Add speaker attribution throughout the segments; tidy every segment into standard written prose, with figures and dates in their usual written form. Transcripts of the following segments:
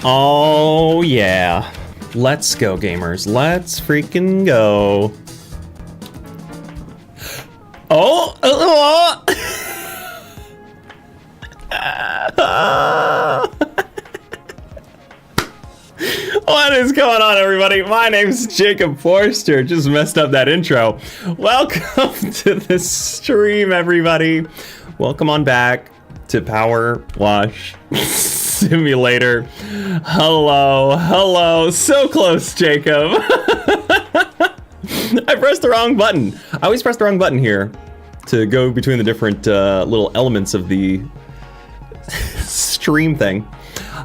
Speaker 1: Oh, yeah. Let's go, gamers. Let's freaking go. Oh! What is going on, everybody? My name's Jacob Forster. Just messed up that intro. Welcome to the stream, everybody. Welcome on back to PowerWash Simulator. Hello, hello. So close, Jacob. I pressed the wrong button. I always press the wrong button here to go between the different little elements of the stream thing.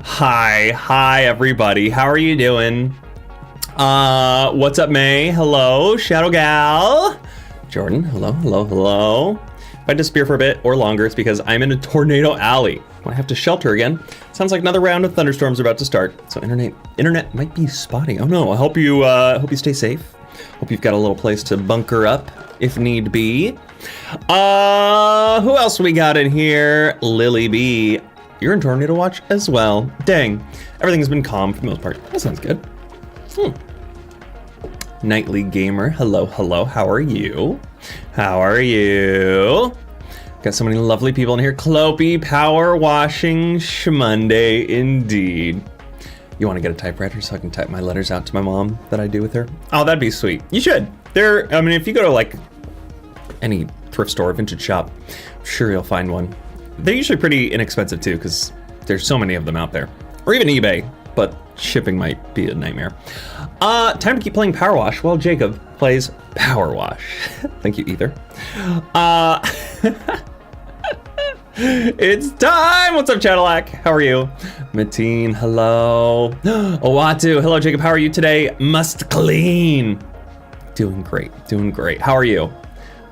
Speaker 1: Hi everybody. How are you doing? What's up, May? Hello, Shadow Gal. Jordan, hello. If I disappear for a bit or longer, it's because I'm in a tornado alley. I have to shelter again. Sounds like another round of thunderstorms are about to start, so internet might be spotty. Oh no, I hope you stay safe. Hope you've got a little place to bunker up if need be. Who else we got in here? Lily B. You're in tornado watch as well. Dang, everything's been calm for the most part. That sounds good. Nightly Gamer, hello. How are you? Got so many lovely people in here. Clopey, power washing Shmonday, indeed. You want to get a typewriter so I can type my letters out to my mom that I do with her? Oh, that'd be sweet. You should. I mean, if you go to like any thrift store, vintage shop, I'm sure you'll find one. They're usually pretty inexpensive too, because there's so many of them out there. Or even eBay, but shipping might be a nightmare. Time to keep playing PowerWash while Jacob plays PowerWash. Thank you, Ether. It's time! What's up, Cadillac? How are you? Mateen, hello. Owatu, hello, Jacob. How are you today? Must clean. Doing great. How are you?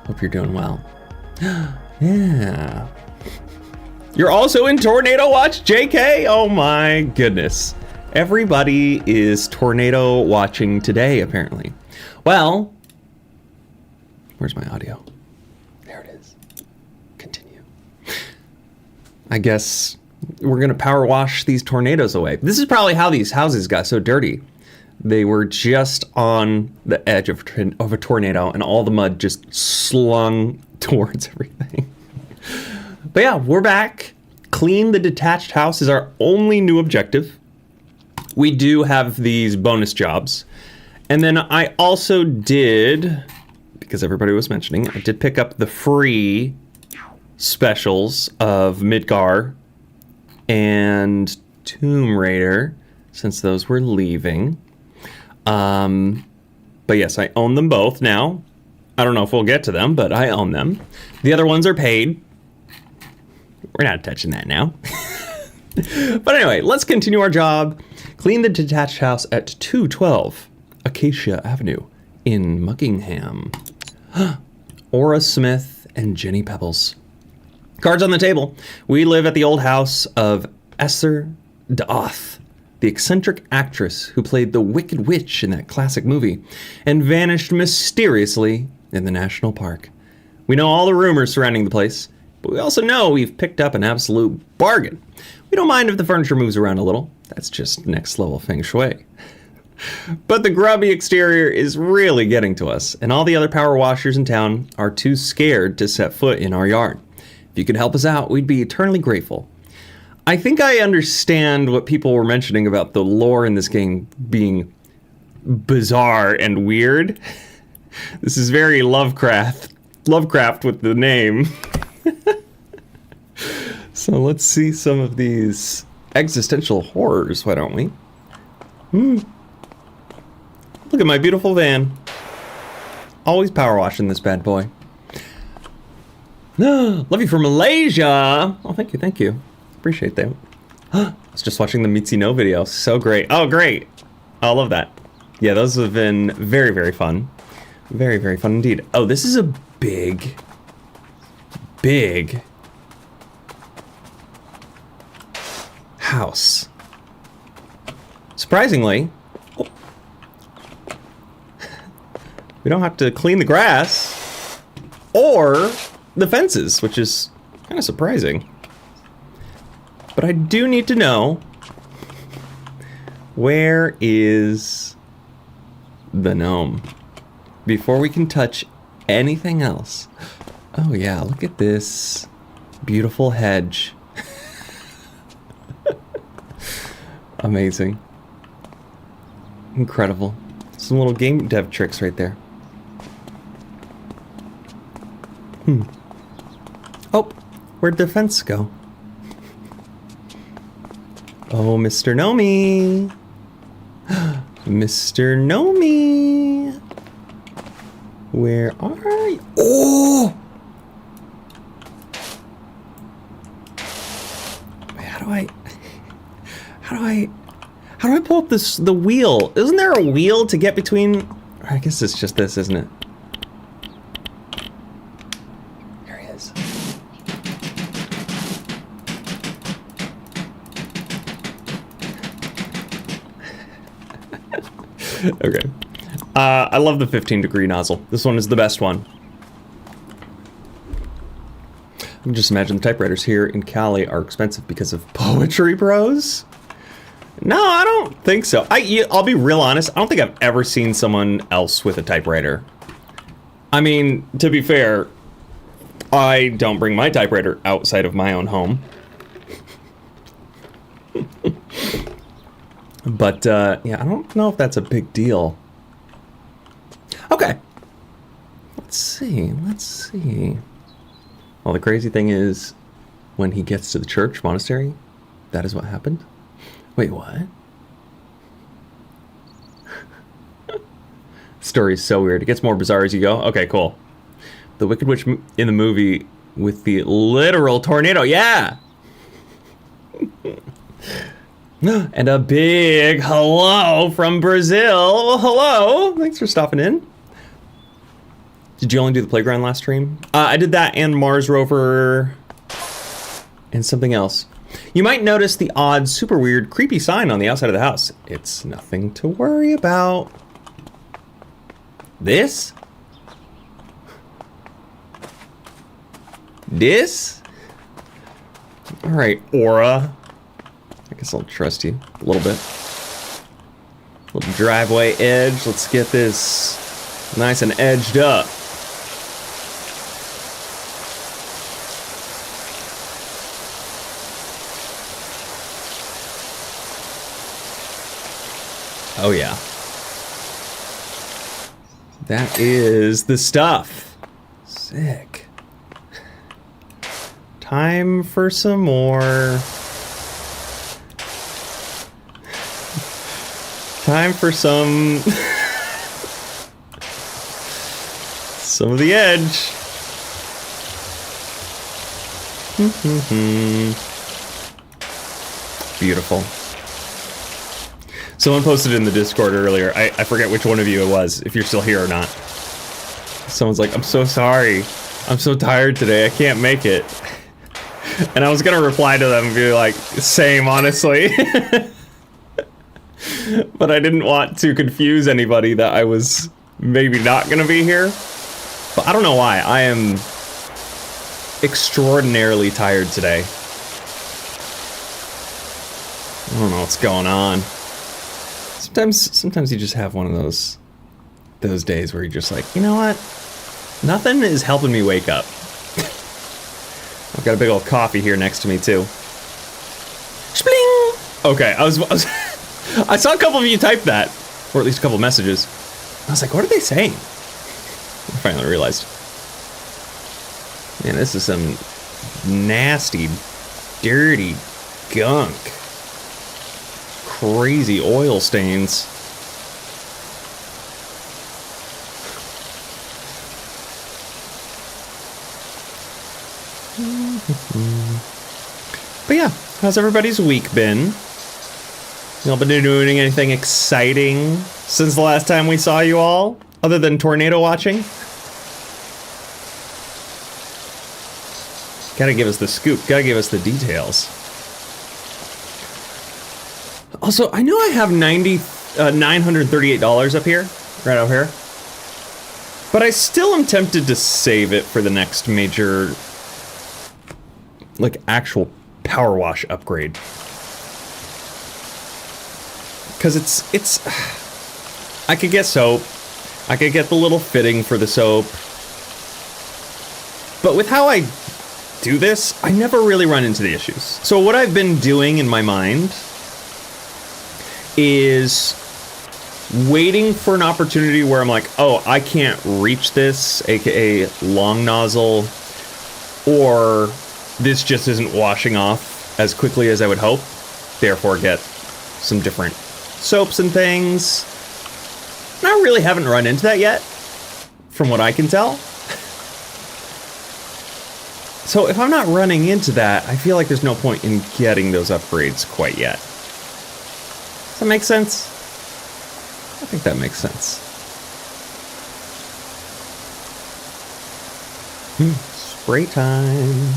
Speaker 1: Hope you're doing well. Yeah. You're also in Tornado Watch, JK? Oh my goodness. Everybody is tornado watching today, apparently. Well, where's my audio? There it is. Continue. I guess we're gonna power wash these tornadoes away. This is probably how these houses got so dirty. They were just on the edge of a tornado and all the mud just slung towards everything. But yeah, we're back. Clean the detached house is our only new objective. We do have these bonus jobs. And then I also did, because everybody was mentioning, I did pick up the free specials of Midgar and Tomb Raider, since those were leaving. But yes, I own them both now. I don't know if we'll get to them, but I own them. The other ones are paid. We're not touching that now. But anyway, let's continue our job. Clean the detached house at 212 Acacia Avenue in Muckingham. Aura Smith and Jenny Pebbles. Cards on the table. We live at the old house of Esther Doth, the eccentric actress who played the Wicked Witch in that classic movie and vanished mysteriously in the national park. We know all the rumors surrounding the place, but we also know we've picked up an absolute bargain. We don't mind if the furniture moves around a little. That's just next level feng shui. But the grubby exterior is really getting to us, and all the other power washers in town are too scared to set foot in our yard. If you could help us out, we'd be eternally grateful. I think I understand what people were mentioning about the lore in this game being bizarre and weird. This is very Lovecraft with the name. So let's see some of these existential horrors, why don't we? Look at my beautiful van. Always power washing this bad boy. Love you from Malaysia. Oh, thank you. Appreciate that. I was just watching the Mitzi No video. So great. Oh, great. I love that. Yeah, those have been very, very fun. Very, very fun indeed. Oh, this is a big house. Surprisingly, we don't have to clean the grass or the fences, which is kind of surprising. But I do need to know Where is the gnome? Before we can touch anything else. Oh yeah, look at this beautiful hedge. Amazing. Incredible. Some little game dev tricks right there. Oh, where'd the fence go? Oh, Mr. Nomi. Mr. Nomi. Where are you? Oh! Wait, how do I pull up the wheel? Isn't there a wheel to get between? I guess it's just this, isn't it? Here he is. Okay. I love the 15-degree nozzle. This one is the best one. I can just imagine the typewriters here in Cali are expensive because of Poetry Bros. No, I don't think so. I'll be real honest. I don't think I've ever seen someone else with a typewriter. I mean, to be fair, I don't bring my typewriter outside of my own home. But, yeah, I don't know if that's a big deal. Okay. Let's see. Well, the crazy thing is, when he gets to the church, monastery, that is what happened. Wait, what? Story is so weird. It gets more bizarre as you go. Okay, cool. The Wicked Witch in the movie with the literal tornado. Yeah! And a big hello from Brazil. Hello. Thanks for stopping in. Did you only do the playground last stream? I did that and Mars Rover and something else. You might notice the odd, super weird, creepy sign on the outside of the house. It's nothing to worry about. This? All right, Aura. I guess I'll trust you a little bit. Little driveway edge. Let's get this nice and edged up. Oh yeah. That is the stuff. Sick. Time for some more. Time for some of the edge. Beautiful. Someone posted in the Discord earlier. I forget which one of you it was, if you're still here or not. Someone's like, I'm so sorry. I'm so tired today. I can't make it. And I was gonna reply to them and be like, same, honestly. But I didn't want to confuse anybody that I was maybe not gonna be here. But I don't know why. I am extraordinarily tired today. I don't know what's going on. Sometimes you just have one of those days where you're just like, you know what? Nothing is helping me wake up. I've got a big old coffee here next to me too. Spling! Okay, I saw a couple of you type that, or at least a couple of messages. I was like, what are they saying? I finally realized. Man, this is some nasty, dirty gunk. Crazy oil stains. But yeah, how's everybody's week been? Y'all been doing anything exciting since the last time we saw you all? Other than tornado watching? Gotta give us the scoop, gotta give us the details. Also, I know I have $938 up here, right out here. But I still am tempted to save it for the next major, like, actual PowerWash upgrade. Because it's, I could get soap. I could get the little fitting for the soap. But with how I do this, I never really run into the issues. So what I've been doing in my mind is waiting for an opportunity where I'm like, oh, I can't reach this, aka long nozzle, or this just isn't washing off as quickly as I would hope, therefore get some different soaps and things. And I really haven't run into that yet, from what I can tell. So if I'm not running into that, I feel like there's no point in getting those upgrades quite yet. Does that make sense? I think that makes sense. Spray time.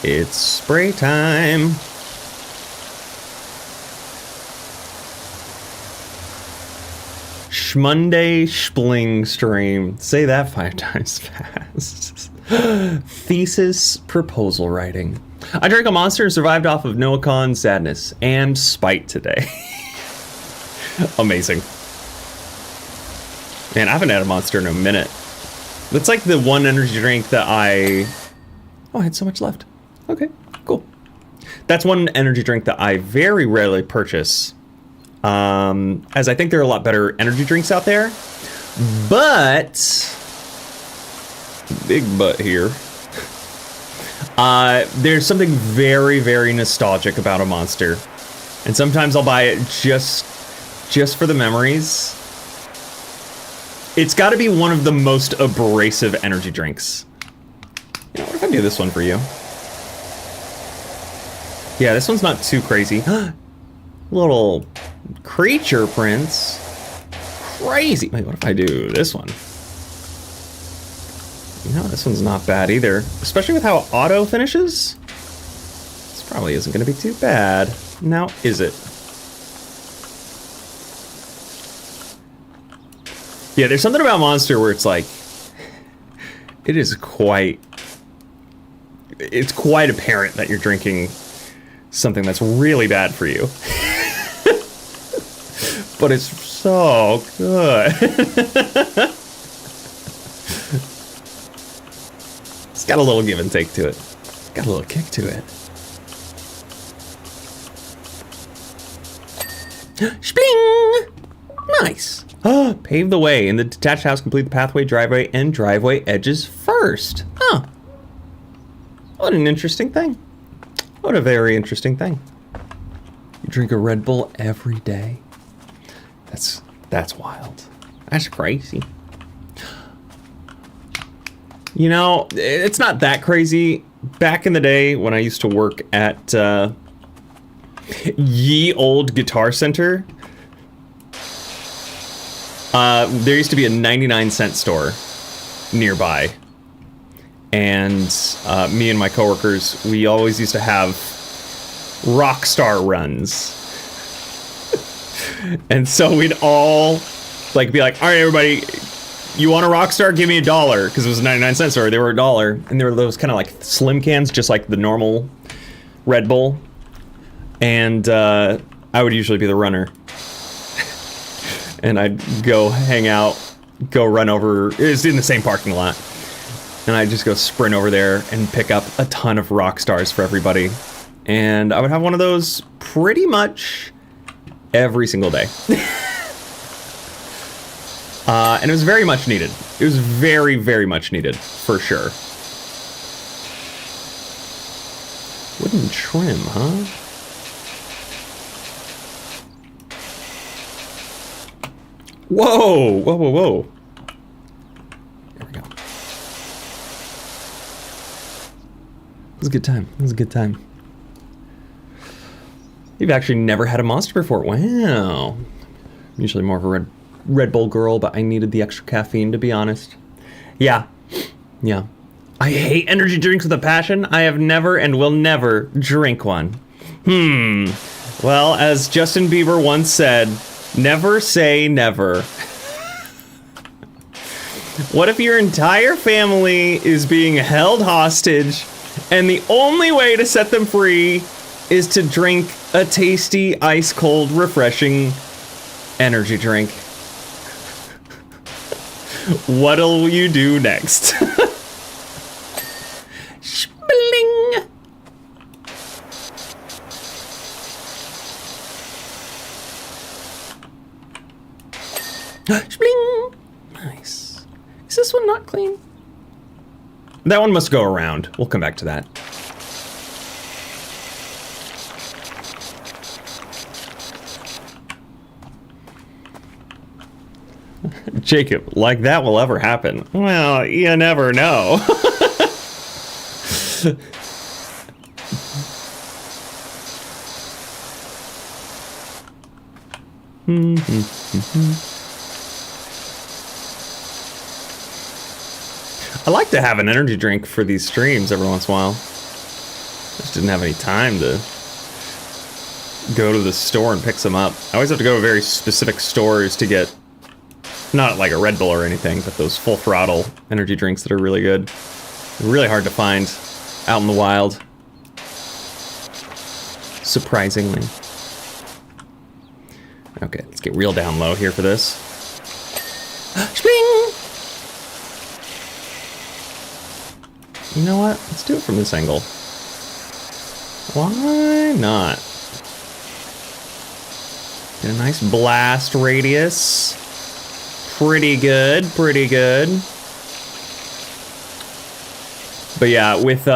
Speaker 1: It's spray time. Schmonday Spling stream. Say that 5 times fast. Thesis proposal writing. I drank a Monster and survived off of Noah Khan's sadness and spite today. Amazing. Man, I haven't had a Monster in a minute. That's like the one energy drink that I had so much left. Okay, cool. That's one energy drink that I very rarely purchase. As I think there are a lot better energy drinks out there. But, big but here. There's something very, very nostalgic about a Monster. And sometimes I'll buy it just for the memories. It's got to be one of the most abrasive energy drinks. You know, what if I do this one for you? Yeah, this one's not too crazy. Little creature prints. Crazy. Wait, what if I do this one? No, this one's not bad either. Especially with how auto finishes. This probably isn't going to be too bad. Now, is it? Yeah, there's something about Monster where it's like, it's quite apparent that you're drinking something that's really bad for you. But it's so good. It's got a little give and take to it. It's got a little kick to it. Spling! Nice. Oh, pave the way. In the detached house, complete the pathway, driveway, and driveway edges first. Huh. What an interesting thing. What a very interesting thing. You drink a Red Bull every day. That's wild. That's crazy. You know, it's not that crazy. Back in the day when I used to work at Ye Old Guitar Center, there used to be a 99-cent store nearby. And me and my coworkers, we always used to have Rockstar runs. And so we'd all like be like, all right, everybody, you want a Rockstar? Give me $1. Because it was a 99-cent store. They were $1. And they were those kind of like slim cans, just like the normal Red Bull. And I would usually be the runner. And I'd go hang out, go run over. It was in the same parking lot. And I'd just go sprint over there and pick up a ton of Rockstars for everybody. And I would have one of those pretty much every single day. And it was very much needed. It was very, very much needed, for sure. Wooden trim, huh? Whoa! Whoa, whoa, whoa. There we go. It was a good time. It was a good time. You've actually never had a Monster before. Wow. I'm usually more of a Red Bull girl, but I needed the extra caffeine, to be honest. Yeah. Yeah. I hate energy drinks with a passion. I have never and will never drink one. Well, as Justin Bieber once said, never say never. What if your entire family is being held hostage and the only way to set them free is to drink a tasty, ice-cold, refreshing energy drink. What'll you do next? Spling. Spling. Nice. Is this one not clean? That one must go around. We'll come back to that. Jacob, like that will ever happen. Well, you never know. I like to have an energy drink for these streams every once in a while. Just didn't have any time to go to the store and pick some up. I always have to go to very specific stores to get, not like a Red Bull or anything, but those full throttle energy drinks that are really good. Really hard to find out in the wild. Surprisingly. Okay, let's get real down low here for this. Spring! You know what? Let's do it from this angle. Why not? Get a nice blast radius. Pretty good, pretty good. But yeah, with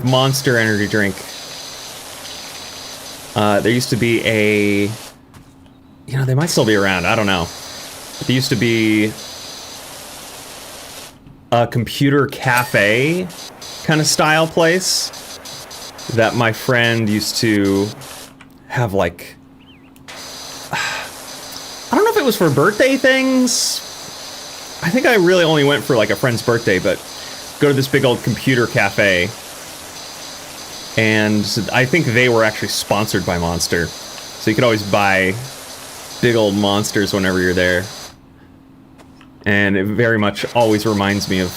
Speaker 1: Monster energy drink, there used to be a, you know, they might still be around, I don't know. But there used to be a computer cafe kind of style place that my friend used to have, like, I don't know if it was for birthday things. I think I really only went for like a friend's birthday, but go to this big old computer cafe. And I think they were actually sponsored by Monster. So you could always buy big old Monsters whenever you're there. And it very much always reminds me of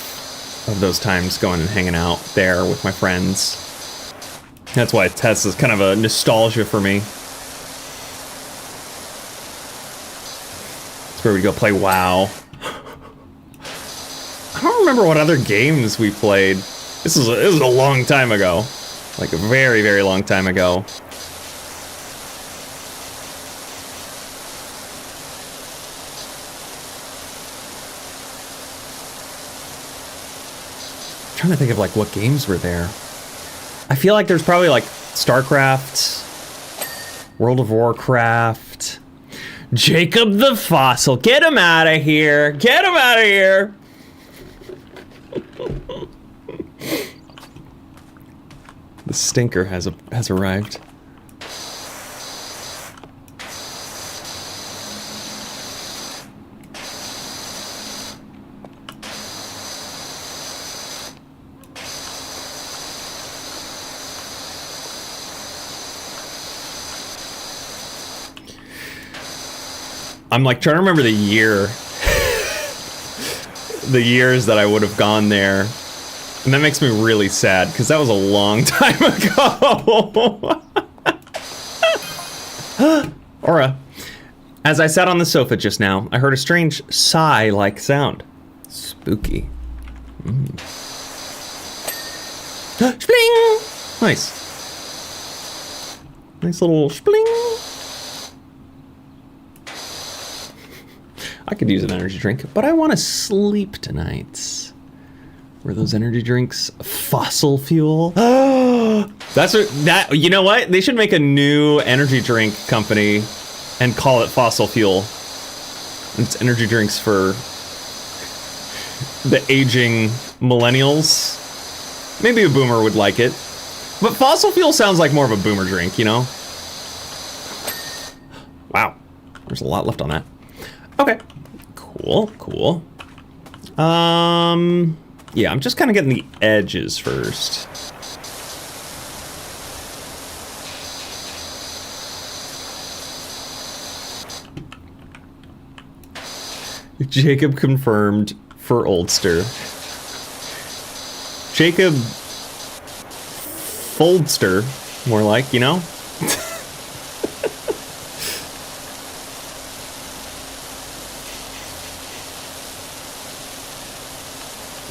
Speaker 1: those times going and hanging out there with my friends. That's why Tess is kind of a nostalgia for me. It's where we go play WoW. I don't remember what other games we played. This was a long time ago. Like a very, very long time ago. I'm trying to think of like what games were there. I feel like there's probably like StarCraft, World of Warcraft, Jacob the Fossil. Get him out of here. Get him out of here. The stinker has arrived. I'm like trying to remember the year. The years that I would have gone there. And that makes me really sad, because that was a long time ago. Aura. As I sat on the sofa just now, I heard a strange sigh-like sound. Spooky. Spling! Nice. Nice little spling. I could use an energy drink, but I want to sleep tonight. Were those energy drinks fossil fuel? That's what, that, you know what? They should make a new energy drink company and call it fossil fuel. It's energy drinks for the aging millennials. Maybe a boomer would like it. But fossil fuel sounds like more of a boomer drink, you know? Wow. There's a lot left on that. Okay. Cool, cool. Yeah, I'm just kind of getting the edges first. Jacob confirmed for Oldster. Jacob Foldster, more like, you know?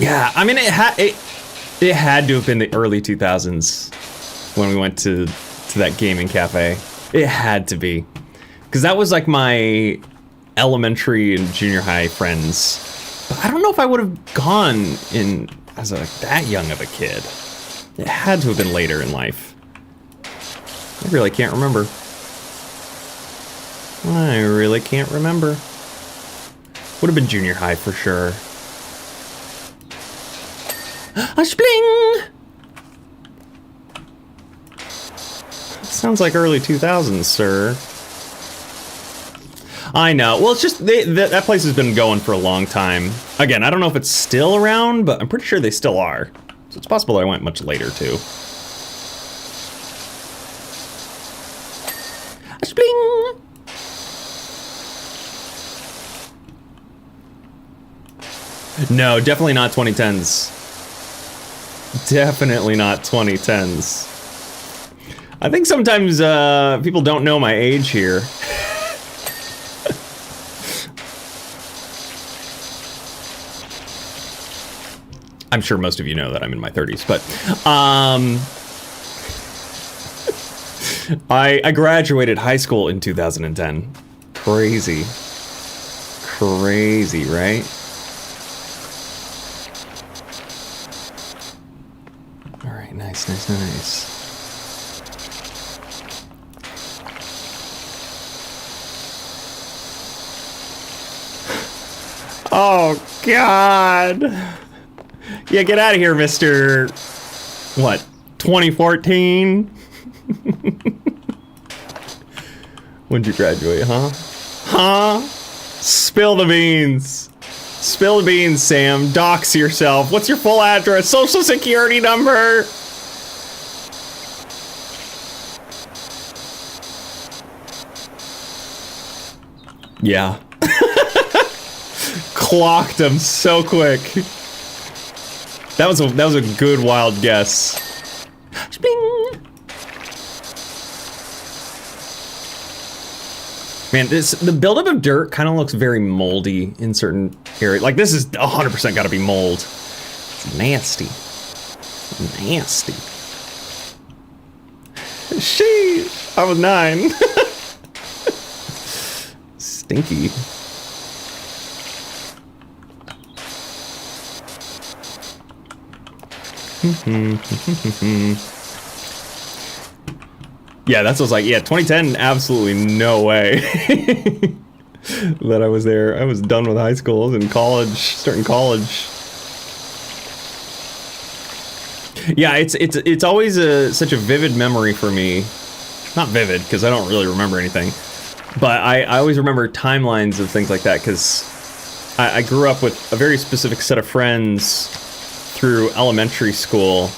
Speaker 1: Yeah, I mean, it had to have been the early 2000s when we went to that gaming cafe. It had to be. Because that was like my elementary and junior high friends. But I don't know if I would have gone in as that young of a kid. It had to have been later in life. I really can't remember. I really can't remember. Would have been junior high for sure. A spling! Sounds like early 2000s, sir. I know. Well, it's just that place has been going for a long time. Again, I don't know if it's still around, but I'm pretty sure they still are. So it's possible I went much later, too. A spling! No, definitely not 2010s. Definitely not 2010s. I think sometimes people don't know my age here. I'm sure most of you know that I'm in my 30s, but I graduated high school in 2010. Crazy. Crazy, right? All right, nice, nice, nice. Oh, God. Yeah, get out of here, Mr. What, 2014? When'd you graduate, huh? Huh? Spill the beans. Spill the beans, Sam. Dox yourself. What's your full address? Social security number? Yeah. Clocked him so quick. That was a good wild guess. Sping. Man, the buildup of dirt kind of looks very moldy in certain areas. Like this is 100% got to be mold. It's nasty. Nasty. Sheesh. I was 9. Stinky. Yeah, that's what I was like. Yeah, 2010, absolutely no way that I was there. I was done with high school. I was in college, starting college. Yeah, it's always such a vivid memory for me. Not vivid, because I don't really remember anything. But I always remember timelines of things like that, because I grew up with a very specific set of friends through elementary school,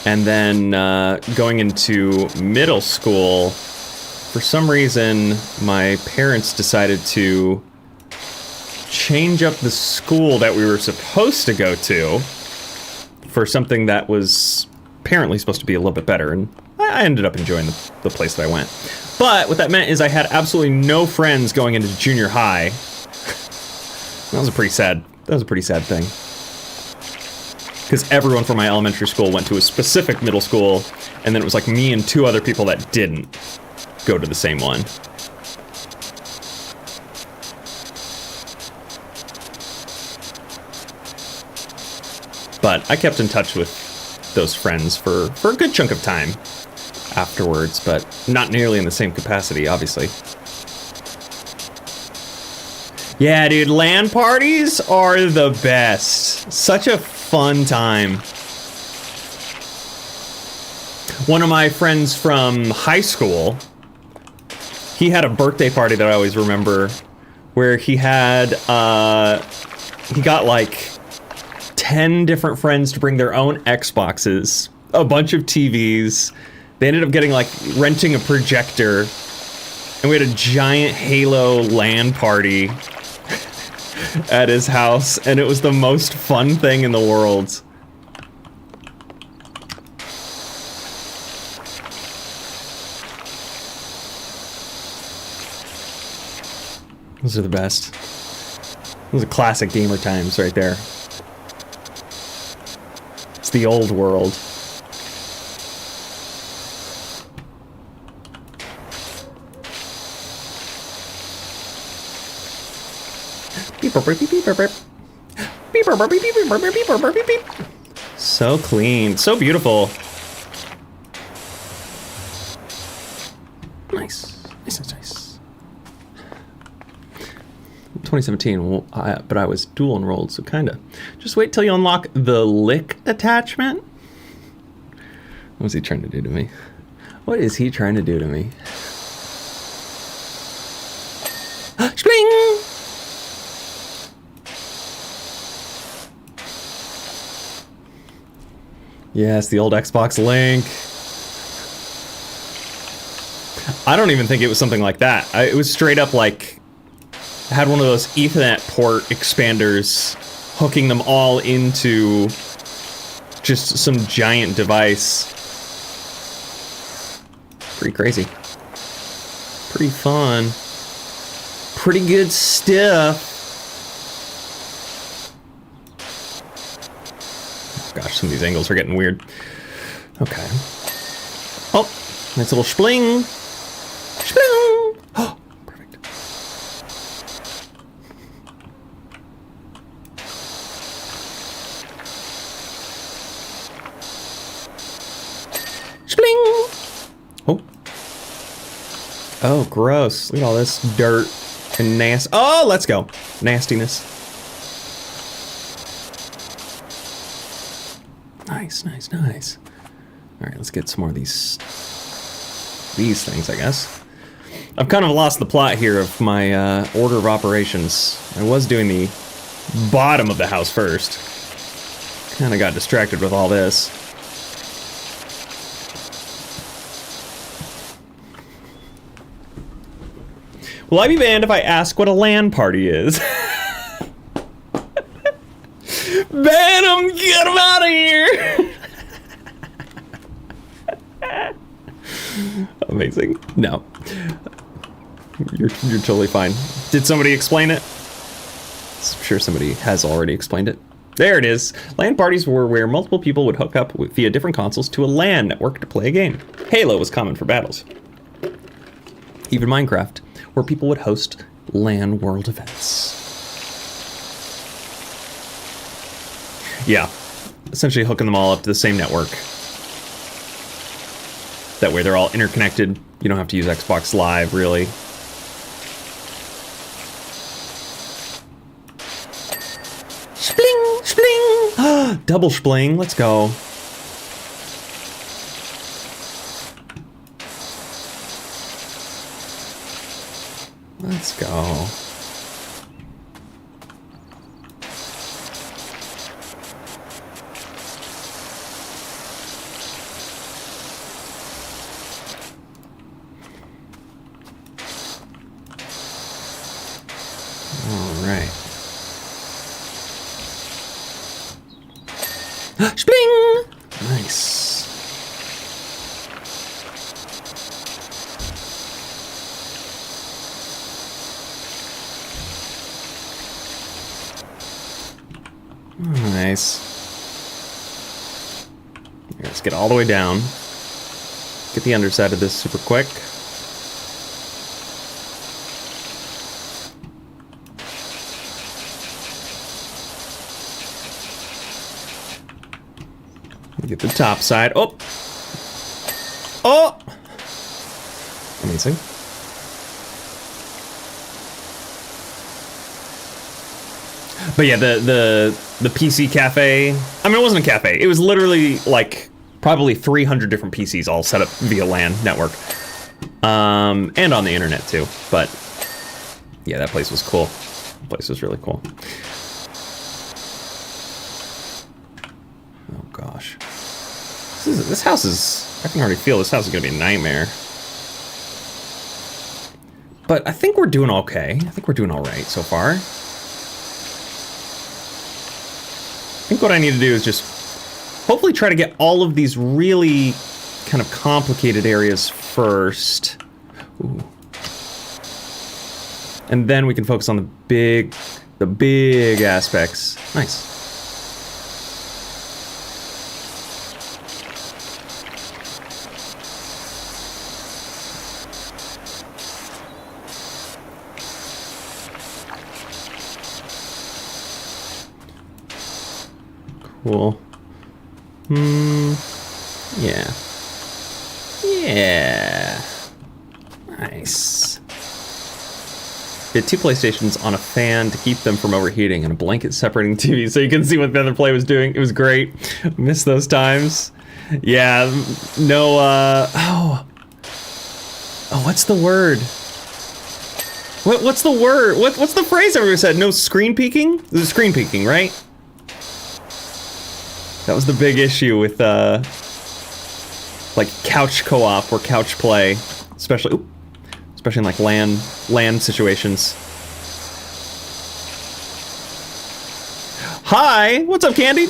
Speaker 1: and then going into middle school, for some reason, my parents decided to change up the school that we were supposed to go to for something that was apparently supposed to be a little bit better, and I ended up enjoying the place that I went. But what that meant is I had absolutely no friends going into junior high. That was a pretty sad thing. Because everyone from my elementary school went to a specific middle school, and then it was like me and 2 other people that didn't go to the same one. But I kept in touch with those friends for a good chunk of time afterwards, but not nearly in the same capacity, obviously. Yeah, dude, LAN parties are the best. Such a fun time. One of my friends from high school, he had a birthday party that I always remember, where he had, he got like 10 different friends to bring their own Xboxes, a bunch of TVs. They ended up getting like renting a projector, and we had a giant Halo LAN party at his house, and it was the most fun thing in the world. Those are the best. Those are classic gamer times right there. the old world. So clean, so beautiful. Nice, nice. 2017, well, but I was dual enrolled, so kinda. Just wait till you unlock the lick attachment. What's he trying to do to me? What is he trying to do to me? Spling! Yes, the old Xbox Link. I don't even think it was something like that. It was straight up like, had one of those Ethernet port expanders hooking them all into just some giant device. Pretty crazy. Pretty fun. Pretty good stuff. Gosh, some of these angles are getting weird. Okay. Oh, nice little spling. Spling! Oh, perfect. Spling! Oh. Oh, gross. Look at all this dirt and nasty. Oh, let's go. Nastiness. Nice. All right, let's get some more of these things, I guess. I've kind of lost the plot here of my order of operations. I was doing the bottom of the house first. Kind of got distracted with all this. Will I be banned if I ask what a LAN party is? Ban him! Get him out of here! Amazing. No. You're totally fine. Did somebody explain it? I'm sure somebody has already explained it. There it is. LAN parties were where multiple people would hook up via different consoles to a LAN network to play a game. Halo was common for battles. Even Minecraft, where people would host LAN world events. Yeah, essentially hooking them all up to the same network. That way they're all interconnected. You don't have to use Xbox Live, really. Spling! Spling! Double spling, let's go. Let's go. Spling! Nice. Nice. Let's get all the way down. Get the underside of this super quick. Get the top side. Oh! Oh! Amazing. But yeah, the PC cafe. I mean, it wasn't a cafe. It was literally like probably 300 different PCs all set up via LAN network. And on the internet too. But yeah, that place was cool. The place was really cool. Oh gosh. This house is, I can already feel this house is gonna be a nightmare. But I think we're doing okay. I think we're doing all right so far. I think what I need to do is just hopefully try to get all of these really kind of complicated areas first. Ooh. And then we can focus on the big aspects. Nice. cool. Yeah. Yeah. Nice. We had 2 PlayStations on a fan to keep them from overheating and a blanket separating TV so you can see what the other play was doing. It was great. Miss those times. Yeah, no, oh, what's the word? What's the word? What's the phrase everyone said? No screen peeking? This is screen peeking, right? That was the big issue with, like couch co-op or couch play, especially in like LAN situations. Hi, what's up, Candy?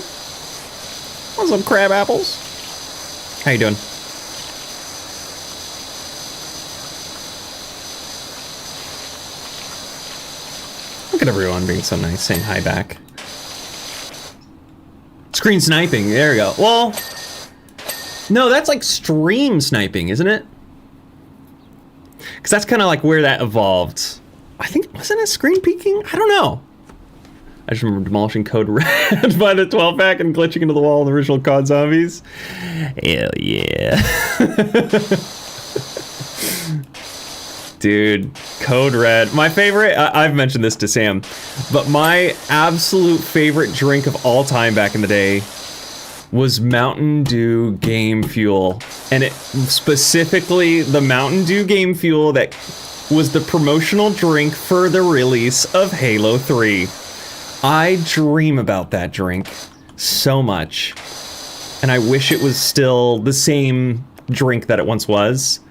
Speaker 1: What's up, crab apples? How you doing? Look at everyone being so nice, saying hi back. Screen sniping, there we go. Well, no, that's like stream sniping, isn't it? Because that's kind of like where that evolved. I think, wasn't it screen peeking? I don't know. I just remember demolishing Code Red by the 12-pack and glitching into the wall in the original COD Zombies. Hell yeah. Dude, Code Red. My favorite, I've mentioned this to Sam, but my absolute favorite drink of all time back in the day was Mountain Dew Game Fuel. And it specifically the Mountain Dew Game Fuel that was the promotional drink for the release of Halo 3. I dream about that drink so much. And I wish it was still the same drink that it once was.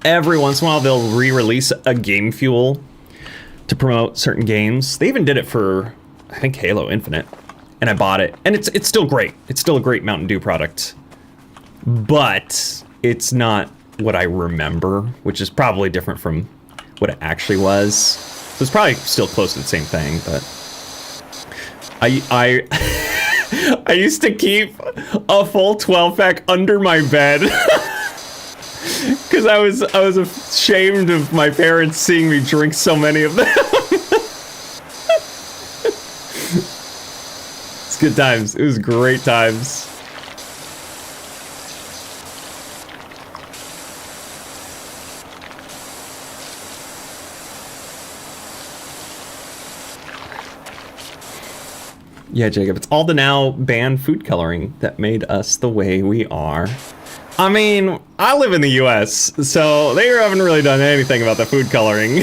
Speaker 1: Every once in a while they'll re-release a Game Fuel to promote certain games. They even did it for, I think, Halo Infinite. And I bought it. And it's still great. It's still a great Mountain Dew product. But it's not what I remember, which is probably different from what it actually was. So it's probably still close to the same thing, but I used to keep a full 12-pack under my bed because I was ashamed of my parents seeing me drink so many of them. It's good times. It was great times. Yeah, Jacob, it's all the now banned food coloring that made us the way we are. I mean, I live in the US, so they haven't really done anything about the food coloring.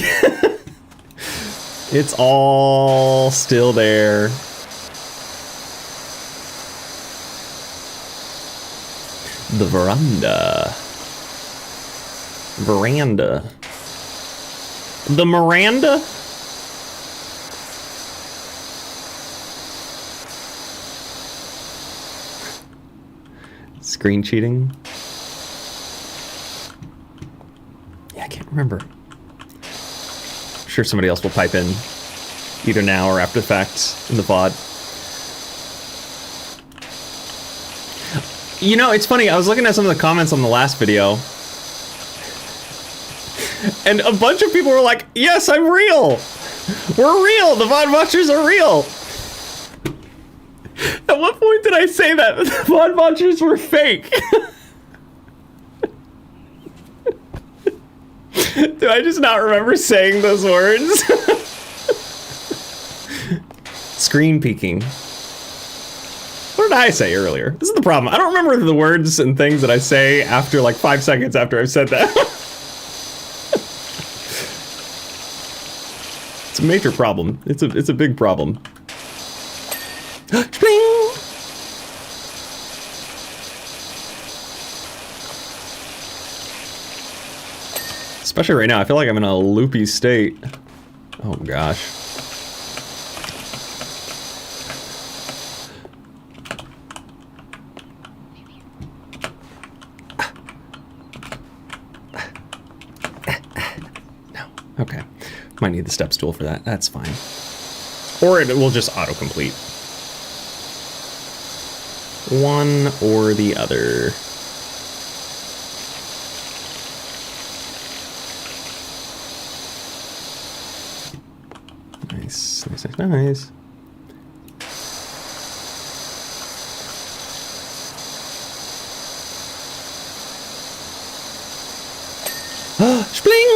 Speaker 1: It's all still there. The veranda. The Miranda? Screen cheating? Yeah, I can't remember. I'm sure somebody else will pipe in either now or after the fact in the VOD. You know, it's funny, I was looking at some of the comments on the last video, and a bunch of people were like, yes, I'm real! We're real! The VOD watchers are real! At what point did I say that the VOD watchers were fake? Do I just not remember saying those words? Screen peeking. What did I say earlier? This is the problem. I don't remember the words and things that I say after like 5 seconds after I've said that. It's a major problem. It's a big problem. Especially right now, I feel like I'm in a loopy state. Oh gosh. No. Okay. Might need the steps tool for that. That's fine. Or it will just autocomplete. One or the other. Nice, nice, nice, nice. Spling!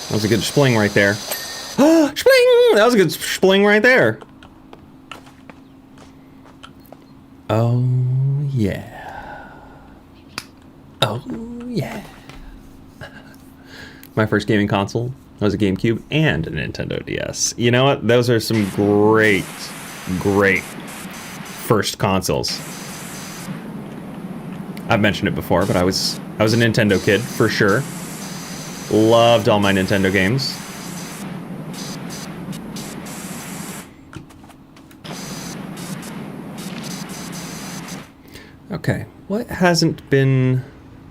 Speaker 1: That was a good spling right there. Spling! That was a good spling right there. Oh, yeah. Oh, yeah. My first gaming console was a GameCube and a Nintendo DS. You know what? Those are some great, great first consoles. I've mentioned it before, but I was a Nintendo kid for sure. Loved all my Nintendo games. Okay, what hasn't been...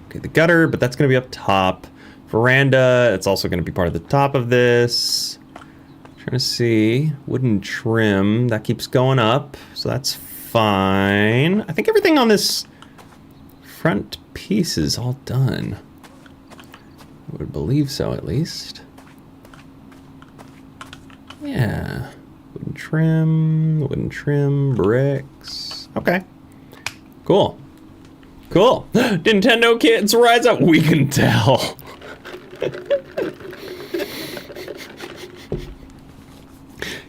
Speaker 1: Okay, the gutter, but that's gonna be up top. Veranda, it's also gonna be part of the top of this. Trying to see, wooden trim, that keeps going up, so that's fine. I think everything on this front piece is all done. I would believe so, at least. Yeah, wooden trim, bricks. Okay, cool. Cool. Nintendo kids rise up. We can tell.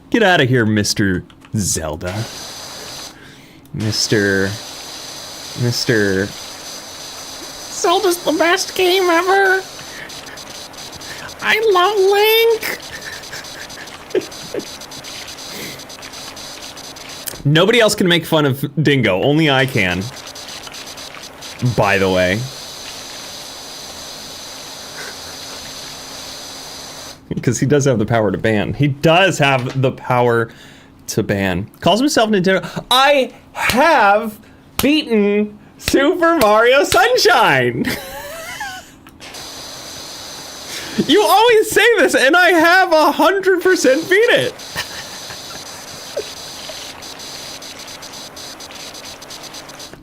Speaker 1: Get out of here, Mr. Zelda. Mr. Zelda's the best game ever. I love Link. Nobody else can make fun of Dingo. Only I can. By the way. Because he does have the power to ban. He does have the power to ban. Calls himself Nintendo. I have beaten Super Mario Sunshine. You always say this, and I have 100% beat it.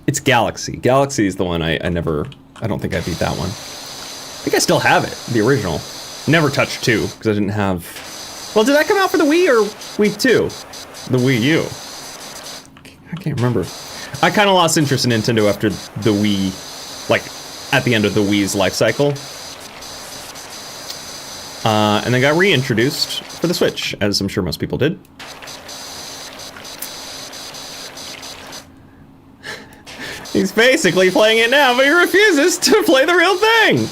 Speaker 1: It's Galaxy. Galaxy is the one I don't think I beat that one. I think I still have it, the original. Never touched 2, because I didn't have... Well, did that come out for the Wii or Wii 2? The Wii U. I can't remember. I kind of lost interest in Nintendo after the Wii, like, at the end of the Wii's life cycle. And then got reintroduced for the Switch, as I'm sure most people did. He's basically playing it now, but he refuses to play the real thing!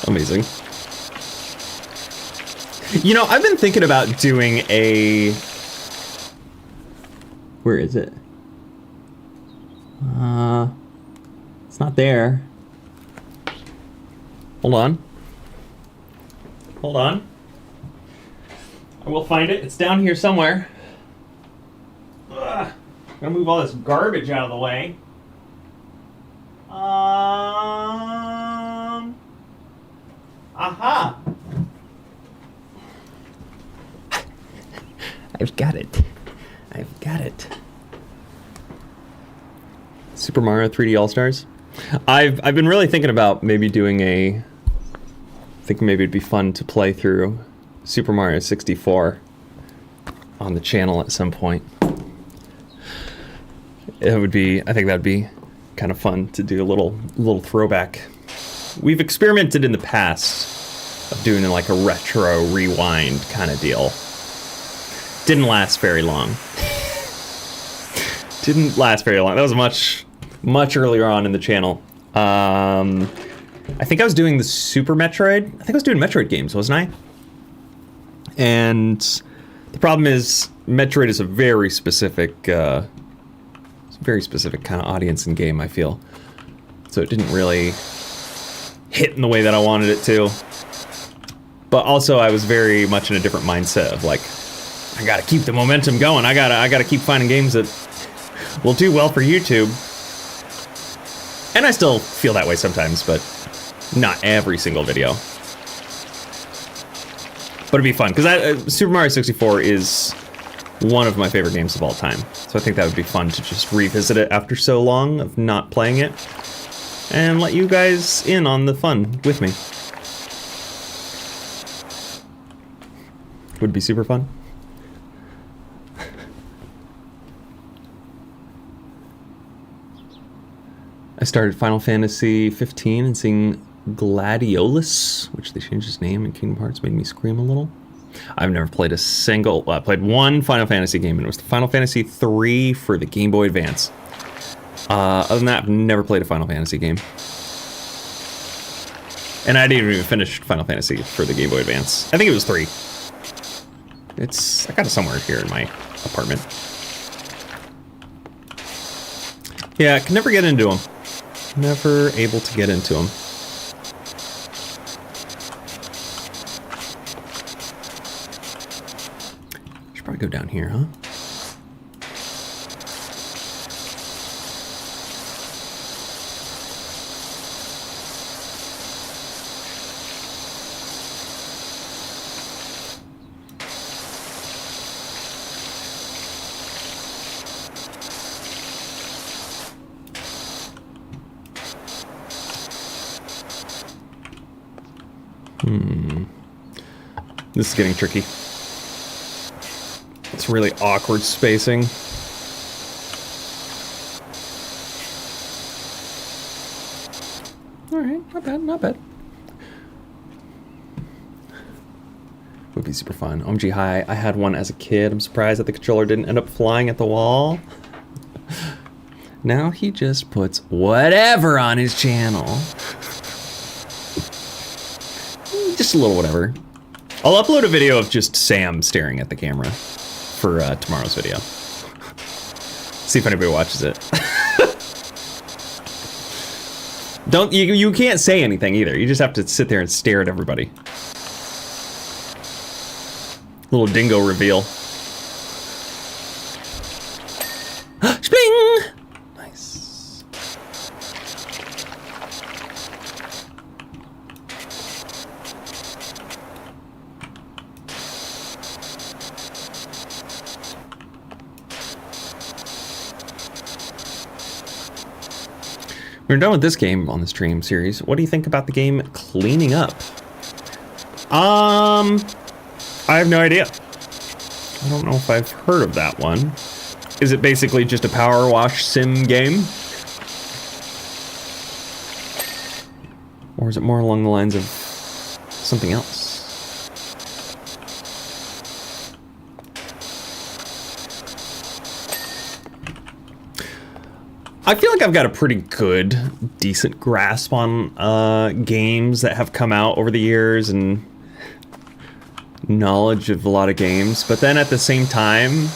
Speaker 1: Amazing. You know, I've been thinking about doing a... Where is it? It's not there. Hold on. Hold on. I will find it. It's down here somewhere. Ugh. I'm gonna move all this garbage out of the way. Aha! I've got it. I've got it. Super Mario 3D All-Stars. I've been really thinking about maybe doing a... I think maybe it'd be fun to play through Super Mario 64 on the channel at some point. It would be... I think that'd be kind of fun to do a little throwback. We've experimented in the past of doing like a retro rewind kind of deal. Didn't last very long. Didn't last very long. That was much earlier on in the channel. I think I was doing the Super Metroid. I think I was doing Metroid games, wasn't I? And the problem is, Metroid is a very specific kind of audience and game, I feel. So it didn't really hit in the way that I wanted it to. But also, I was very much in a different mindset of like, I gotta keep the momentum going. I gotta keep finding games that will do well for YouTube. And I still feel that way sometimes, but not every single video. But it'd be fun, because Super Mario 64 is one of my favorite games of all time. So I think that would be fun to just revisit it after so long of not playing it. And let you guys in on the fun with me. Would be super fun. I started Final Fantasy 15 and seeing Gladiolus, which they changed his name in Kingdom Hearts, made me scream a little. I've never played a single, I played one Final Fantasy game, and it was the Final Fantasy 3 for the Game Boy Advance. Other than that, I've never played a Final Fantasy game. And I didn't even finish Final Fantasy for the Game Boy Advance. I think it was 3. I got it somewhere here in my apartment. Yeah, I can never get into them. Never able to get into them. Should probably go down here, huh? This is getting tricky. It's really awkward spacing. All right, not bad, not bad. Would be super fun. OMG High, I had one as a kid. I'm surprised that the controller didn't end up flying at the wall. Now he just puts whatever on his channel. Just a little whatever. I'll upload a video of just Sam staring at the camera for tomorrow's video. See if anybody watches it. You can't say anything either. You just have to sit there and stare at everybody. Little dingo reveal. Spling! Nice. We're done with this game on the stream series. What do you think about the game cleaning up? I have no idea. I don't know if I've heard of that one. Is it basically just a PowerWash sim game? Or is it more along the lines of something else? I feel like I've got a pretty good, decent grasp on games that have come out over the years and knowledge of a lot of games. But then at the same time,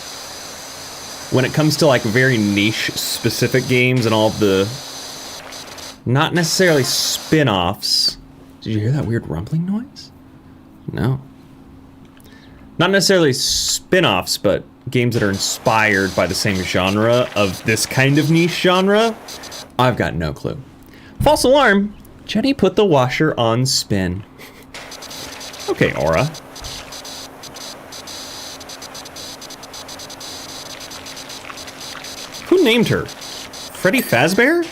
Speaker 1: when it comes to like very niche specific games and all of the not necessarily spin-offs. Did you hear that weird rumbling noise? No. Not necessarily spin-offs, but games that are inspired by the same genre of this kind of niche genre, I've got no clue. False alarm. Jenny put the washer on spin. Okay, Aura. Who named her? Freddy Fazbear?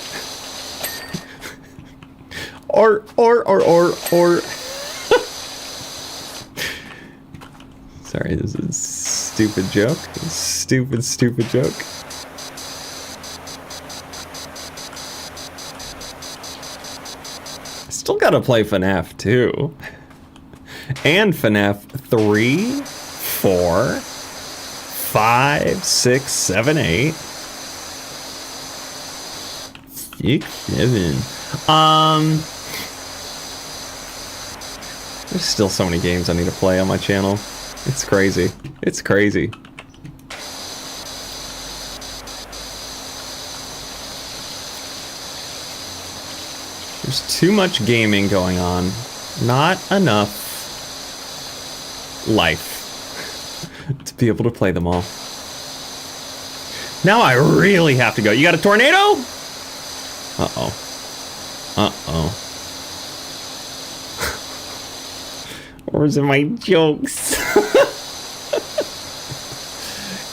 Speaker 1: or. Sorry, this is a stupid joke. Stupid joke. Still gotta play FNAF 2. And FNAF 3, 4, 5, 6, 7, 8. 6, 7. There's still so many games I need to play on my channel. It's crazy. It's crazy. There's too much gaming going on. Not enough life to be able to play them all. Now I really have to go. You got a tornado? Uh-oh. Uh-oh. Or is it my jokes?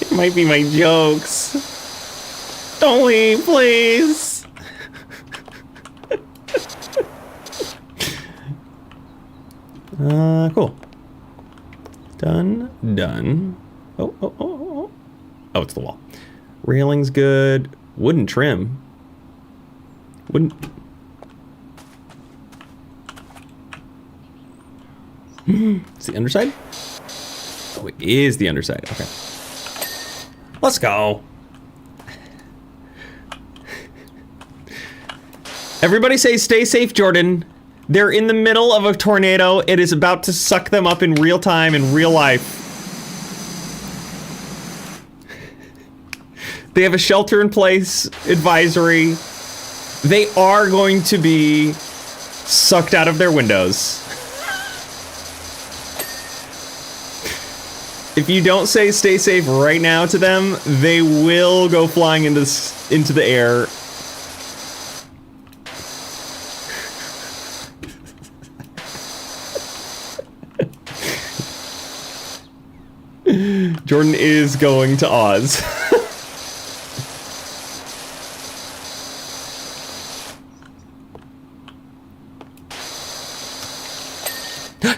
Speaker 1: It might be my jokes. Don't leave, please. Cool. Done. Oh, it's the wall. Railing's good. Wooden trim. It's the underside? Oh, it is the underside. Okay. Let's go. Everybody say stay safe, Jordan. They're in the middle of a tornado. It is about to suck them up in real time, in real life. They have a shelter in place advisory. They are going to be sucked out of their windows. If you don't say stay safe right now to them, they will go flying into the air. Jordan is going to Oz.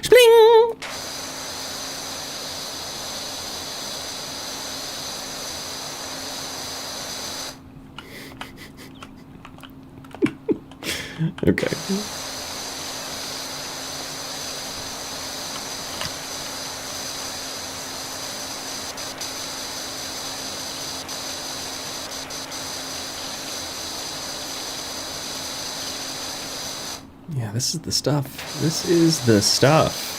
Speaker 1: Spling! Okay. Yeah, this is the stuff. This is the stuff.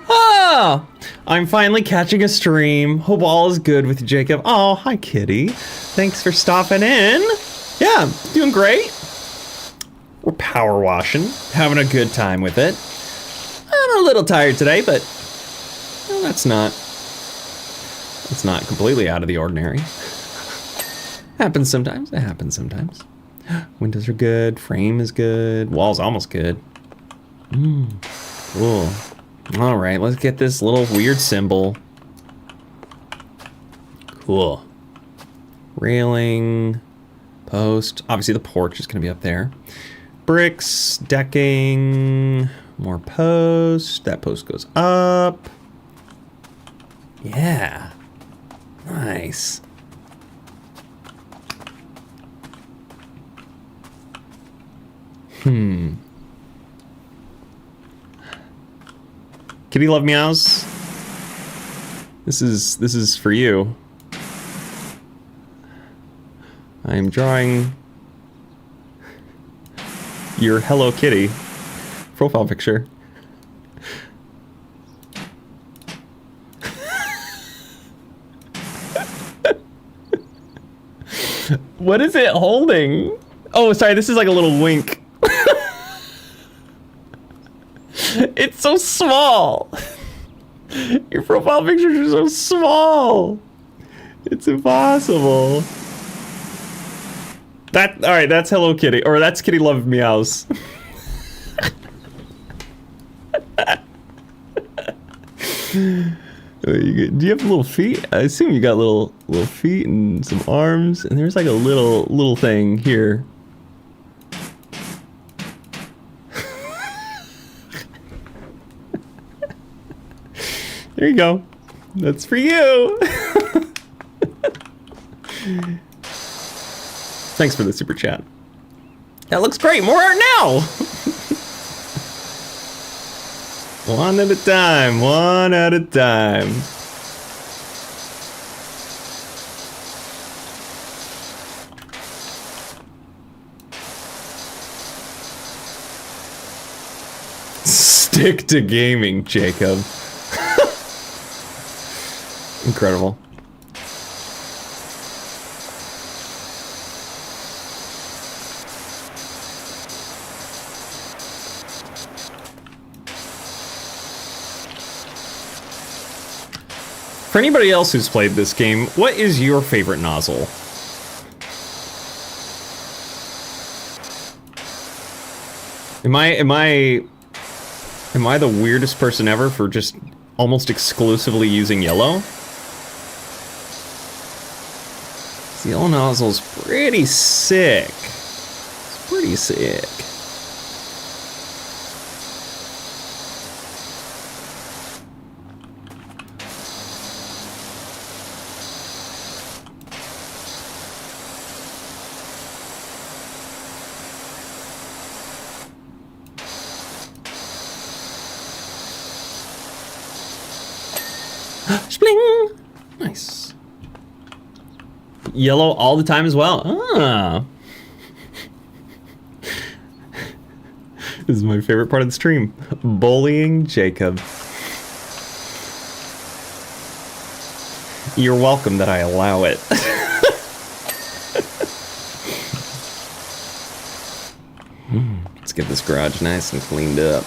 Speaker 1: Ah! I'm finally catching a stream. Hope all is good with Jacob. Oh, hi, Kitty. Thanks for stopping in. Yeah, doing great. We're power washing, having a good time with it. I'm a little tired today, but well, that's not completely out of the ordinary. Happens sometimes. It happens sometimes. Windows are good. Frame is good. Wall's almost good. Cool. All right, let's get this little weird symbol. Cool. Railing, post. Obviously, the porch is going to be up there. Bricks, decking, more post. That post goes up. Yeah. Nice. Kitty love meows. This is for you. I am drawing your Hello Kitty profile picture. What is it holding? Oh, sorry, this is like a little wink. It's so small. Your profile pictures are so small. It's impossible. All right, that's Hello Kitty, or that's Kitty Love Meows. Do you have little feet? I assume you got little feet and some arms, and there's like a little thing here. There you go. That's for you. Thanks for the super chat. That looks great. More art now. One at a time. One at a time. Stick to gaming, Jacob. Incredible. For anybody else who's played this game, what is your favorite nozzle? Am I the weirdest person ever for just almost exclusively using yellow? The yellow nozzle's pretty sick. It's pretty sick. Spling! Nice. Yellow all the time as well. Ah. This is my favorite part of the stream. Bullying Jacob. You're welcome that I allow it. Let's get this garage nice and cleaned up.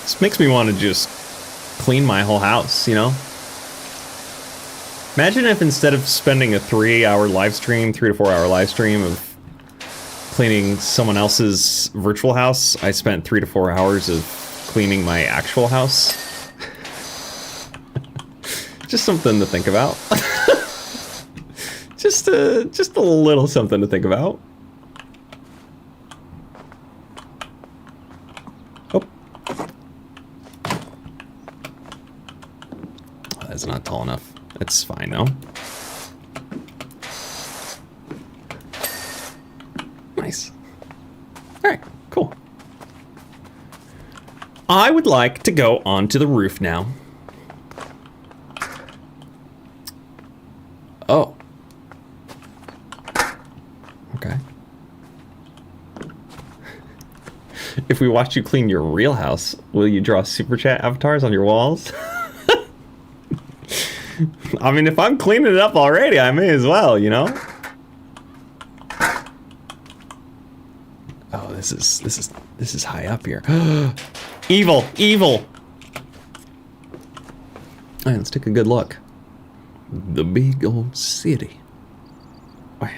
Speaker 1: This makes me want to just clean my whole house, you know? Imagine if instead of spending a 3-hour live stream, 3 to 4 hour live stream of cleaning someone else's virtual house, I spent 3 to 4 hours of cleaning my actual house. Just something to think about. just a little something to think about. Oh. That's not tall enough. It's fine though. Nice. Alright, cool. I would like to go onto the roof now. Oh. Okay. If we watch you clean your real house, will you draw super chat avatars on your walls? I mean, if I'm cleaning it up already, I may as well, you know? Oh, this is high up here. Evil, evil. All right, let's take a good look. The big old city. Wow.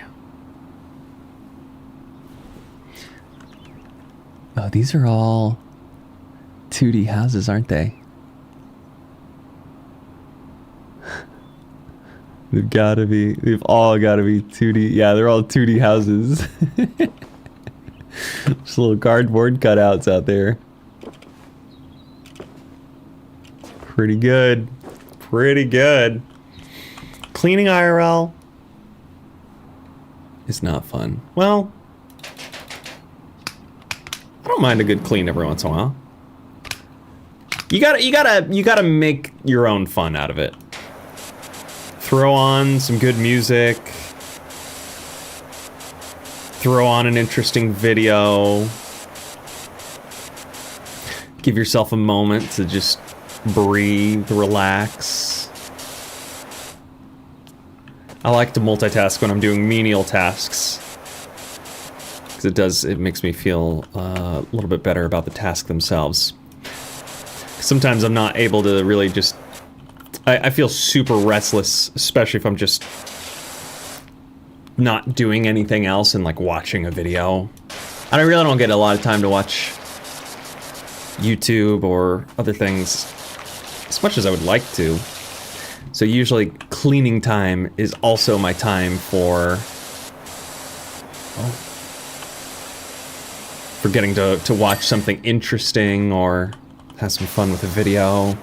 Speaker 1: Oh, these are all 2D houses, aren't they? They've all gotta be 2D. Yeah, they're all 2D houses. Just little cardboard cutouts out there. Pretty good. Pretty good. Cleaning IRL is not fun. Well, I don't mind a good clean every once in a while. You gotta make your own fun out of it. Throw on some good music. Throw on an interesting video. Give yourself a moment to just breathe, relax. I like to multitask when I'm doing menial tasks. Because it makes me feel a little bit better about the task themselves. Sometimes I'm not able to really just... I feel super restless, especially if I'm just not doing anything else and like watching a video. I really don't get a lot of time to watch YouTube or other things as much as I would like to. So usually cleaning time is also my time for getting to watch something interesting or have some fun with a video.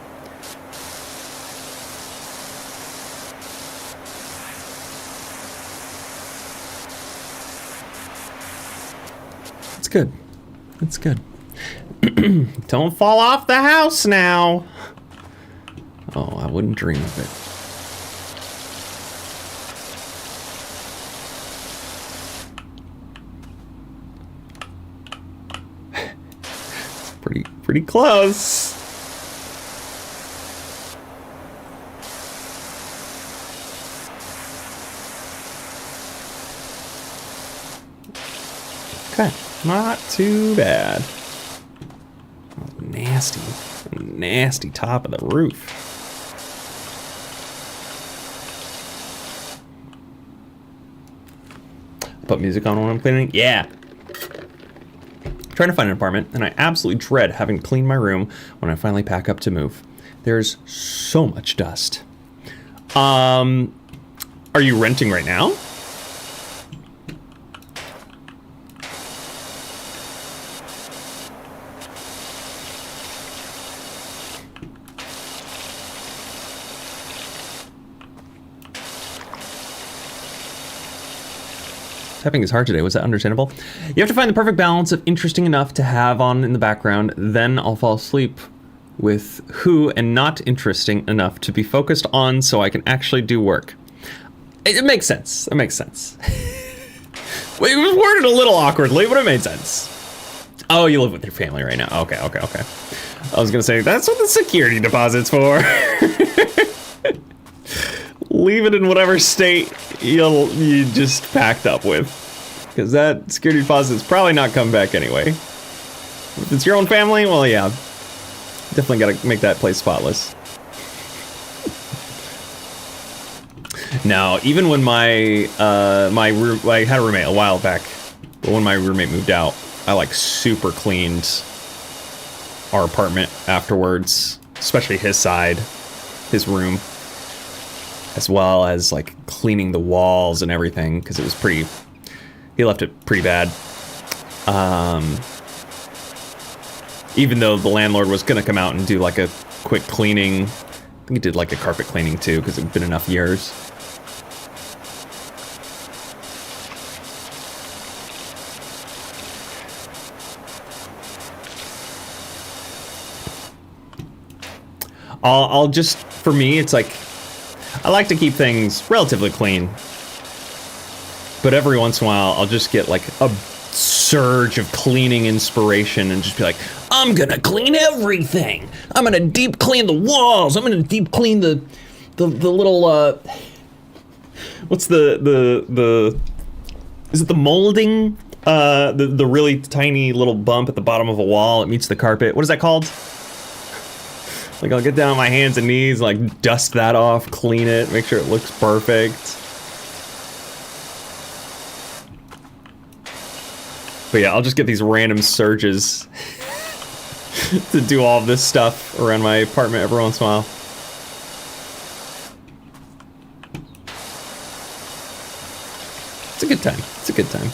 Speaker 1: It's good. It's good. Don't fall off the house now. Oh, I wouldn't dream of it. It's pretty close. Okay, not too bad. Oh, nasty top of the roof. Put music on when I'm cleaning? Yeah. Trying to find an apartment, and I absolutely dread having to clean my room when I finally pack up to move. There's so much dust. Are you renting right now? Typing is hard today. Was that understandable? You have to find the perfect balance of interesting enough to have on in the background. Then I'll fall asleep with who and not interesting enough to be focused on so I can actually do work. It makes sense. It makes sense. It was worded a little awkwardly, but it made sense. Oh, you live with your family right now. Okay. I was gonna say, that's what the security deposit's for. Leave it in whatever state you just packed up with. Because that security deposit's probably not coming back anyway. If it's your own family, well, yeah. Definitely gotta make that place spotless. Now, even when I had a roommate a while back, but when my roommate moved out, I like super cleaned our apartment afterwards, especially his side, his room, as well as like cleaning the walls and everything, because it was pretty, he left it pretty bad. Even though the landlord was gonna come out and do like a quick cleaning, I think he did like a carpet cleaning too, because it'd been enough years. I'll just, for me, it's like, I like to keep things relatively clean. But every once in a while, I'll just get like a surge of cleaning inspiration and just be like, I'm gonna clean everything. I'm gonna deep clean the walls. I'm gonna deep clean the little, what's the, is it the molding? The really tiny little bump at the bottom of a wall. It meets the carpet. What is that called? Like, I'll get down on my hands and knees, like, dust that off, clean it, make sure it looks perfect. But yeah, I'll just get these random surges to do all of this stuff around my apartment every once in a while. It's a good time. It's a good time.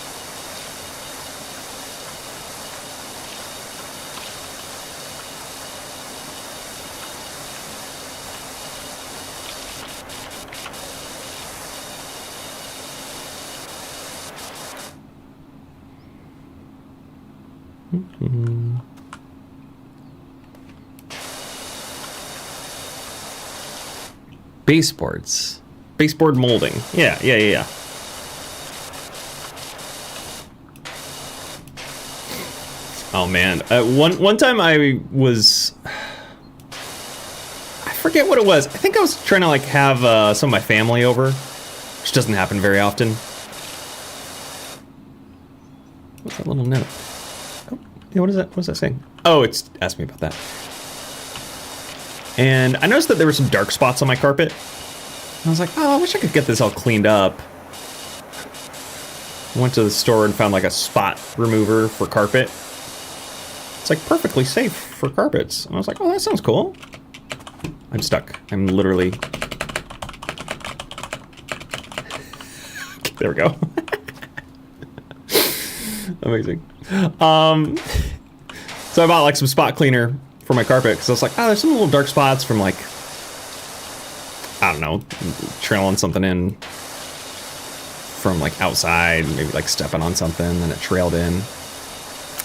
Speaker 1: Baseboards. Baseboard molding. Yeah. Oh man, one time I was, I forget what it was. I think I was trying to like have some of my family over, which doesn't happen very often. What's that little note? Oh, yeah, what is that? What's that saying? Oh, it's asking me about that. And I noticed that there were some dark spots on my carpet. And I was like, oh, I wish I could get this all cleaned up. I went to the store and found like a spot remover for carpet. It's like perfectly safe for carpets. And I was like, oh, that sounds cool. I'm stuck. I'm literally... There we go. Amazing. So I bought like some spot cleaner for my carpet, because I was like, oh, there's some little dark spots from like, I don't know, trailing something in from like outside, maybe like stepping on something, and it trailed in.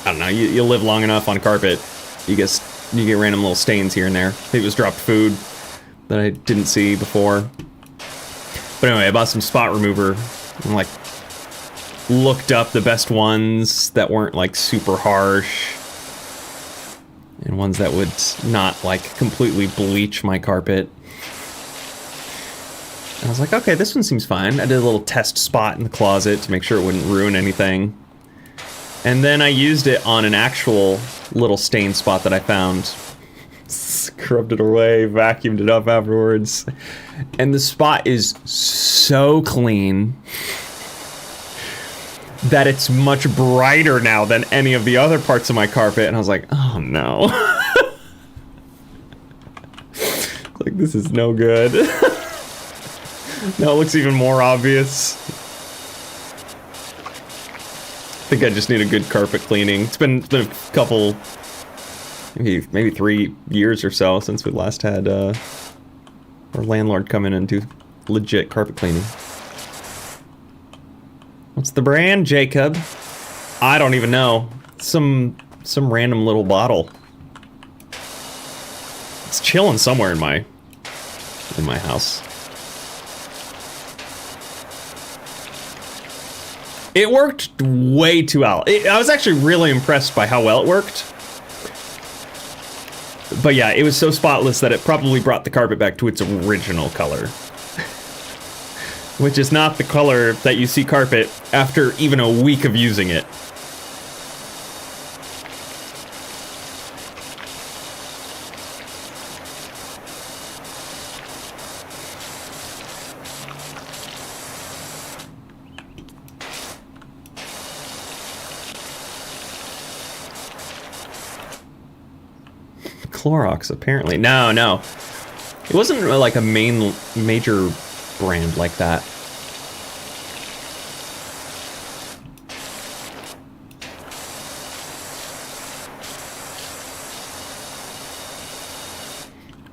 Speaker 1: I don't know, you live long enough on carpet, you get random little stains here and there. Maybe it was dropped food that I didn't see before. But anyway, I bought some spot remover and like looked up the best ones that weren't like super harsh, and ones that would not like completely bleach my carpet. And I was like, okay, this one seems fine. I did a little test spot in the closet to make sure it wouldn't ruin anything. And then I used it on an actual little stain spot that I found. Scrubbed it away, vacuumed it up afterwards. And the spot is so clean that it's much brighter now than any of the other parts of my carpet. And I was like, oh no. Like, this is no good. Now it looks even more obvious. I think I just need a good carpet cleaning. It's been a couple, maybe 3 years or so since we last had our landlord come in and do legit carpet cleaning. What's the brand, Jacob? I don't even know. Some random little bottle. It's chilling somewhere in my house. It worked way too well. I was actually really impressed by how well it worked. But yeah, it was so spotless that it probably brought the carpet back to its original color. Which is not the color that you see carpet after even a week of using it. Clorox, apparently. No. It wasn't like a major brand like that.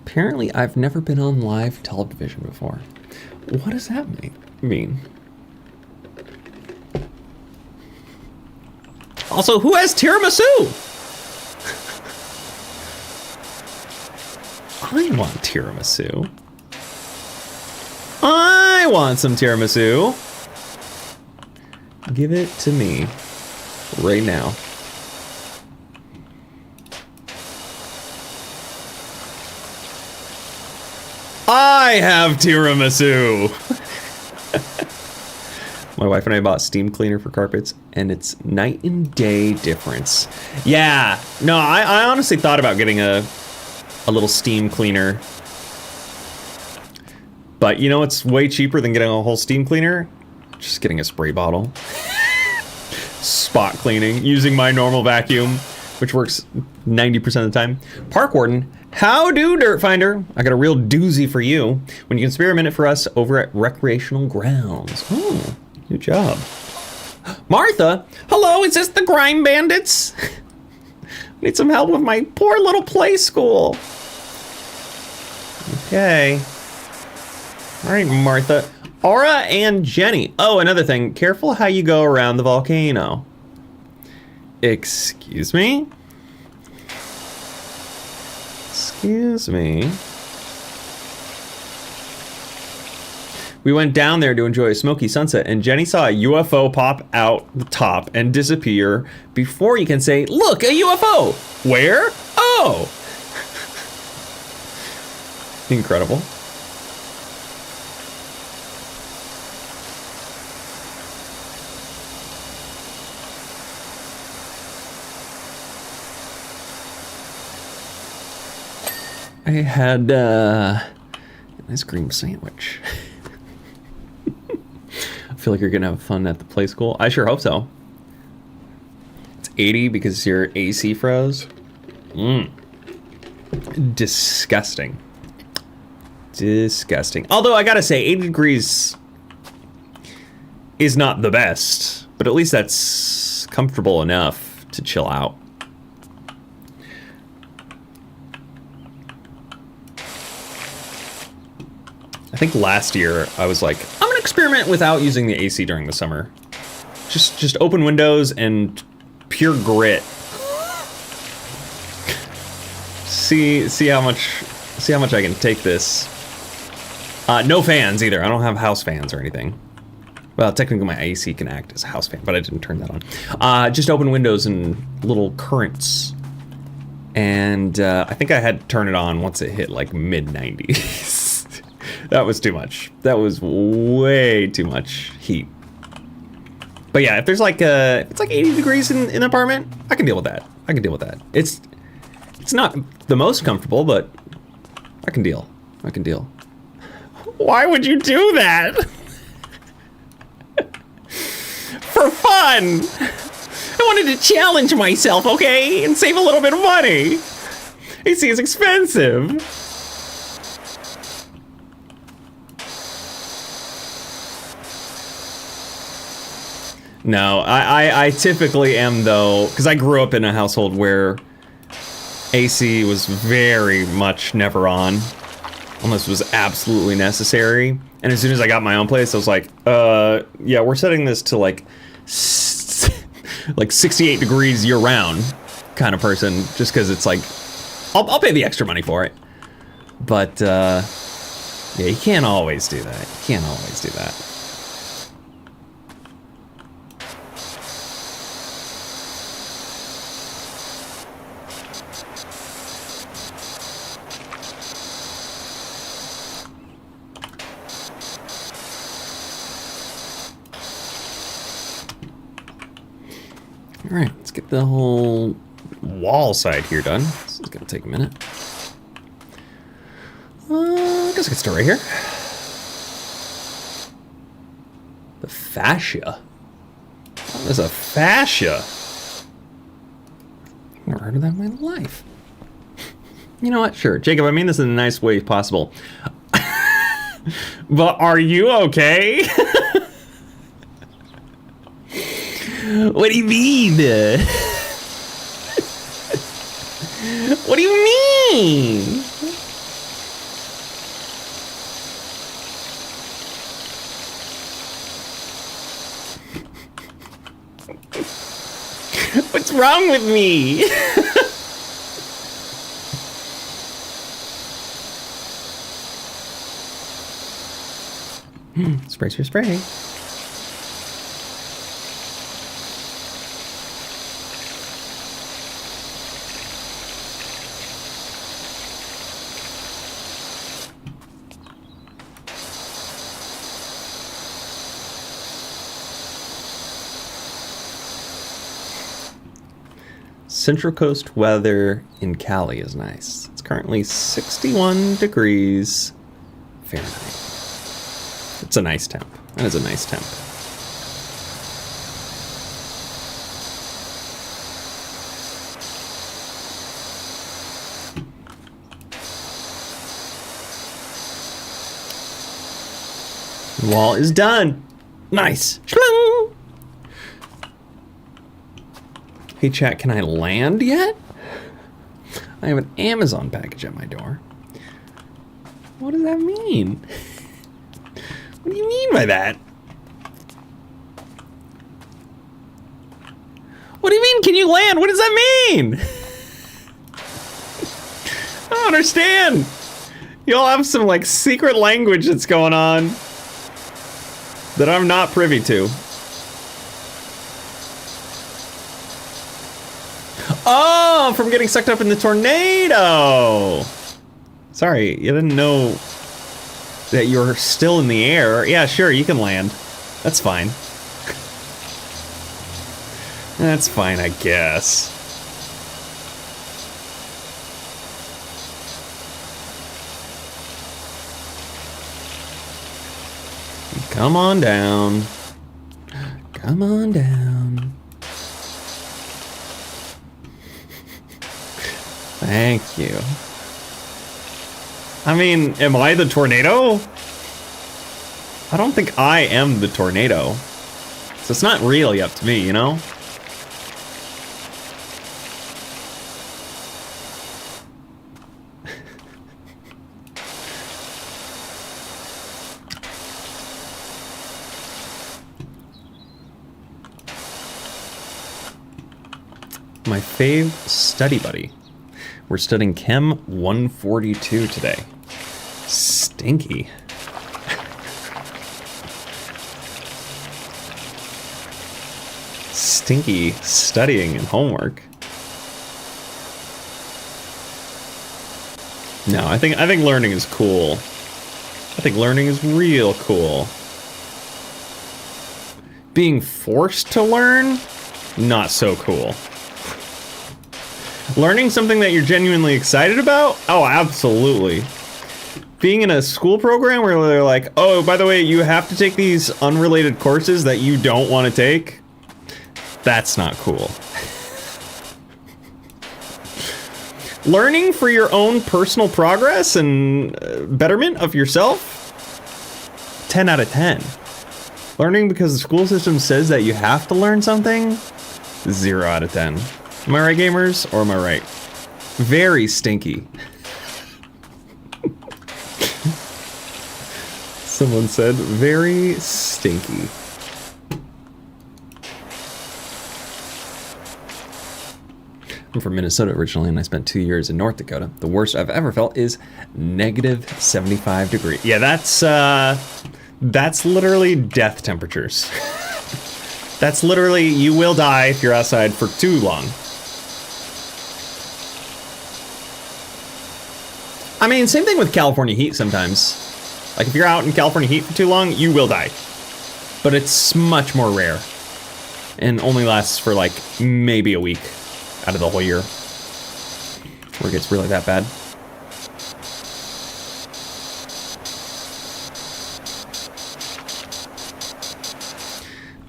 Speaker 1: Apparently, I've never been on live television before. What does that mean? Also, who has tiramisu? I want tiramisu. I want some tiramisu. Give it to me right now. I have tiramisu. My wife and I bought steam cleaner for carpets, and it's night and day difference. Yeah, no, I honestly thought about getting a little steam cleaner. But you know what's way cheaper than getting a whole steam cleaner? Just getting a spray bottle. Spot cleaning using my normal vacuum, which works 90% of the time. Park Warden, how do, Dirt Finder? I got a real doozy for you. When you can spare a minute for us over at Recreational Grounds. Oh, good job. Martha, hello, is this the Grime Bandits? Need some help with my poor little play school. Okay. All right, Martha. Aura and Jenny. Oh, another thing. Careful how you go around the volcano. Excuse me? Excuse me. We went down there to enjoy a smoky sunset, and Jenny saw a UFO pop out the top and disappear before you can say, look, a UFO! Where? Oh! Incredible. I had an ice cream sandwich. I feel like you're gonna have fun at the play school. I sure hope so. It's 80 because your AC froze. Disgusting. Disgusting. Although I gotta say, 80 degrees is not the best, but at least that's comfortable enough to chill out. I think last year I was like, I'm gonna experiment without using the AC during the summer. Just open windows and pure grit. See how much I can take this. No fans either. I don't have house fans or anything. Well, technically my AC can act as a house fan, but I didn't turn that on. Just open windows and little currents. And I think I had to turn it on once it hit like mid-90s. That was too much. That was way too much heat. But yeah, if there's like if it's like 80 degrees in an apartment, I can deal with that. I can deal with that. It's not the most comfortable, but I can deal. I can deal. Why would you do that? For fun. I wanted to challenge myself, okay? And save a little bit of money. AC is expensive. No, I typically am though, because I grew up in a household where AC was very much never on. unless it was absolutely necessary. And as soon as I got my own place, I was like, yeah, we're setting this to like 68 degrees year round kind of person, just because it's like, I'll pay the extra money for it. But yeah, you can't always do that. You can't always do that. All right, let's get the whole wall side here done. This is gonna take a minute. I guess I can start right here. The fascia. What is a fascia? I've never heard of that in my life. You know what? Sure, Jacob, I mean this in the nicest way possible. But are you okay? What do you mean? What do you mean? What's wrong with me? Spray, spray, spray. Central Coast weather in Cali is nice. It's currently 61 degrees Fahrenheit. It's a nice temp. That is a nice temp. The wall is done. Nice. Shling! Hey chat, can I land yet? I have an Amazon package at my door. What does that mean? What do you mean by that? What do you mean, can you land? What does that mean? I don't understand. You all have some like secret language that's going on that I'm not privy to. Oh, from getting sucked up in the tornado. Sorry, you didn't know that you're still in the air. Yeah, sure, you can land. That's fine. That's fine, I guess. Come on down. Come on down. Thank you. I mean, am I the tornado? I don't think I am the tornado. So it's not really up to me, you know? My fave study buddy. We're studying Chem 142 today. Stinky. Stinky studying and homework. No, I think learning is cool. I think learning is real cool. Being forced to learn, not so cool. Learning something that you're genuinely excited about? Oh, absolutely. Being in a school program where they're like, oh, by the way, you have to take these unrelated courses that you don't want to take. That's not cool. Learning for your own personal progress and betterment of yourself? 10 out of 10. Learning because the school system says that you have to learn something? 0 out of 10. Am I right, gamers? Or am I right? Very stinky. Someone said, very stinky. I'm from Minnesota originally, and I spent 2 years in North Dakota. The worst I've ever felt is negative 75 degrees. Yeah, that's literally death temperatures. That's literally, you will die if you're outside for too long. I mean, same thing with California heat sometimes. Like if you're out in California heat for too long, you will die. But it's much more rare. And only lasts for like maybe a week out of the whole year. Where it gets really that bad.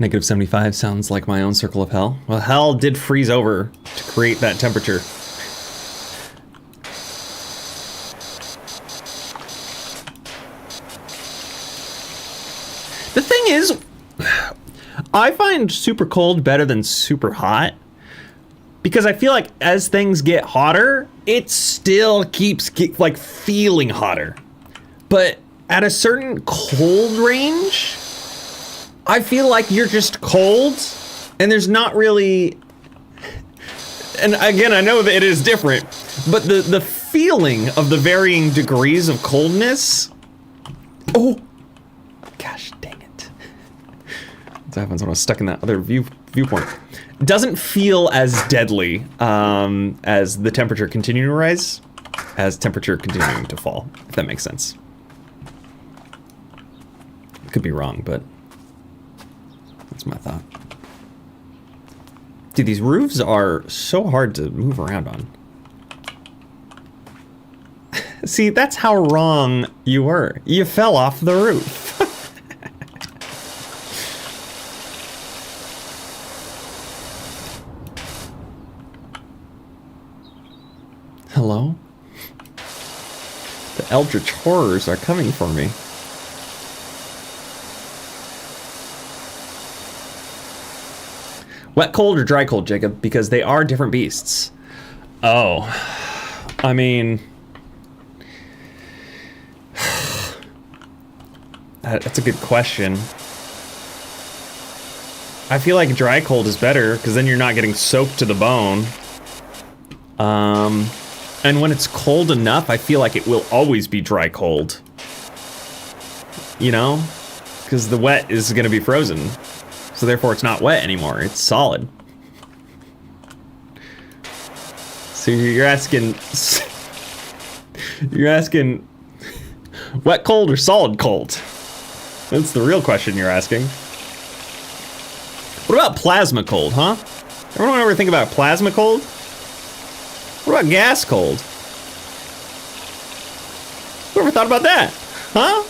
Speaker 1: Negative 75 sounds like my own circle of hell. Well, hell did freeze over to create that temperature. The thing is, I find super cold better than super hot because I feel like as things get hotter, it still keeps like feeling hotter. But at a certain cold range, I feel like you're just cold and there's not really, and again, I know that it is different, but the feeling of the varying degrees of coldness, oh, gosh dang it. What happens when I was stuck in that other viewpoint? Doesn't feel as deadly as the temperature continuing to rise, as temperature continuing to fall, if that makes sense. Could be wrong, but that's my thought. Dude, these roofs are so hard to move around on. See, that's how wrong you were. You fell off the roof. Hello? The Eldritch horrors are coming for me. Wet cold or dry cold, Jacob? Because they are different beasts. Oh. I mean... That's a good question. I feel like dry cold is better, because then you're not getting soaked to the bone. And when it's cold enough, I feel like it will always be dry cold. You know? Because the wet is going to be frozen. So therefore it's not wet anymore, it's solid. So you're asking wet cold or solid cold? That's the real question you're asking. What about plasma cold, huh? Everyone ever think about plasma cold? What about gas cold? Who ever thought about that? Huh?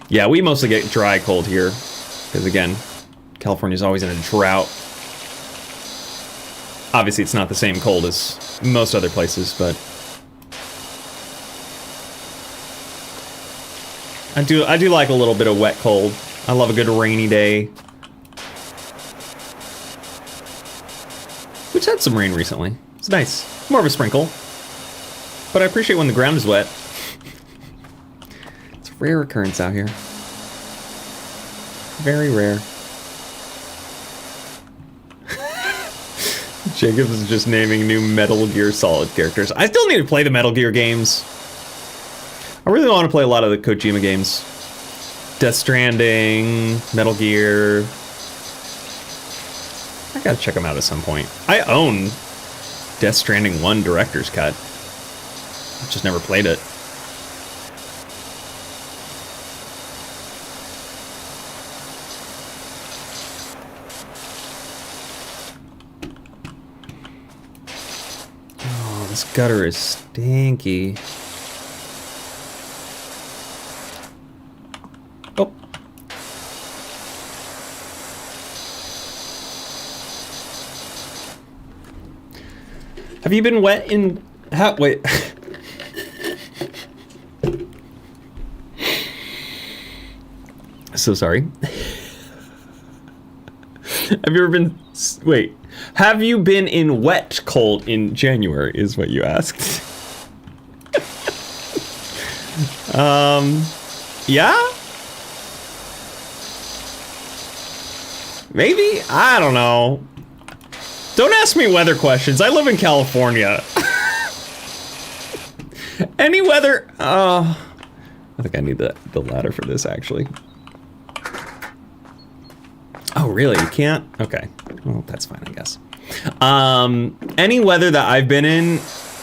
Speaker 1: Yeah, we mostly get dry cold here. Because again, California's always in a drought. Obviously, it's not the same cold as most other places, but... I do like a little bit of wet cold. I love a good rainy day. Which had some rain recently. It's nice. More of a sprinkle. But I appreciate when the ground is wet. It's a rare occurrence out here. Very rare. Jacob is just naming new Metal Gear Solid characters. I still need to play the Metal Gear games. I really want to play a lot of the Kojima games. Death Stranding, Metal Gear. I gotta check them out at some point. I own Death Stranding 1 Director's Cut. I just never played it. Oh, this gutter is stinky. Oh. Have you been wet in... Wait. So sorry. Have you ever been... Wait. Have you been in wet cold in January is what you asked. Yeah? Maybe? I don't know. Don't ask me weather questions. I live in California. Any weather? I think I need the ladder for this, actually. Oh, really? You can't? Okay. Well, that's fine, I guess. Any weather that I've been in,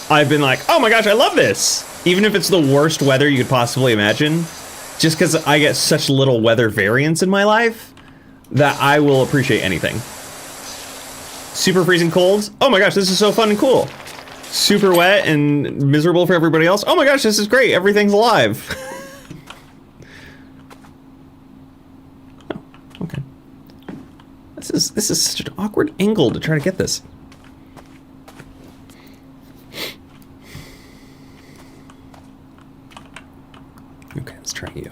Speaker 1: I've been like, oh my gosh, I love this. Even if it's the worst weather you could possibly imagine, just because I get such little weather variance in my life that I will appreciate anything. Super freezing cold. Oh my gosh, this is so fun and cool. Super wet and miserable for everybody else. Oh my gosh, this is great. Everything's alive. Oh, okay. This is such an awkward angle to try to get this. Okay, let's try you.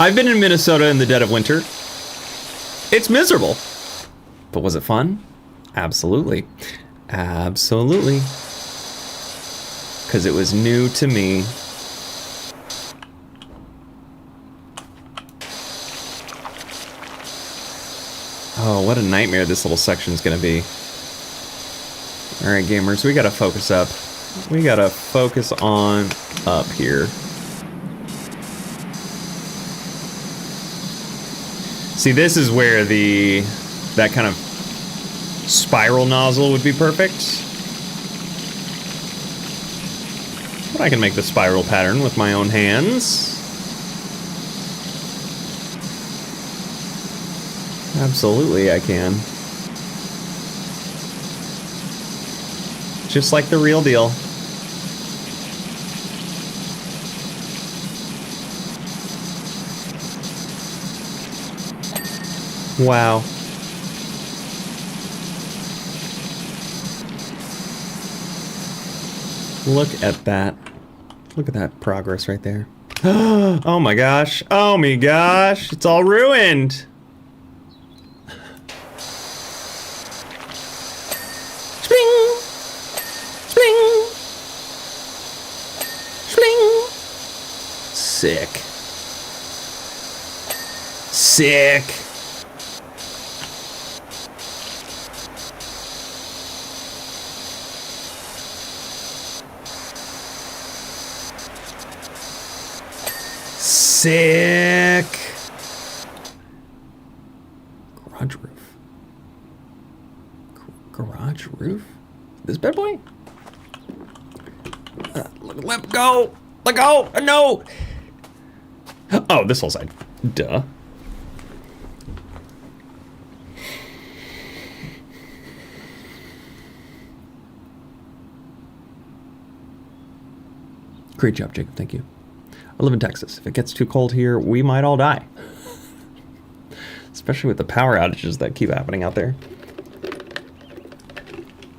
Speaker 1: I've been in Minnesota in the dead of winter. It's miserable. But was it fun? Absolutely. Absolutely. Because it was new to me. Oh, what a nightmare this little section's gonna be. Alright, gamers, we gotta focus up. We gotta focus on up here. See, this is where that kind of spiral nozzle would be perfect. But I can make the spiral pattern with my own hands. Absolutely, I can. Just like the real deal. Wow. Look at that. Look at that progress right there. Oh my gosh. Oh my gosh. It's all ruined. Spling. Spling. Spling. Sick. Sick. Sick. Garage roof. Garage roof? This bad boy? Let go. Let go. No. Oh, this whole side. Duh. Great job, Jacob. Thank you. I live in Texas. If it gets too cold here, we might all die. Especially with the power outages that keep happening out there.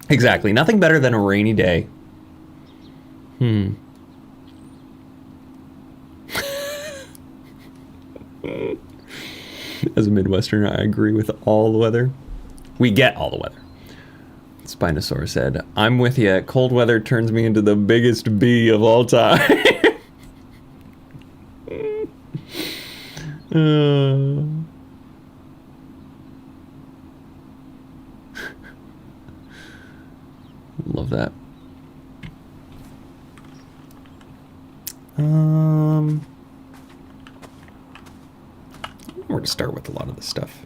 Speaker 1: Exactly. Nothing better than a rainy day. As a Midwesterner, I agree with all the weather. We get all the weather. Spinosaurus said, I'm with you. Cold weather turns me into the biggest bee of all time. Love that. Where to start with a lot of this stuff.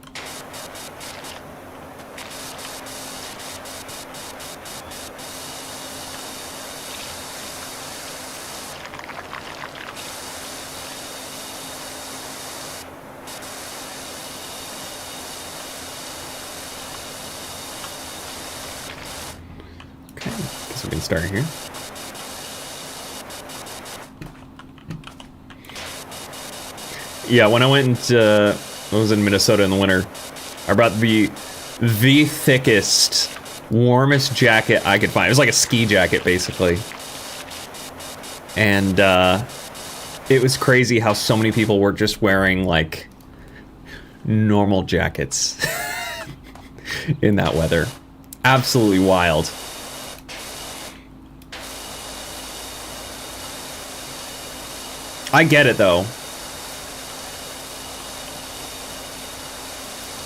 Speaker 1: Okay, guess we can start here. Yeah, when I went, I was in Minnesota in the winter, I brought the thickest, warmest jacket I could find. It was like a ski jacket, basically. And it was crazy how so many people were just wearing like normal jackets in that weather. Absolutely wild. I get it though.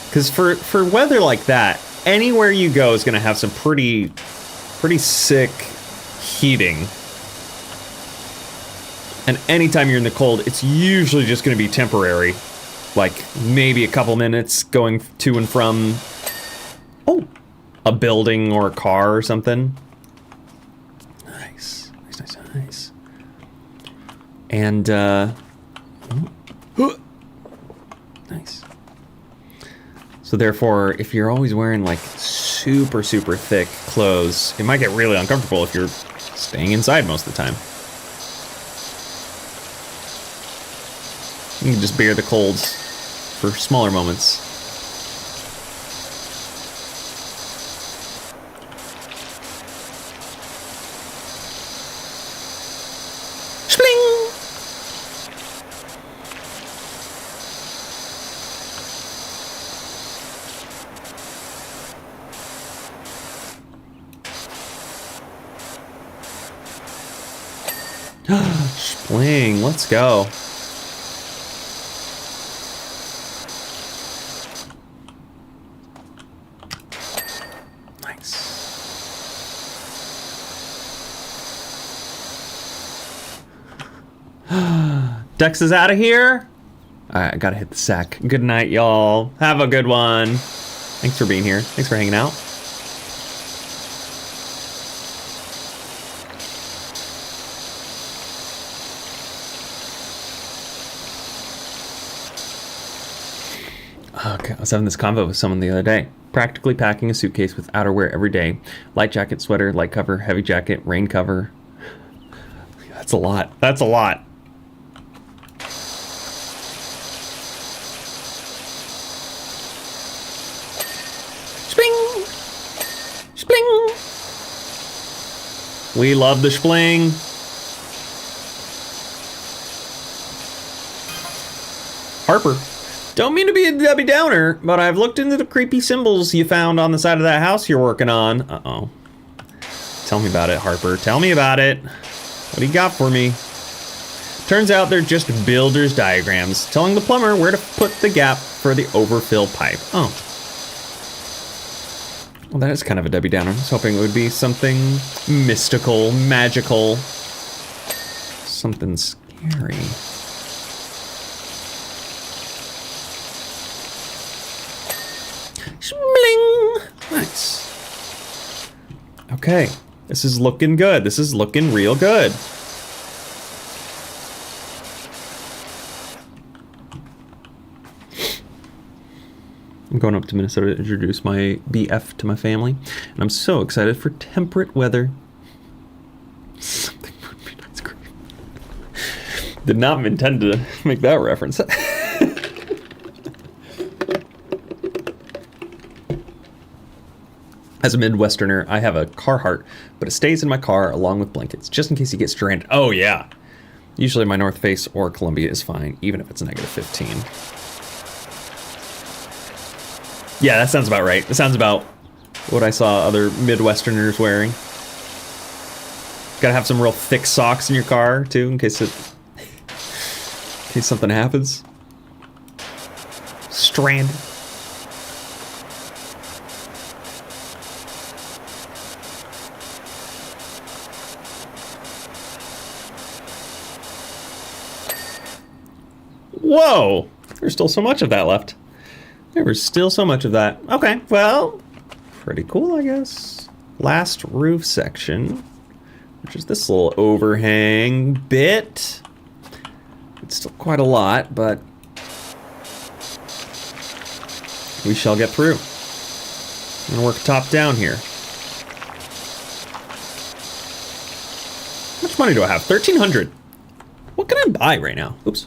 Speaker 1: Because for weather like that, anywhere you go is going to have some pretty sick heating. And anytime you're in the cold, it's usually just going to be temporary. Like maybe a couple minutes going to and from a building or a car or something. Nice. And nice. So therefore, if you're always wearing like super thick clothes, it might get really uncomfortable if you're staying inside most of the time. You can just bear the colds for smaller moments. Spling, let's go. Nice. Dex is out of here. All right, I gotta hit the sack. Good night, y'all. Have a good one. Thanks for being here. Thanks for hanging out. Okay, I was having this convo with someone the other day. Practically packing a suitcase with outerwear every day. Light jacket, sweater, light cover, heavy jacket, rain cover. That's a lot. That's a lot. Spling! Spling! We love the spling. Harper. Don't mean to be a Debbie Downer, but I've looked into the creepy symbols you found on the side of that house you're working on. Uh-oh. Tell me about it, Harper. Tell me about it. What do you got for me? Turns out they're just builder's diagrams, telling the plumber where to put the gap for the overfill pipe. Oh. Well, that is kind of a Debbie Downer. I was hoping it would be something mystical, magical. Something scary. Bling! Nice. Okay, this is looking good. This is looking real good. I'm going up to Minnesota to introduce my BF to my family, and I'm so excited for temperate weather. Something would be nice. Great. Did not intend to make that reference. As a Midwesterner, I have a Carhartt, but it stays in my car along with blankets, just in case you get stranded. Oh yeah. Usually my North Face or Columbia is fine, even if it's -15. Yeah, that sounds about right. That sounds about what I saw other Midwesterners wearing. Gotta have some real thick socks in your car, too, in case something happens. Stranded. Whoa! There's still so much of that left. There was still so much of that. Okay, well, pretty cool, I guess. Last roof section, which is this little overhang bit. It's still quite a lot, but we shall get through. I'm gonna work top down here. How much money do I have? 1,300. What can I buy right now? Oops.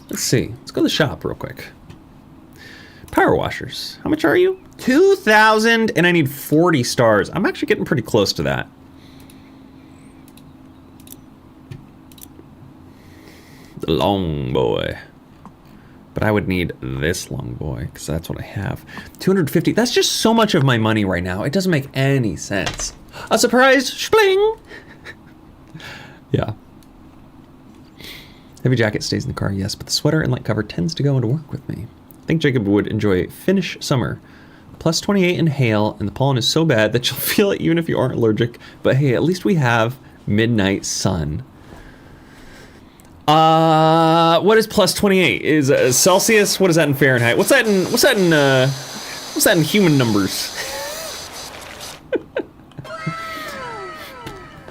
Speaker 1: Let's see. Let's go to the shop real quick. Power washers. How much are you? 2,000, and I need 40 stars. I'm actually getting pretty close to that. long boy. But I would need this long boy, because that's what I have. 250, that's just so much of my money right now. It doesn't make any sense. A surprise, spling! Yeah. Heavy jacket stays in the car, yes, but the sweater and light cover tends to go into work with me. I think Jacob would enjoy Finnish summer. Plus 28 in hail, and the pollen is so bad that you'll feel it even if you aren't allergic. But hey, at least we have midnight sun. What is plus 28? Is Celsius? What is that in Fahrenheit? What's that in human numbers?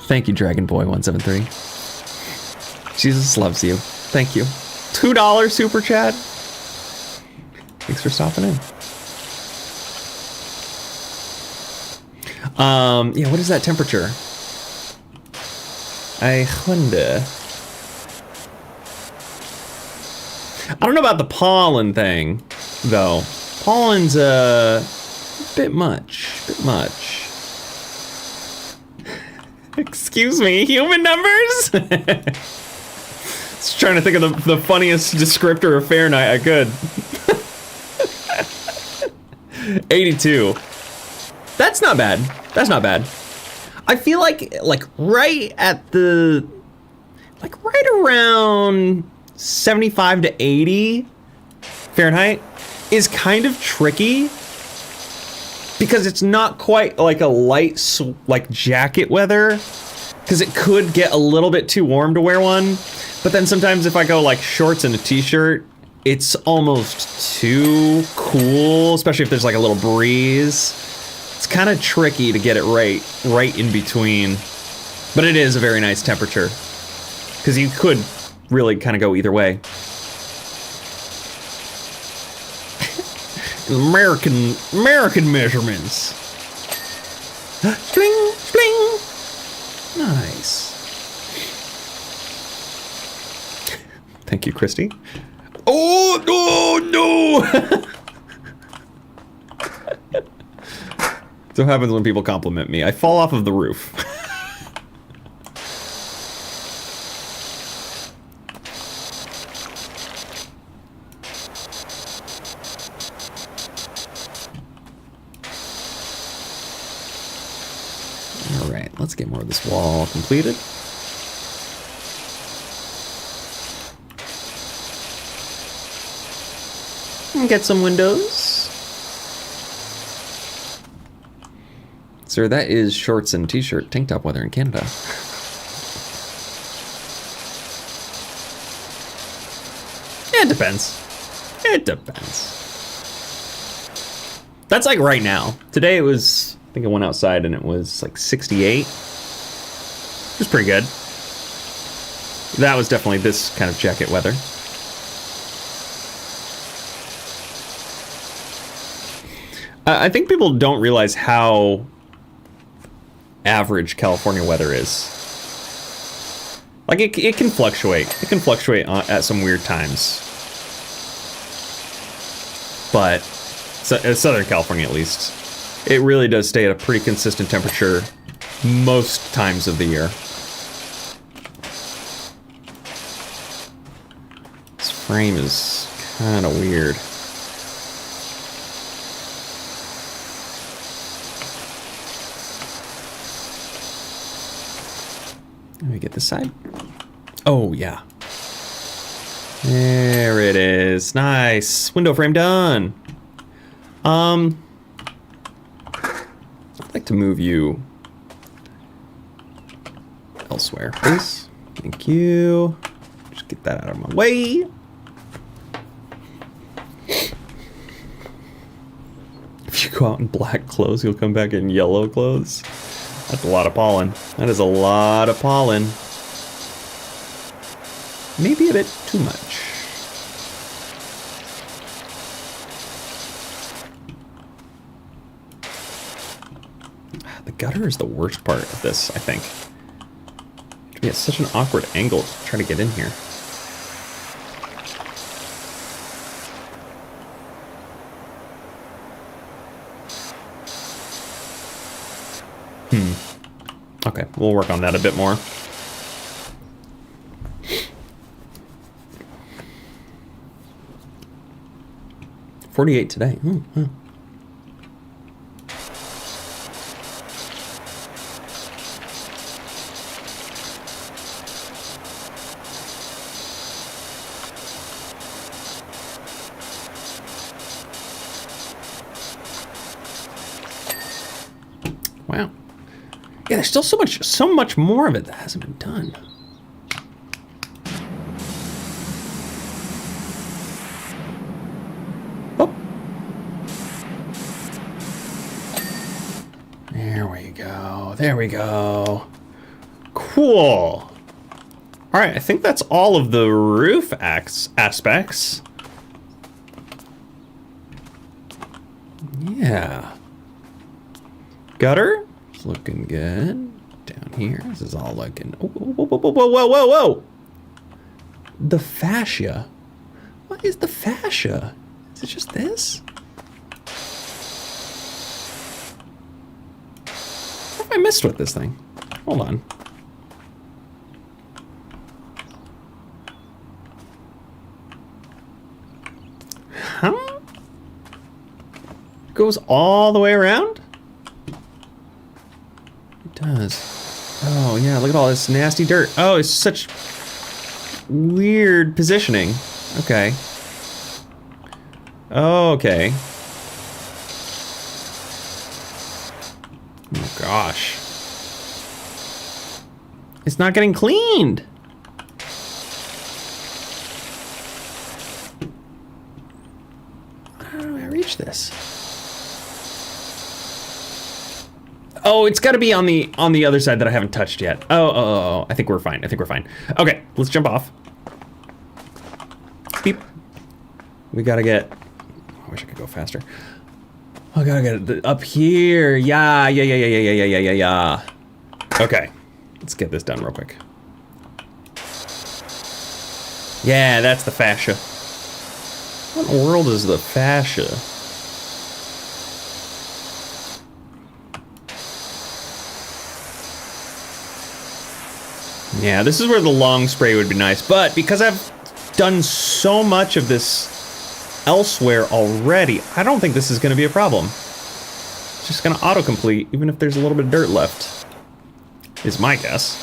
Speaker 1: Thank you, Dragon Boy 173. Jesus loves you. Thank you. $2 super chat. Thanks for stopping in. Yeah, what is that temperature? I wonder. I don't know about the pollen thing, though. Pollen's a bit much. Excuse me, human numbers? Just trying to think of the funniest descriptor of Fahrenheit I could. 82. That's not bad. That's not bad. I feel like right at the, right around 75 to 80 Fahrenheit is kind of tricky because it's not quite like a light jacket weather, because it could get a little bit too warm to wear one. But then sometimes if I go like shorts and a t-shirt, it's almost too cool, especially if there's like a little breeze. It's kind of tricky to get it right in between. But it is a very nice temperature, because you could really kind of go either way. American measurements. Spling, spling. Nice. Thank you, Christy. Oh, no. So what happens when people compliment me? I fall off of the roof. All right, let's get more of this wall completed. And get some windows. Sir, that is shorts and t-shirt tank top weather in Canada. It depends. It depends. That's like right now. Today it was, I think I went outside and it was like 68. It was pretty good. That was definitely this kind of jacket weather. I think people don't realize how average California weather is. Like it can fluctuate. It can fluctuate at some weird times. But Southern California, at least, it really does stay at a pretty consistent temperature most times of the year. This frame is kind of weird. Let me get this side. Oh, yeah. There it is. Nice. Window frame done. I'd like to move you elsewhere, please. Thank you. Just get that out of my way. If you go out in black clothes, you'll come back in yellow clothes. That's a lot of pollen. That is a lot of pollen. Maybe a bit too much. The gutter is the worst part of this, I think. It would be at such an awkward angle to try to get in here. Okay, we'll work on that a bit more. 48 today. Huh. Wow. Yeah, there's still so much more of it that hasn't been done. Oh. There we go. There we go. Cool. All right, I think that's all of the roof aspects. Yeah. Gutter, it's looking good. Down here, this is all looking. Oh, whoa, whoa, whoa, whoa, whoa, whoa, whoa! The fascia. What is the fascia? Is it just this? What have I missed with this thing? Hold on. Huh? Goes all the way around? It does. Oh yeah, look at all this nasty dirt. Oh, it's such weird positioning. Okay. Okay. Oh gosh. It's not getting cleaned. How do I reach this? Oh, it's got to be on the other side that I haven't touched yet. Oh, I think we're fine. I think we're fine. Okay, let's jump off. Beep. We gotta get. I wish I could go faster. I gotta get it up here. Yeah. Okay, let's get this done real quick. Yeah, that's the fascia. What in the world is the fascia? Yeah, this is where the long spray would be nice, but because I've done so much of this elsewhere already, I don't think this is gonna be a problem. It's just gonna autocomplete, even if there's a little bit of dirt left, is my guess.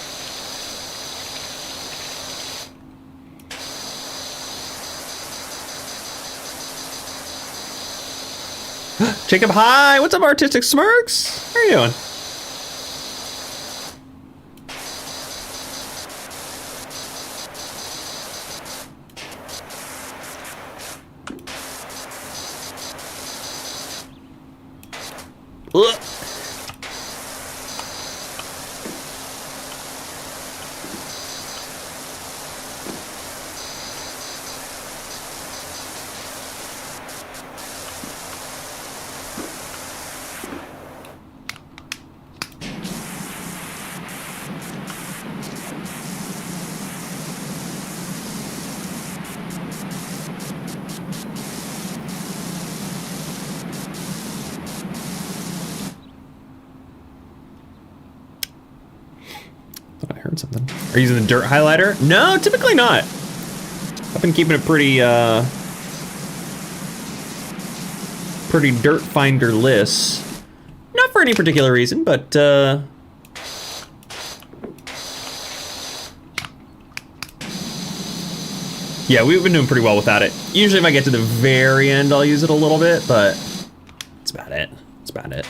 Speaker 1: Jacob, hi! What's up, Artistic Smirks? How are you doing? Ugh. Thought I heard something. Are you using the dirt highlighter? No, typically not. I've been keeping it pretty dirt finder-less. Not for any particular reason, but yeah, we've been doing pretty well without it. Usually if I get to the very end, I'll use it a little bit, but that's about it. That's about it.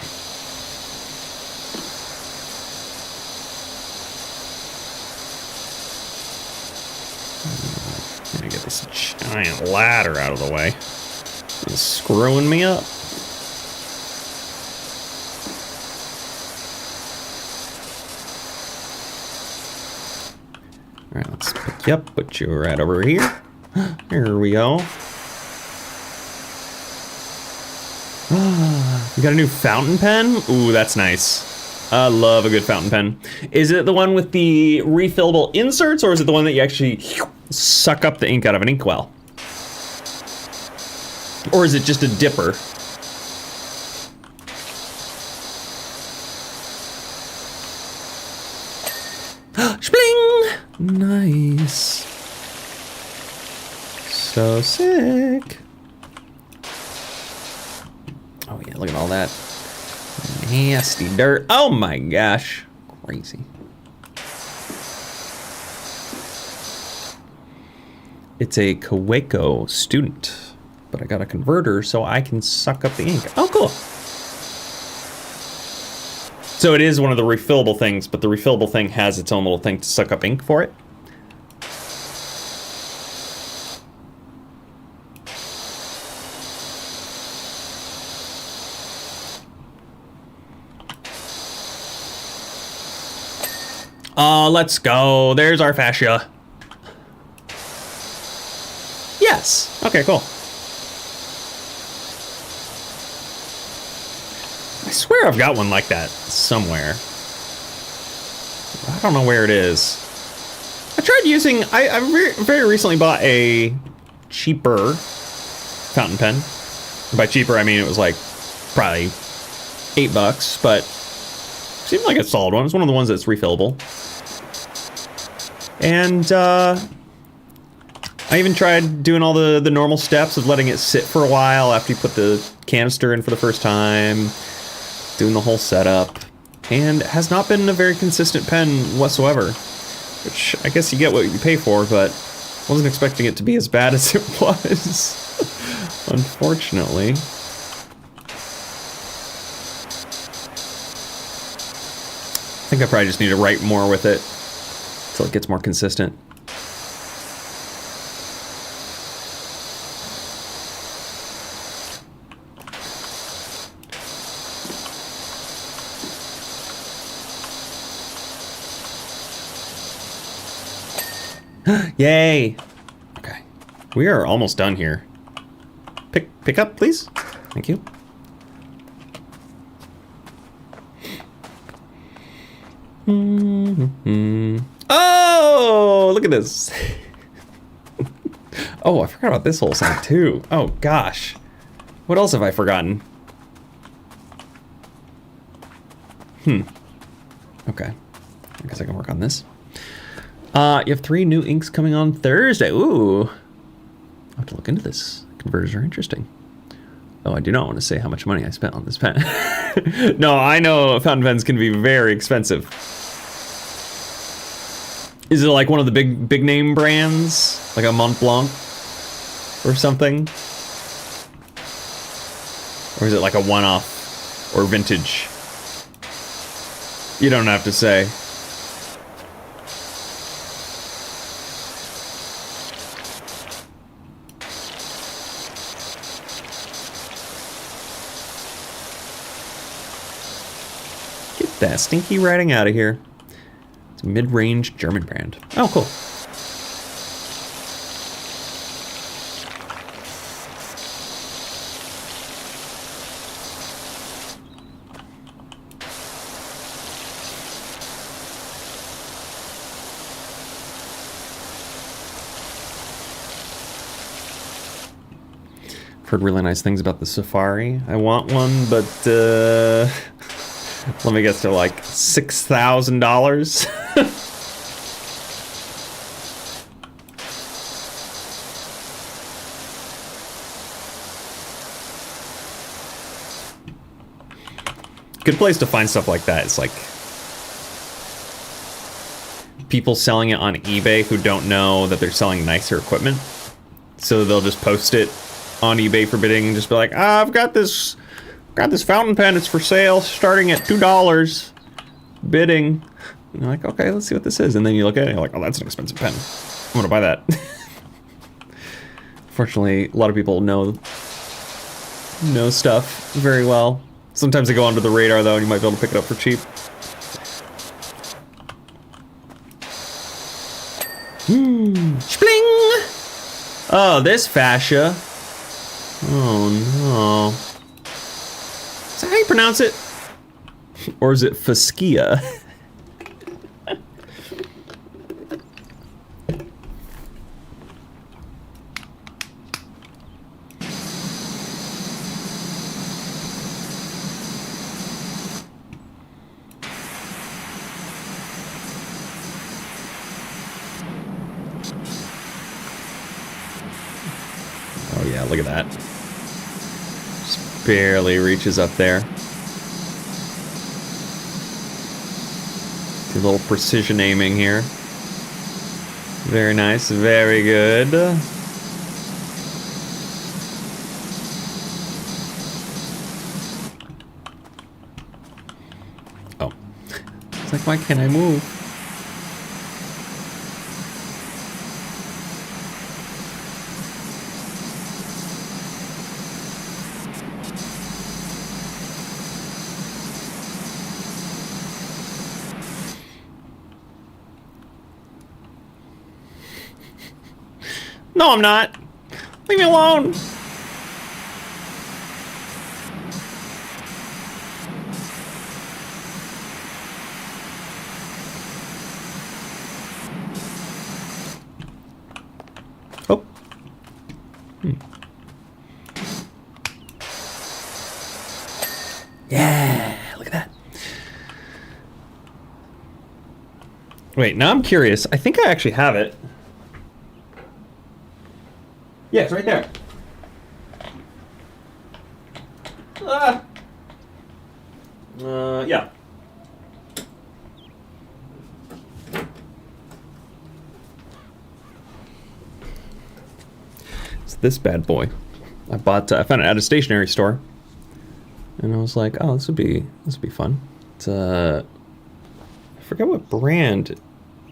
Speaker 1: I'm gonna get this giant ladder out of the way. It's screwing me up. All right, let's pick you up, put you right over here. Here we go. We got a new fountain pen. Ooh, that's nice. I love a good fountain pen. Is it the one with the refillable inserts, or is it the one that you actually suck up the ink out of an inkwell? Or is it just a dipper? Spling! Nice. So sick. look at all that nasty dirt. Oh my gosh. Crazy. It's a Kaweco student, but I got a converter so I can suck up the ink. Oh, cool. So it is one of the refillable things, but the refillable thing has its own little thing to suck up ink for it. Let's go. There's our fascia. Yes. Okay, cool. I swear I've got one like that somewhere. I don't know where it is. I tried using, I very recently bought a cheaper fountain pen. By cheaper, I mean it was like probably $8, but seemed like a solid one. It's one of the ones that's refillable. And I even tried doing all the normal steps of letting it sit for a while after you put the canister in for the first time, doing the whole setup, and has not been a very consistent pen whatsoever, which I guess you get what you pay for, but wasn't expecting it to be as bad as it was, unfortunately. I think I probably just need to write more with it until it gets more consistent. Yay! Okay, we are almost done here. Pick up, please. Thank you. Oh, look at this. Oh, I forgot about this whole side too. Oh gosh, what else have I forgotten? Okay, I guess I can work on this. You have 3 new inks coming on Thursday. Ooh. I'll have to look into this. Converters are interesting. Oh, I do not want to say how much money I spent on this pen. No, I know fountain pens can be very expensive. Is it like one of the big name brands? Like a Mont Blanc or something? Or is it like a one-off or vintage? You don't have to say. That stinky writing out of here. It's a mid-range German brand. Oh, cool. I've heard really nice things about the Safari. I want one, but let me guess, they're like $6,000. Good place to find stuff like that is like people selling it on eBay who don't know that they're selling nicer equipment. So they'll just post it on eBay for bidding and just be like, I've got this fountain pen, it's for sale, starting at $2, bidding. And you're like, okay, let's see what this is. And then you look at it and you're like, oh, that's an expensive pen. I'm gonna buy that. Fortunately, a lot of people know stuff very well. Sometimes they go under the radar though, and you might be able to pick it up for cheap. Spling! Oh, this fascia. Oh no. Is that how you pronounce it? Or is it Fascia? Oh yeah, look at that. Just barely reaches up there. Do a little precision aiming here. Very nice, very good. Oh. It's like, why can't I move? No, I'm not. Leave me alone. Oh. Yeah, look at that. Wait, now I'm curious. I think I actually have it. Yeah, it's right there. Yeah. It's this bad boy. I found it at a stationery store, and I was like, oh, this would be fun. It's I forget what brand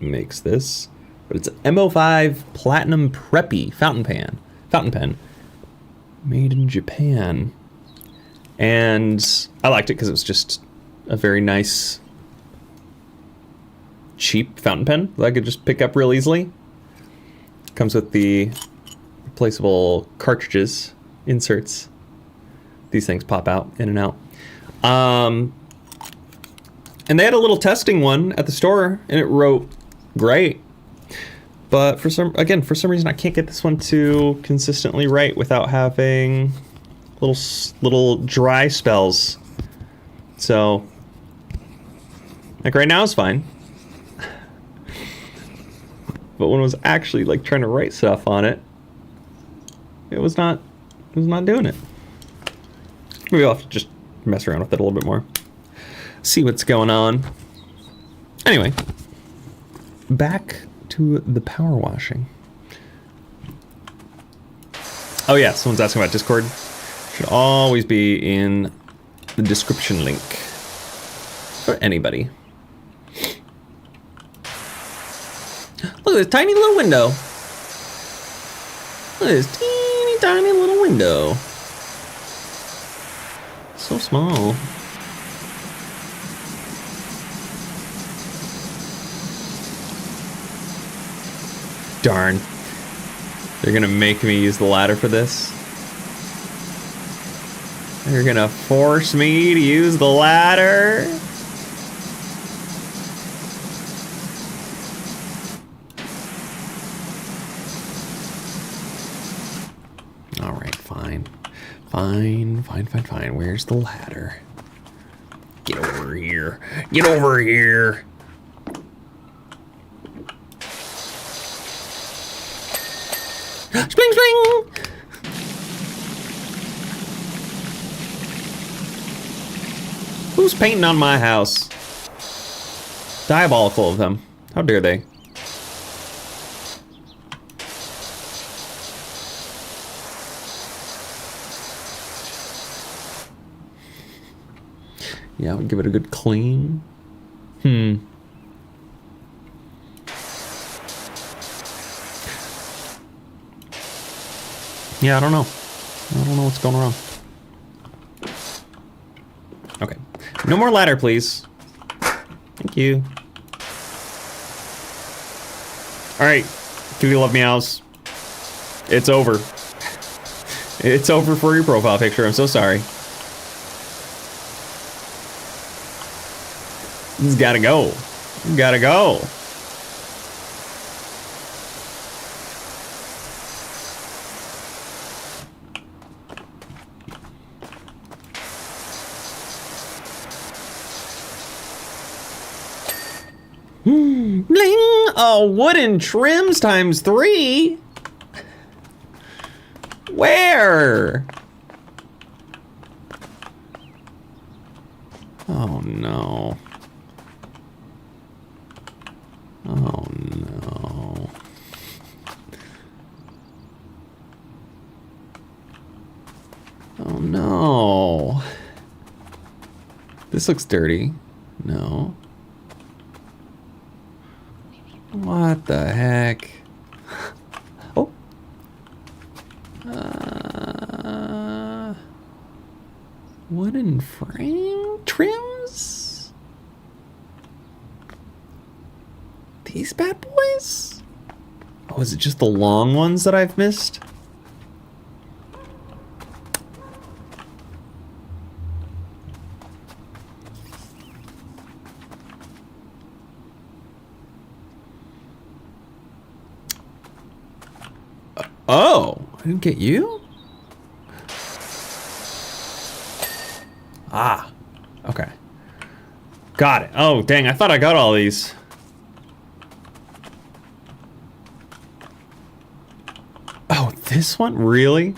Speaker 1: makes this, but it's an MO5 Platinum Preppy fountain pen, made in Japan. And I liked it because it was just a very nice, cheap fountain pen that I could just pick up real easily. Comes with the replaceable cartridges, inserts. These things pop out, in and out. And they had a little testing one at the store, and it wrote great. But for some reason, I can't get this one to consistently write without having little dry spells. So, like right now, it's fine. But when I was actually like trying to write stuff on it, it was not doing it. Maybe I'll have to just mess around with it a little bit more. See what's going on. Anyway, back to the power washing. Oh yeah, someone's asking about Discord. Should always be in the description link for anybody. Look at this tiny little window. Look at this teeny tiny little window. So small. Darn. They're gonna make me use the ladder for this. They're gonna force me to use the ladder. Alright, fine. Fine. Where's the ladder? Get over here. Get over here. Spring, spring! Who's painting on my house? Diabolical of them. How dare they? Yeah, I would give it a good clean. Yeah, I don't know. I don't know what's going wrong. Okay. No more ladder, please. Thank you. Alright. Do you love meows? It's over. It's over for your profile picture. I'm so sorry. This gotta go. Gotta go. Bling! Oh, wooden trims times 3? Where? Oh no. Oh no. Oh no. This looks dirty. No. What the heck? Oh. Wooden frame trims? These bad boys? Oh, is it just the long ones that I've missed? Oh, I didn't get you? Ah, okay. Got it. Oh, dang, I thought I got all these. Oh, this one? Really?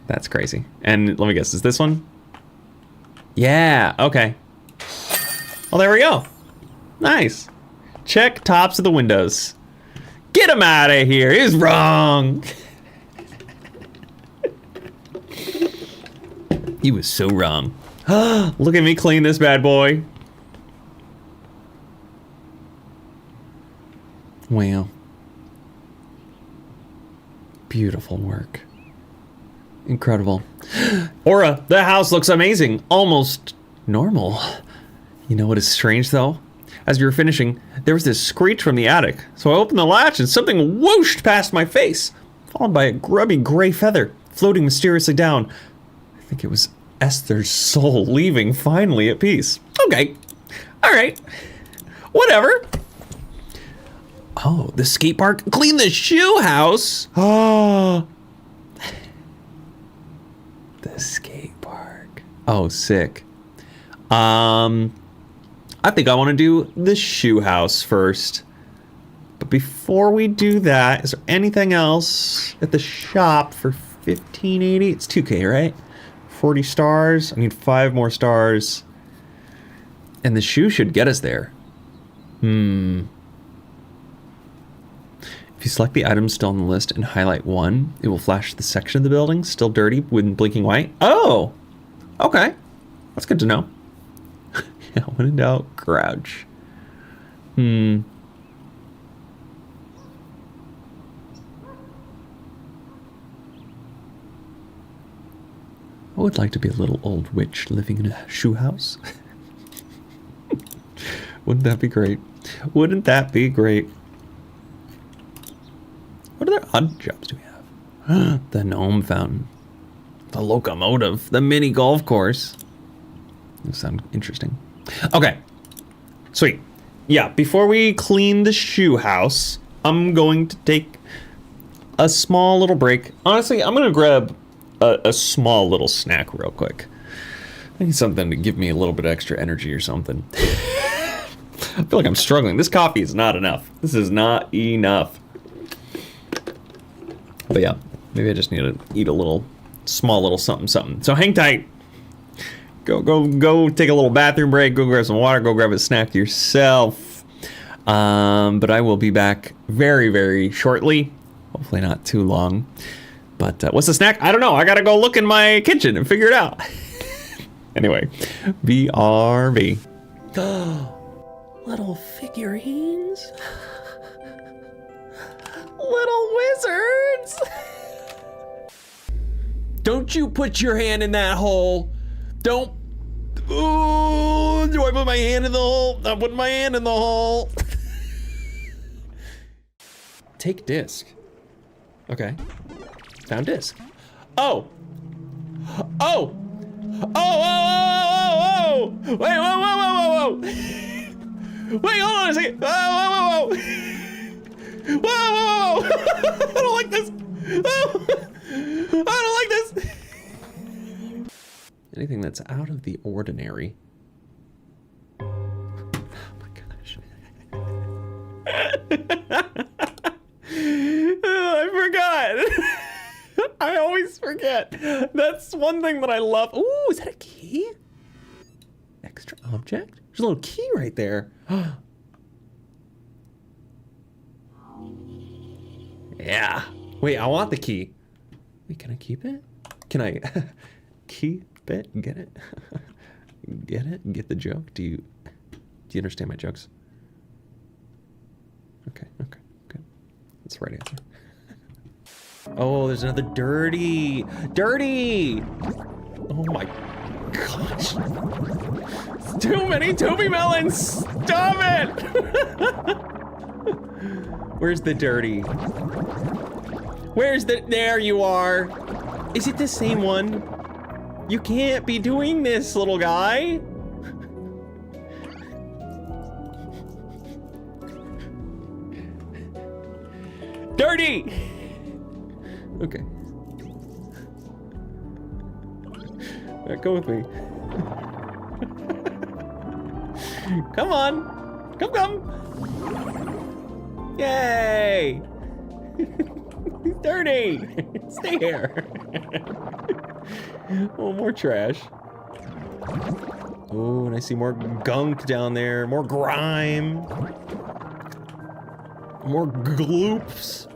Speaker 1: That's crazy. And let me guess, is this one? Yeah, okay. Well, there we go. Nice. Check tops of the windows. Get him out of here. He's wrong. He was so wrong. Look at me clean this bad boy. Wow. Beautiful work. Incredible. Aura, the house looks amazing. Almost normal. You know what is strange though? As we were finishing, there was this screech from the attic. So I opened the latch and something whooshed past my face, followed by a grubby gray feather floating mysteriously down. I think it was Esther's soul leaving finally at peace. Okay. All right. Whatever. Oh, the skate park. Clean the shoe house. Oh. The skate park. Oh, sick. I think I want to do the shoe house first. But before we do that, is there anything else at the shop for $15.80? It's $2K, right? 40 stars. I need 5 more stars. And the shoe should get us there. If you select the items still on the list and highlight one, it will flash the section of the building still dirty with blinking white. Oh, okay. That's good to know. Yeah, when in doubt, crouch. I would like to be a little old witch living in a shoe house. Wouldn't that be great? Wouldn't that be great? What other odd jobs do we have? The gnome fountain. The locomotive. The mini golf course. Those sound interesting. Okay. Sweet. Yeah, before we clean the shoe house, I'm going to take a small little break. Honestly, I'm going to grab a small little snack real quick. I need something to give me a little bit extra energy or something. I feel like I'm struggling. This coffee is not enough. This is not enough. But yeah, maybe I just need to eat a little, small little something something. So hang tight. Go take a little bathroom break. Go grab some water. Go grab a snack yourself. But I will be back very, very shortly. Hopefully not too long. But what's the snack? I don't know. I gotta go look in my kitchen and figure it out. Anyway, BRB. Little figurines. Little wizards. Don't you put your hand in that hole. Don't. Ooh, do I put my hand in the hole? I'm putting my hand in the hole. Take disc. Okay. Found disc. Oh. Oh. Oh, oh, oh, oh, oh. Wait, whoa, whoa, whoa, whoa, whoa. Wait, hold on a second. Whoa, whoa, whoa, whoa. Whoa, whoa, whoa. I don't like this. Oh. I don't like this. Anything that's out of the ordinary. Oh my gosh. I forgot. I always forget. That's one thing that I love. Ooh, is that a key? key? Extra object? There's a little key right there. Yeah. Wait, I want the key. Wait, can I keep it? Can I keep it? Get it? Get it? Get the joke? Do you understand my jokes? Okay, good. That's the right answer. Oh, there's another dirty! Oh my gosh. It's too many Toby melons! Stop it! Where's the dirty? There you are! Is it the same one? You can't be doing this, little guy! Dirty! Okay. Go with me. Come on! Come! Yay! He's dirty! Stay here! Oh, more trash. Oh, and I see more gunk down there. More grime. More gloops.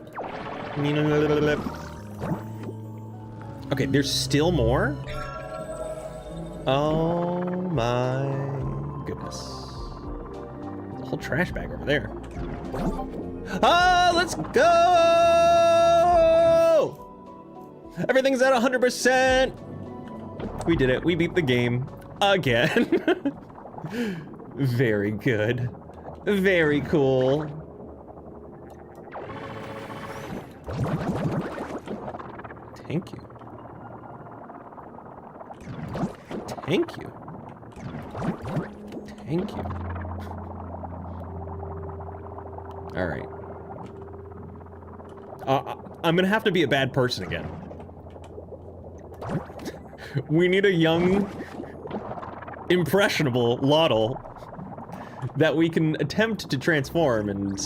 Speaker 1: Okay, there's still more? Oh my goodness. There's a whole trash bag over there. Ah, let's go! Everything's at 100%. We did it. We beat the game again. Very good. Very cool. Thank you. Thank you. Thank you. All right. I'm gonna have to be a bad person again. We need a young, impressionable Lottle that we can attempt to transform and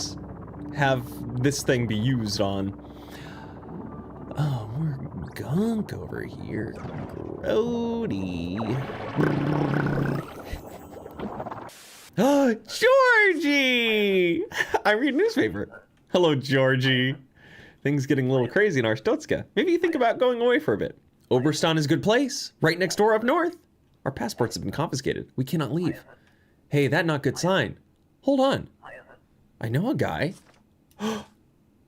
Speaker 1: have this thing be used on. Oh, more gunk over here. Grody. Oh, Georgie! I read newspaper. Hello, Georgie. Things getting a little crazy in Arstotzka. Maybe you think about going away for a bit. Oberstan is a good place, right next door up north. Our passports have been confiscated. We cannot leave. Hey, that not good sign. Hold on. I know a guy.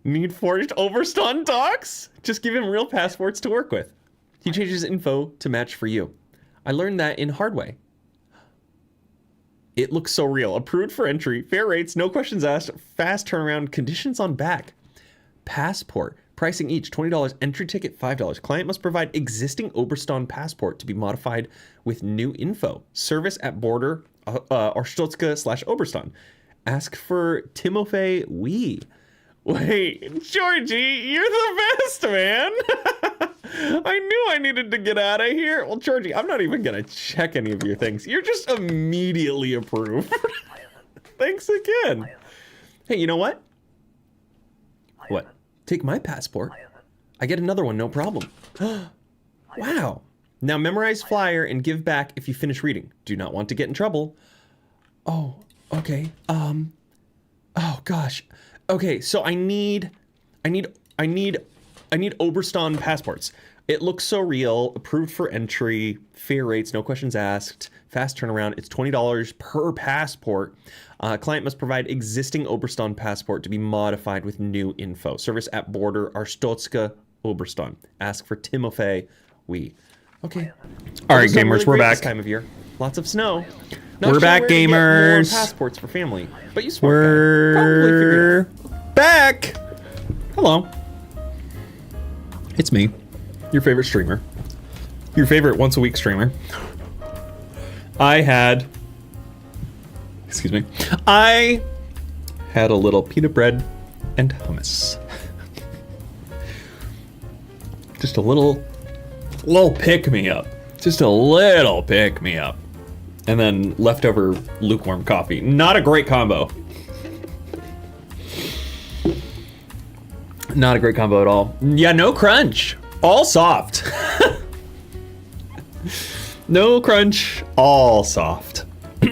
Speaker 1: Need forged Oberstan docs? Just give him real passports to work with. He changes info to match for you. I learned that in hard way. It looks so real. Approved for entry, fair rates, no questions asked, fast turnaround, conditions on back. Passport. Pricing each, $20, entry ticket, $5. Client must provide existing Oberstan passport to be modified with new info. Service at border, Arstotzka/Oberstan. Ask for Timofey Wee. Wait, Georgie, you're the best, man. I knew I needed to get out of here. Well, Georgie, I'm not even gonna check any of your things. You're just immediately approved. Thanks again. Hey, you know what? What? Take my passport. I get another one, no problem. Wow. Now memorize flyer and give back if you finish reading. Do not want to get in trouble. Oh, okay. Oh gosh. Okay, so I need Oberstan passports. It looks so real, approved for entry, fair rates, no questions asked, fast turnaround. It's $20 per passport. Client must provide existing Oberstan passport to be modified with new info. Service at border, Arstotzka, Oberstan. Ask for Timofey Wee. Okay. All right, gamers, really we're back. This time of year. Lots of snow. Not we're back, gamers. More passports for family, but you we're back. Hello. It's me, your favorite streamer, your favorite once a week streamer. I had a little pita bread and hummus. Just a little pick me up. Just a little pick me up. And then leftover lukewarm coffee. Not a great combo. Not a great combo at all. Yeah, no crunch. All soft. No crunch, all soft. But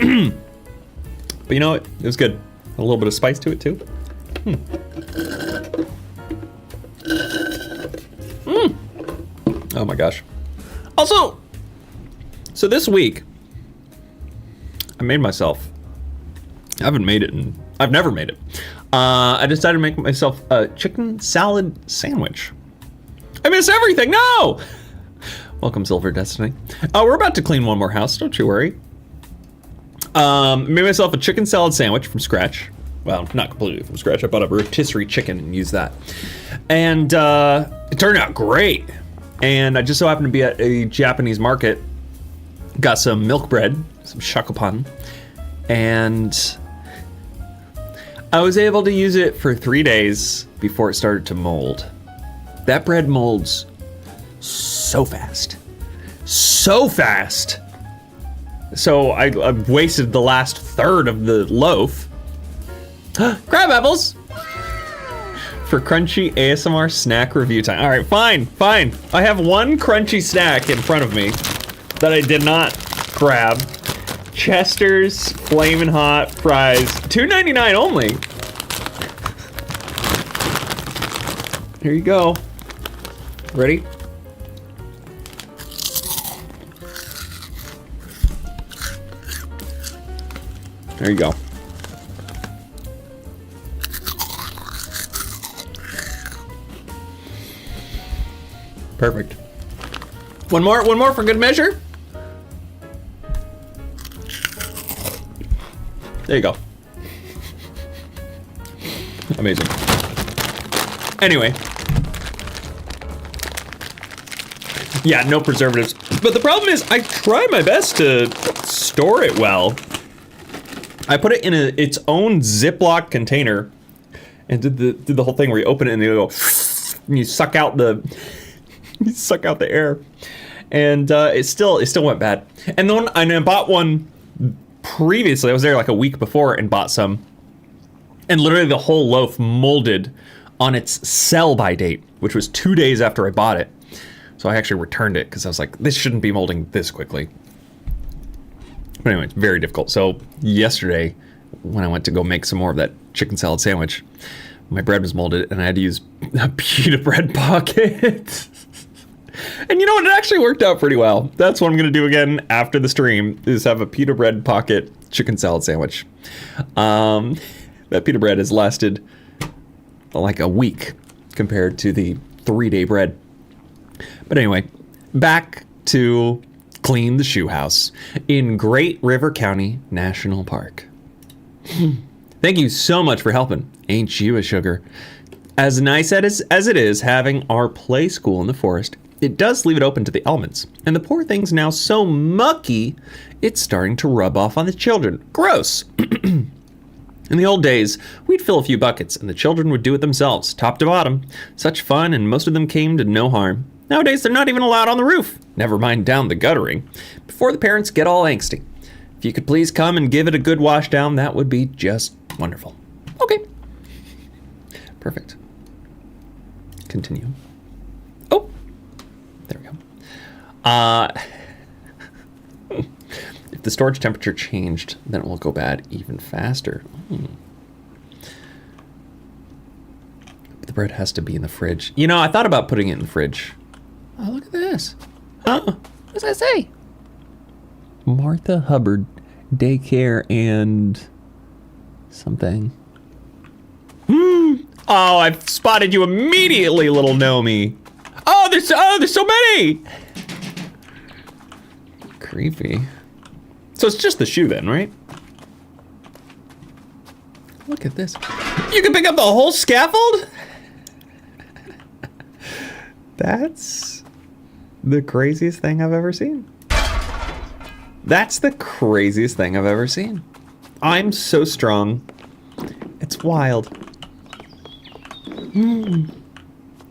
Speaker 1: you know what? It was good. A little bit of spice to it too. Oh my gosh. Also, so this week, I made myself, I've never made it. I decided to make myself a chicken salad sandwich. I miss everything, no! Welcome, Silver Destiny. We're about to clean one more house, don't you worry. Made myself a chicken salad sandwich from scratch. Well, not completely from scratch. I bought a rotisserie chicken and used that. And it turned out great. And I just so happened to be at a Japanese market. Got some milk bread, some shakopan. And I was able to use it for 3 days before it started to mold. That bread molds so fast. So fast. So I've wasted the last third of the loaf. Crab apples! For crunchy ASMR snack review time. All right, fine. I have one crunchy snack in front of me that I did not grab. Chester's Flamin' Hot Fries, $2.99 only. Here you go. Ready? There you go. Perfect. One more for good measure. There you go. Amazing. Anyway. Yeah, no preservatives. But the problem is I try my best to store it well. I put it in its own Ziploc container and did the whole thing where you open it and you go and you suck out the air. And it still went bad. And then I bought one previously. I was there like a week before and bought some. And literally the whole loaf molded on its sell-by date, which was 2 days after I bought it. So I actually returned it because I was like, this shouldn't be molding this quickly. But anyway, it's very difficult. So yesterday, when I went to go make some more of that chicken salad sandwich, my bread was molded and I had to use a pita bread pocket. And you know what? It actually worked out pretty well. That's what I'm going to do again after the stream, is have a pita bread pocket chicken salad sandwich. That pita bread has lasted like a week compared to the 3-day bread. But anyway, back to clean the shoe house in Great River County National Park. Thank you so much for helping. Ain't you a sugar? As nice as it is having our play school in the forest, it does leave it open to the elements. And the poor thing's now so mucky, it's starting to rub off on the children. Gross. In the old days, we'd fill a few buckets and the children would do it themselves, top to bottom. Such fun, and most of them came to no harm. Nowadays, they're not even allowed on the roof, never mind down the guttering, before the parents get all angsty. If you could please come and give it a good wash down, that would be just wonderful. Okay. Perfect. Continue. Oh, there we go. If the storage temperature changed, then it will go bad even faster. But the bread has to be in the fridge. You know, I thought about putting it in the fridge. Oh, look at this. What does that say? Martha Hubbard Daycare and something. Oh, I've spotted you immediately, little Nomi. Oh, there's so many. Creepy. So it's just the shoe then, right? Look at this. You can pick up the whole scaffold? That's the craziest thing I've ever seen. That's the craziest thing I've ever seen. I'm so strong. It's wild.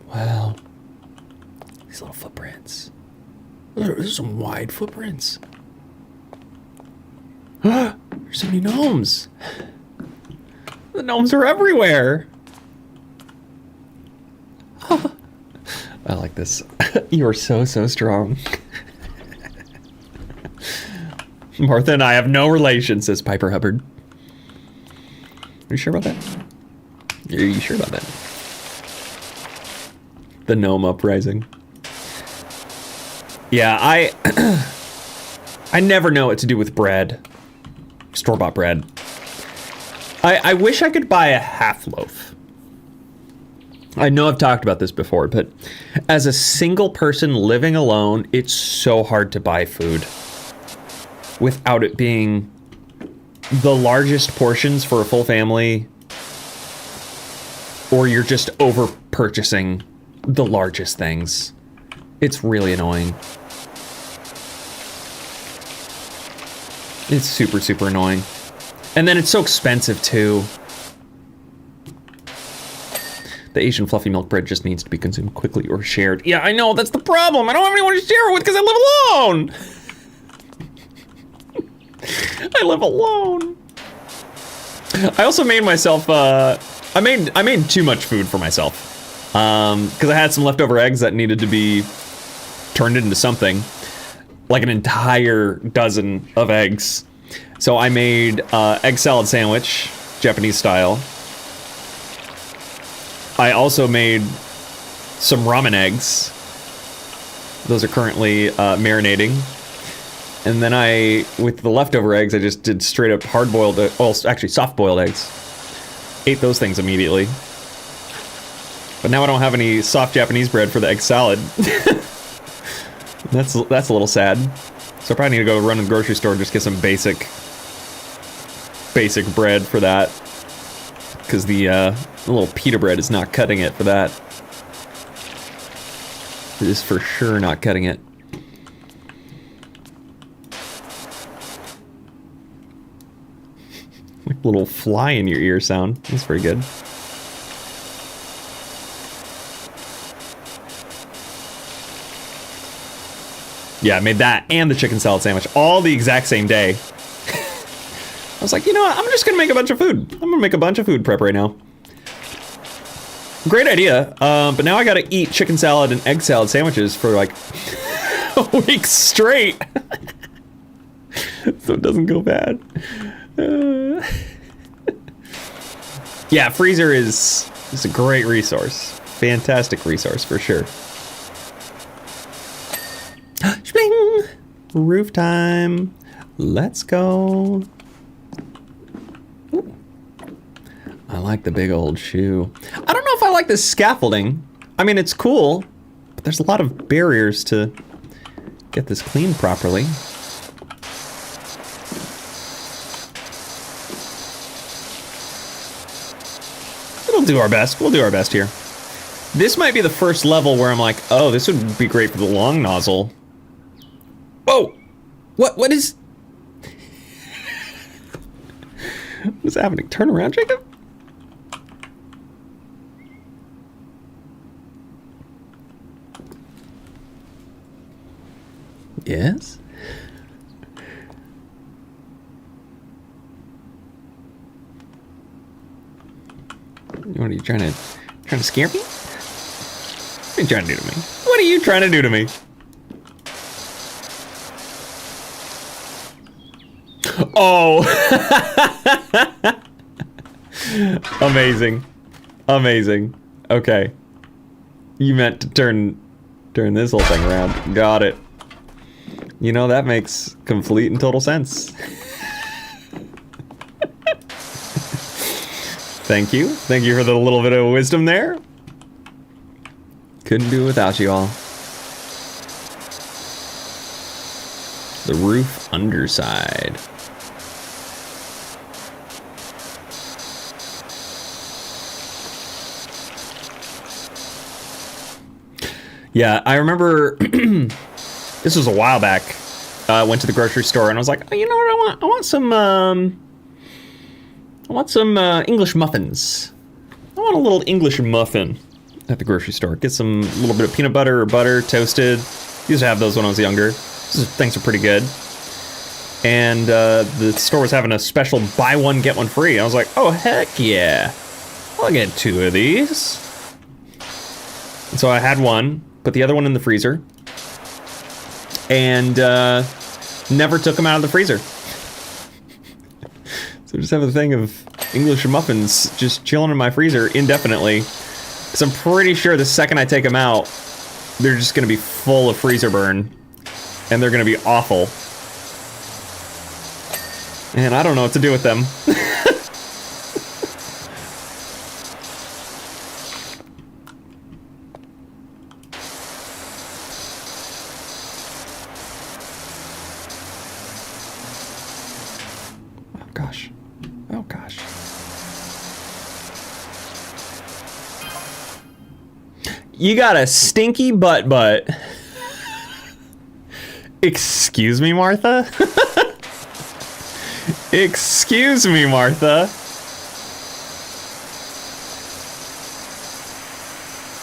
Speaker 1: Wow. These little footprints. There's some wide footprints. There's so many gnomes. The gnomes are everywhere. I like this. You are so strong. Martha and I have no relation, says Piper Hubbard. Are you sure about that? Are you sure about that? The gnome uprising. Yeah, I never know what to do with bread. Store-bought bread. I wish I could buy a half loaf. I know I've talked about this before, but as a single person living alone, it's so hard to buy food without it being the largest portions for a full family, or you're just over purchasing the largest things. It's really annoying. It's super, super annoying. And then it's so expensive too. The Asian fluffy milk bread just needs to be consumed quickly or shared. Yeah, I know, that's the problem. I don't have anyone to share it with because I live alone. I live alone. I also made myself, I made too much food for myself. Because I had some leftover eggs that needed to be turned into something. Like an entire dozen of eggs. So I made egg salad sandwich, Japanese style. I also made some ramen eggs. Those are currently marinating. And then with the leftover eggs, I just did straight up hard-boiled, well, actually soft-boiled eggs. Ate those things immediately. But now I don't have any soft Japanese bread for the egg salad. That's a little sad. So I probably need to go run to the grocery store and just get some basic bread for that. Because the little pita bread is not cutting it for that. It is for sure not cutting it. Like a little fly in your ear sound. That's very good. Yeah, I made that and the chicken salad sandwich all the exact same day. I was like, you know what? I'm just gonna make a bunch of food. I'm gonna make a bunch of food prep right now. Great idea, but now I gotta eat chicken salad and egg salad sandwiches for like a week straight. So it doesn't go bad. Yeah, freezer is a great resource. Fantastic resource for sure. Spring! Roof time. Let's go. Ooh. I like the big old shoe. I don't know if I like the scaffolding. I mean, it's cool, but there's a lot of barriers to get this cleaned properly. We'll do our best. We'll do our best here. This might be the first level where I'm like, oh, this would be great for the long nozzle. Whoa! What is... What's happening? Turn around, Jacob? Yes? What are you trying to scare me? What are you trying to do to me? What are you trying to do to me? Oh! Amazing. Amazing. Okay. You meant to turn this whole thing around. Got it. You know, that makes complete and total sense. Thank you. Thank you for the little bit of wisdom there. Couldn't do it without you all. The roof underside. Yeah, I remember this was a while back. I went to the grocery store and I was like, oh, you know what I want? I want some English muffins. I want a little English muffin at the grocery store. Get some little bit of peanut butter or butter toasted. Used to have those when I was younger. These things are pretty good. And the store was having a special buy one, get one free. I was like, oh, heck yeah. I'll get 2 of these. And so I had one, put the other one in the freezer. And Never took them out of the freezer. So I just have a thing of English muffins just chilling in my freezer indefinitely. Because I'm pretty sure the second I take them out, they're just gonna be full of freezer burn. And they're gonna be awful. And I don't know what to do with them. Oh gosh. Oh gosh. You got a stinky butt. Excuse me, Martha? Excuse me, Martha.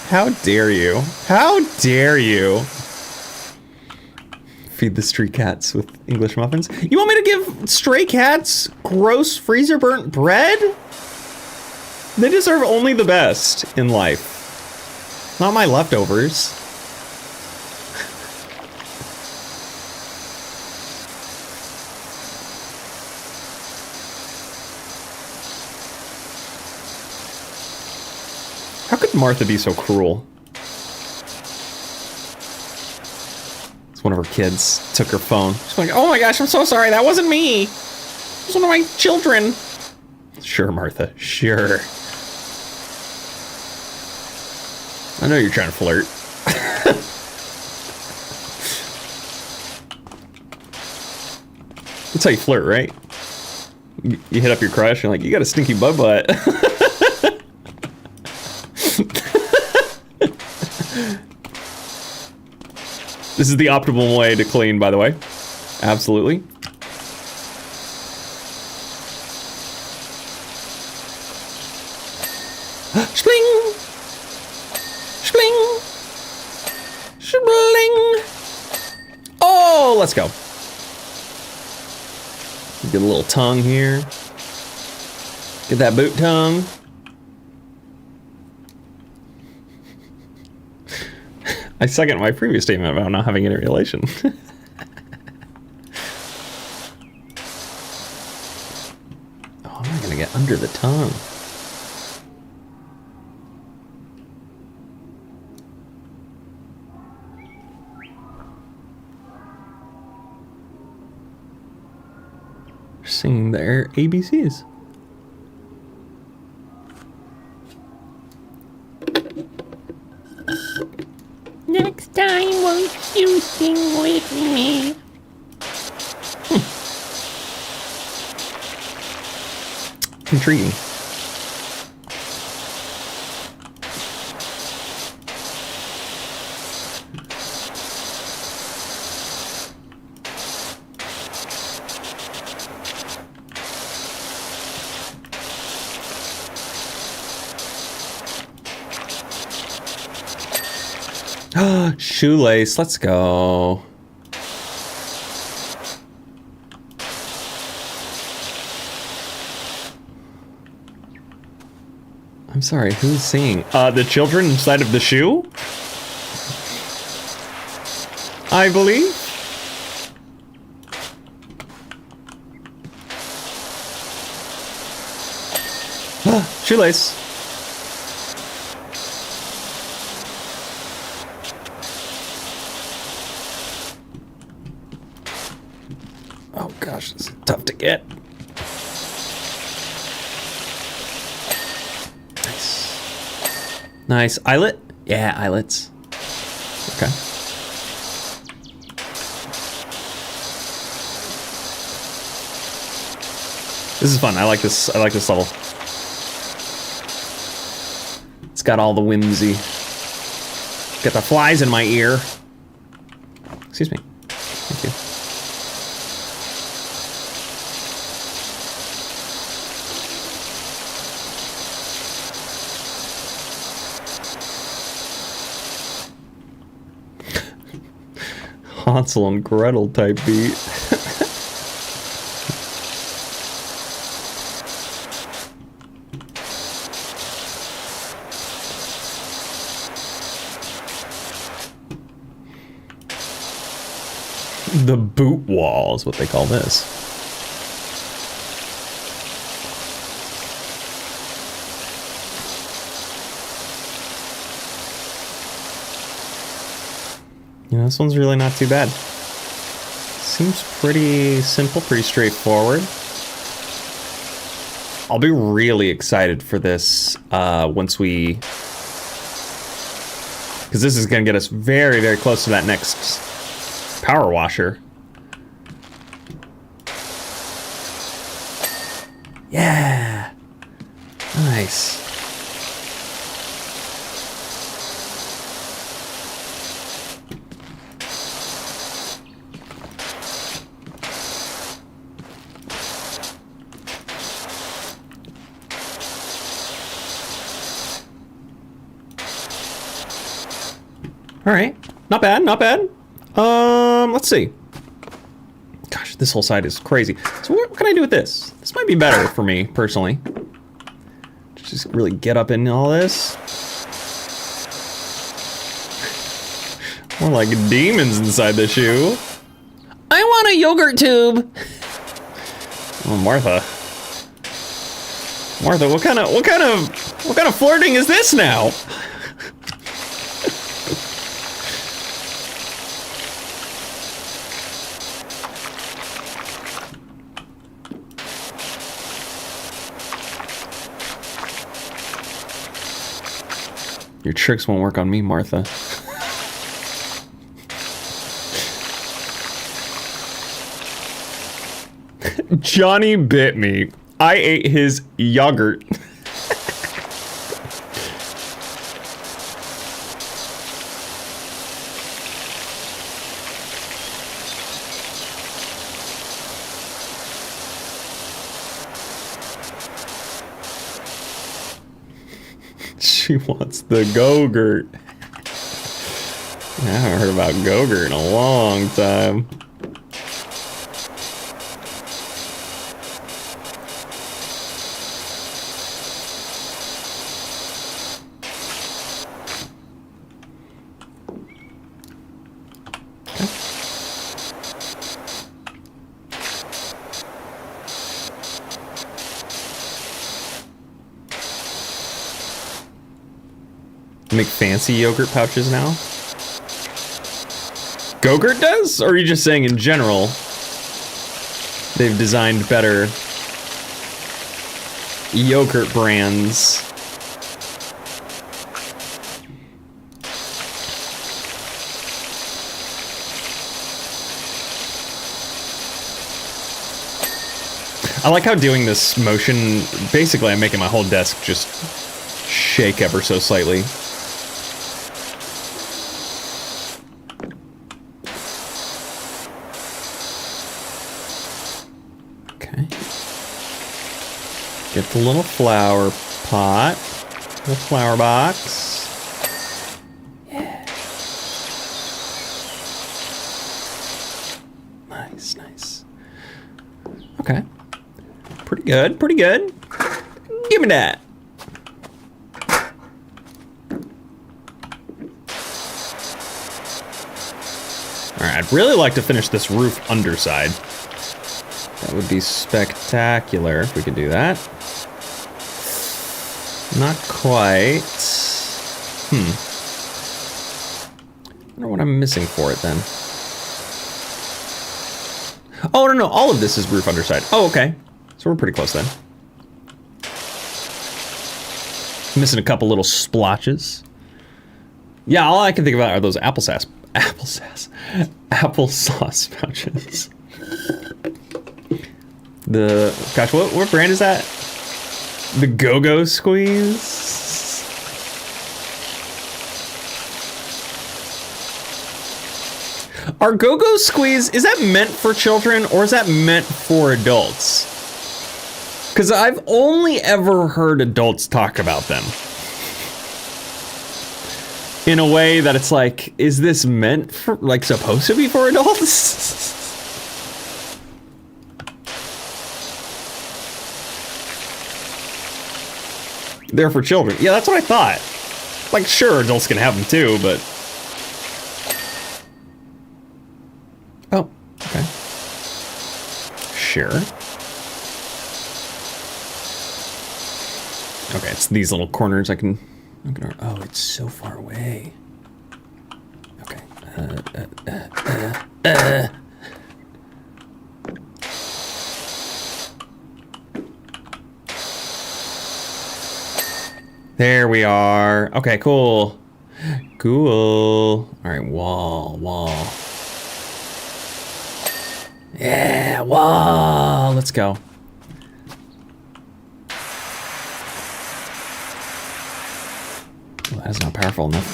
Speaker 1: How dare you? How dare you? Feed the street cats with English muffins? You want me to give stray cats gross freezer burnt bread? They deserve only the best in life. Not my leftovers. How could Martha be so cruel? It's one of her kids took her phone. She's like, oh my gosh, I'm so sorry. That wasn't me. It was one of my children. Sure, Martha. Sure. I know you're trying to flirt. That's how you flirt, right? You hit up your crush and like, you got a stinky butt. This is the optimal way to clean, by the way. Absolutely. Spling! Spling! Spling! Oh, let's go. Get a little tongue here. Get that boot tongue. I second my previous statement about not having any relation. Oh, I'm not gonna get under the tongue. They're singing their ABCs.
Speaker 2: Next time, won't you sing with me?
Speaker 1: Intriguing. Shoelace, let's go. I'm sorry, who's singing? The children inside of the shoe? I believe. Shoelace. Oh gosh, this is tough to get. Nice. Nice. Eyelet? Yeah, eyelets. Okay. This is fun. I like this. I like this level. It's got all the whimsy. Got the flies in my ear. Excuse me. Thank you. Hansel and Gretel type beat. The boot wall is what they call this. You know, this one's really not too bad. Seems pretty simple, pretty straightforward. I'll be really excited for this once we... because this is gonna get us very, very close to that next power washer. Yeah! Nice. All right, not bad, not bad. Let's see. Gosh, this whole side is crazy. So what can I do with this? This might be better for me, personally. Just really get up in all this. More like demons inside the shoe. I want a yogurt tube. Oh, Martha. Martha, what kind of flirting is this now? Your tricks won't work on me, Martha. Johnny bit me. I ate his yogurt. She wants the Go-Gurt. I haven't heard about Go-Gurt in a long time. Make fancy yogurt pouches now? Go-Gurt does? Or are you just saying in general they've designed better yogurt brands? I like how doing this motion, basically I'm making my whole desk just shake ever so slightly. Get the little flower pot, the flower box. Yeah. Nice, nice. Okay. Pretty good, pretty good. Give me that. All right, I'd really like to finish this roof underside. That would be spectacular if we could do that. Not quite. I wonder what I'm missing for it then. Oh, no, all of this is roof underside. Oh, okay. So we're pretty close then. Missing a couple little splotches. Yeah, all I can think about are those applesauce pouches. Gosh, what brand is that? The Go-Go Squeeze? Are Go-Go Squeeze, is that meant for children or is that meant for adults? Because I've only ever heard adults talk about them. In a way that it's like, is this meant for, like, supposed to be for adults? They're for children. Yeah, that's what I thought. Like, sure, adults can have them too, but... Oh. Sure. Okay, it's these little corners I can... Oh, it's so far away. Okay. There we are. Okay, cool. Cool. All right, wall. Yeah, wall. Let's go. Well, that's not powerful enough.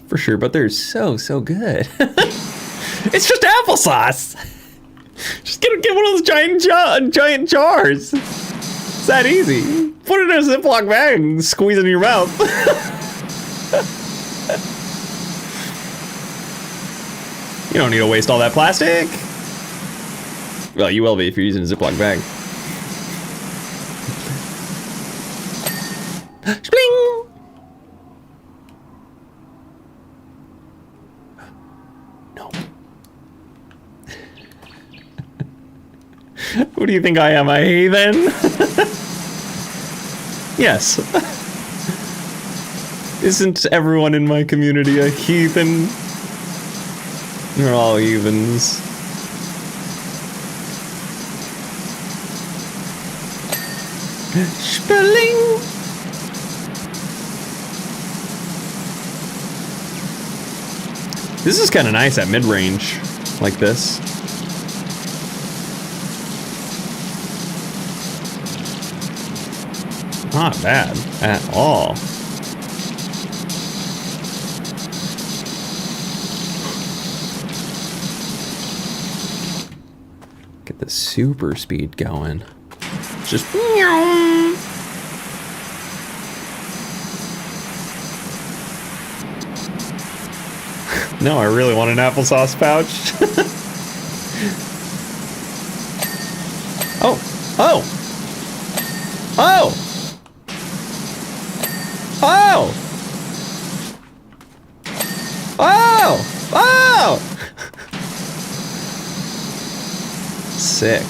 Speaker 1: For sure, but they're so good. It's just applesauce. Just get one of those giant jars. It's that easy. Put it in a Ziploc bag and squeeze it in your mouth. You don't need to waste all that plastic. Well, you will be if you're using a Ziploc bag. Spling! No. Who do you think I am, a heathen? Yes. Isn't everyone in my community a heathen? They're all heathens. Spelling. This is kind of nice at mid-range, like this. Not bad at all. Get the super speed going. Just meow. No, I really want an applesauce pouch. Oh. Sick.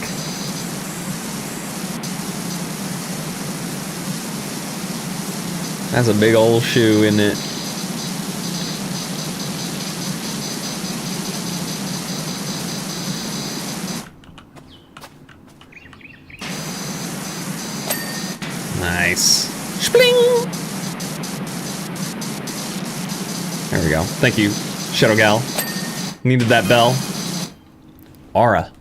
Speaker 1: That's a big old shoe, isn't it? Nice. Spling! There we go. Thank you, Shadow Gal. Needed that bell. Aura.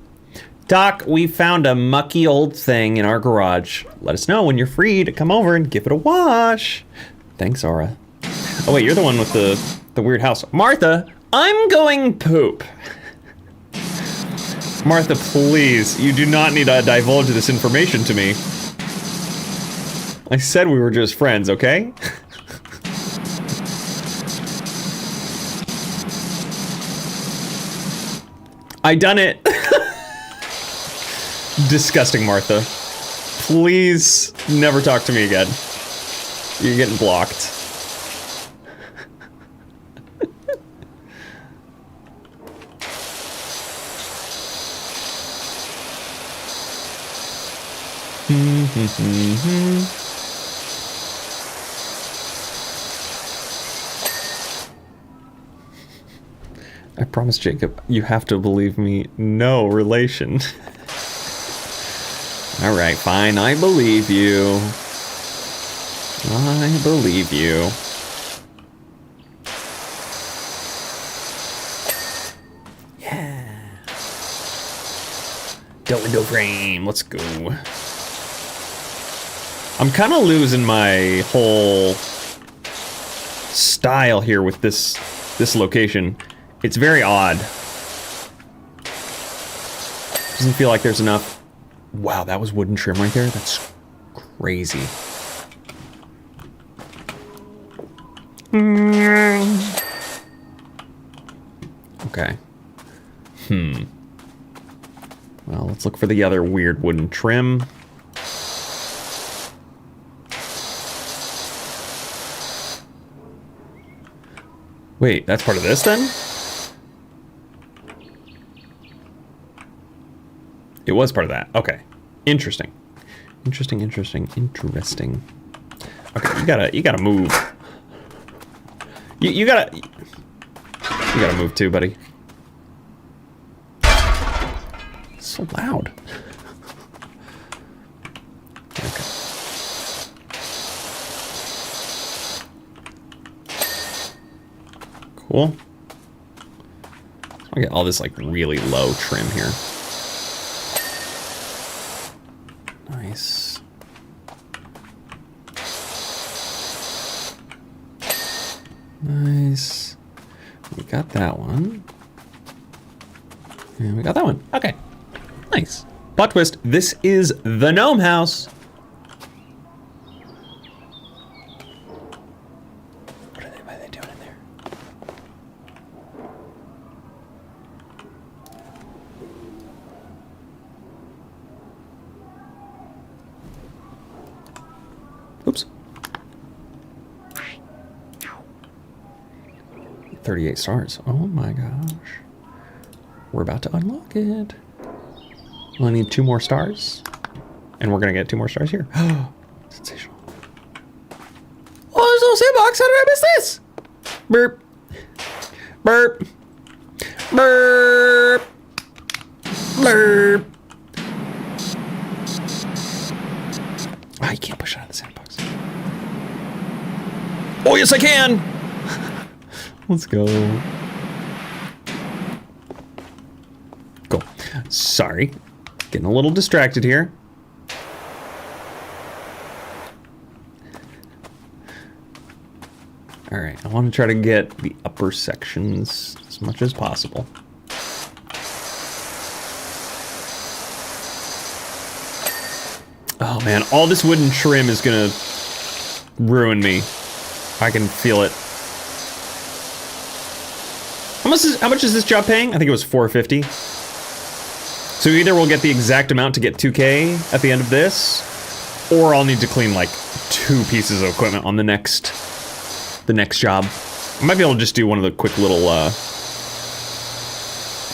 Speaker 1: Doc, we found a mucky old thing in our garage. Let us know when you're free to come over and give it a wash. Thanks, Aura. Oh wait, you're the one with the weird house. Martha, I'm going poop. Martha, please, you do not need to divulge this information to me. I said we were just friends, okay? I done it. Disgusting, Martha. Please never talk to me again. You're getting blocked. I promise, Jacob, you have to believe me. No relation. All right, fine. I believe you. I believe you. Yeah. Window frame. Let's go. I'm kind of losing my whole style here with this location. It's very odd. Doesn't feel like there's enough. Wow, that was wooden trim right there? That's crazy. Okay. Well, let's look for the other weird wooden trim. Wait, that's part of this then? It was part of that. Okay. Interesting. Interesting. Okay, you gotta move. You gotta move too, buddy. It's so loud. Okay. Cool. I'll get all this like really low trim here. Nice. Nice. We got that one. And we got that one. Okay. Nice. Plot twist. This is the gnome house. What are they doing in there? Oops. 38 stars. Oh my gosh. We're about to unlock it. We'll need 2 more stars. And we're gonna get 2 more stars here. Sensational. Oh, there's no sandbox. How did I miss this? Burp. Burp. Burp. Burp. Oh, you can't push it out of the sandbox. Oh, yes, I can. Let's go. Cool. Sorry. Getting a little distracted here. All right, I want to try to get the upper sections as much as possible. Oh man, all this wooden trim is gonna ruin me. I can feel it. How much is this job paying? I think it was $450. So either we'll get the exact amount to get 2K at the end of this, or I'll need to clean like 2 pieces of equipment on the next job. I might be able to just do one of the quick little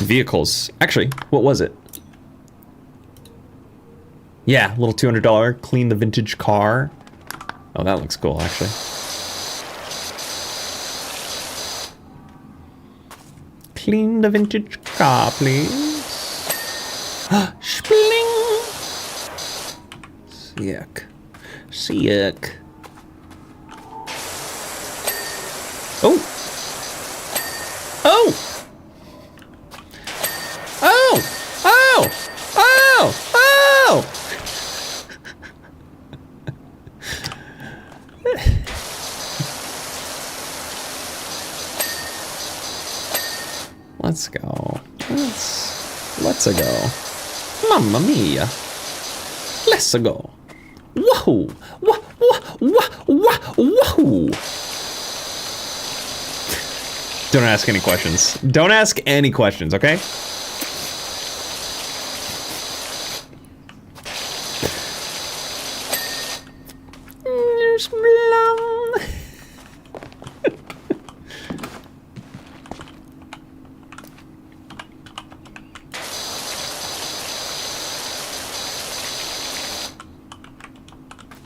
Speaker 1: vehicles. Actually, what was it? Yeah, little $200 clean the vintage car. Oh, that looks cool actually. Clean the vintage car, please. Spling. Sick. Sick. Oh. Oh. Oh. Oh. Oh. Oh. Let's go. Let's go. Mamma mia. Let's go. Whoa. Whoa. Whoa. Don't ask any questions. Don't ask any questions, okay?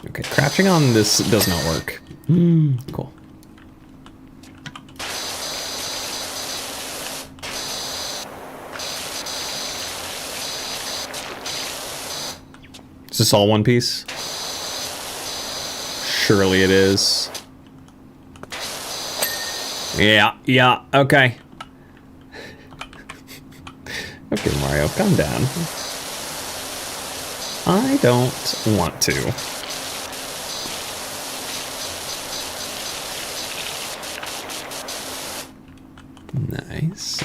Speaker 1: Okay, crouching on this does not work. Cool. Is this all one piece? Surely it is. Yeah, okay. Okay, Mario, calm down. I don't want to. Nice.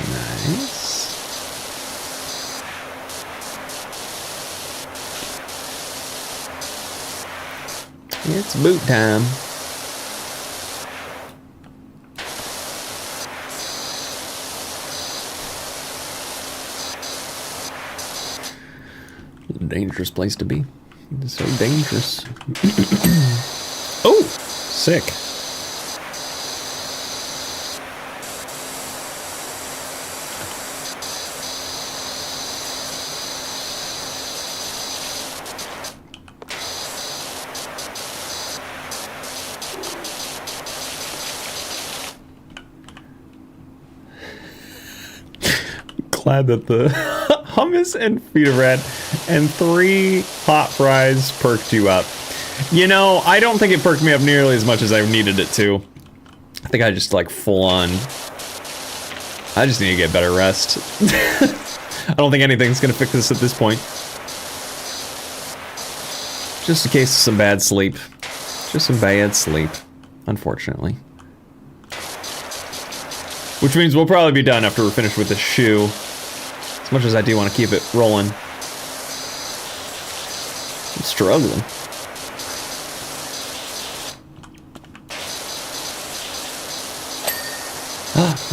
Speaker 1: It's boot time. Dangerous place to be. It's so dangerous. Oh, sick. glad that the hummus and pita bread and 3 hot fries perked you up. You know, I don't think it perked me up nearly as much as I needed it to. I think I just like full on. I just need to get better rest. I don't think anything's gonna fix this at this point. Just in case of some bad sleep. Just some bad sleep, unfortunately. Which means we'll probably be done after we're finished with the shoe. As much as I do want to keep it rolling. I'm struggling.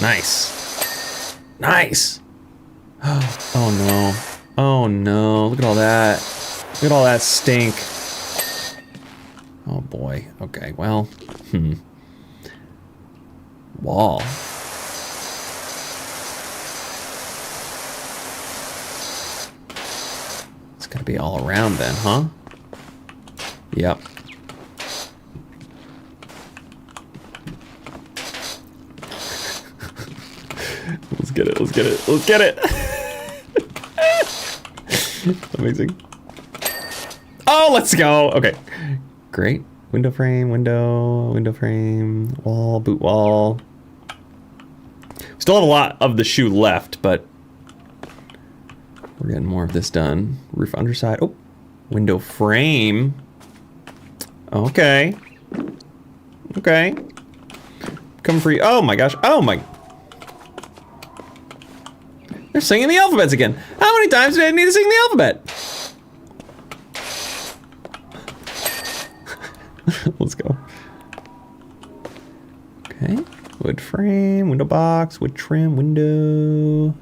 Speaker 1: Nice. Nice. Oh no. Oh no. Look at all that. Look at all that stink. Oh boy. Okay, well. Wall. It's gonna be all around then, huh? Yep. Let's get it, let's get it, let's get it! Amazing. Oh, let's go! Okay. Great. Window frame, window frame, wall, boot wall. Still have a lot of the shoe left, but we're getting more of this done. Roof underside. Oh, window frame. Okay. Okay. Come free. Oh my gosh. Oh my. They're singing the alphabets again. How many times did I need to sing the alphabet? Let's go. Okay. Wood frame, window box, wood trim, window.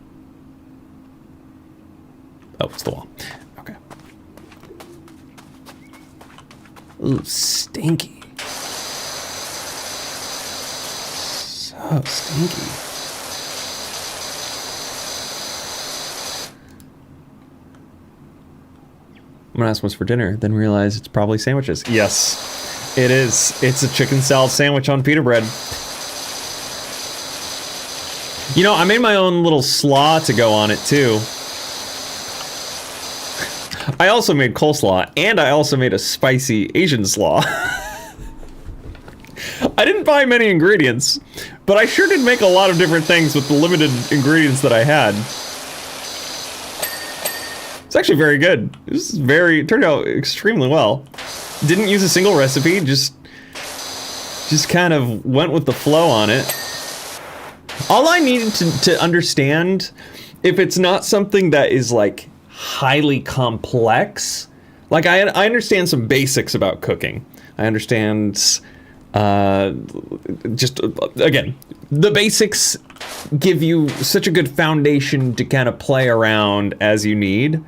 Speaker 1: Oh, it's the wall. Okay. Ooh, stinky. So stinky. I'm gonna ask what's for dinner, then realize it's probably sandwiches. Yes, it is. It's a chicken salad sandwich on pita bread. You know, I made my own little slaw to go on it too. I also made coleslaw, and I also made a spicy Asian slaw. I didn't buy many ingredients, but I sure did make a lot of different things with the limited ingredients that I had. It's actually very good. It turned out extremely well. Didn't use a single recipe, just kind of went with the flow on it. All I needed to understand, if it's not something that is like highly complex, like I understand some basics about cooking. I understand, just again, the basics give you such a good foundation to kind of play around as you need.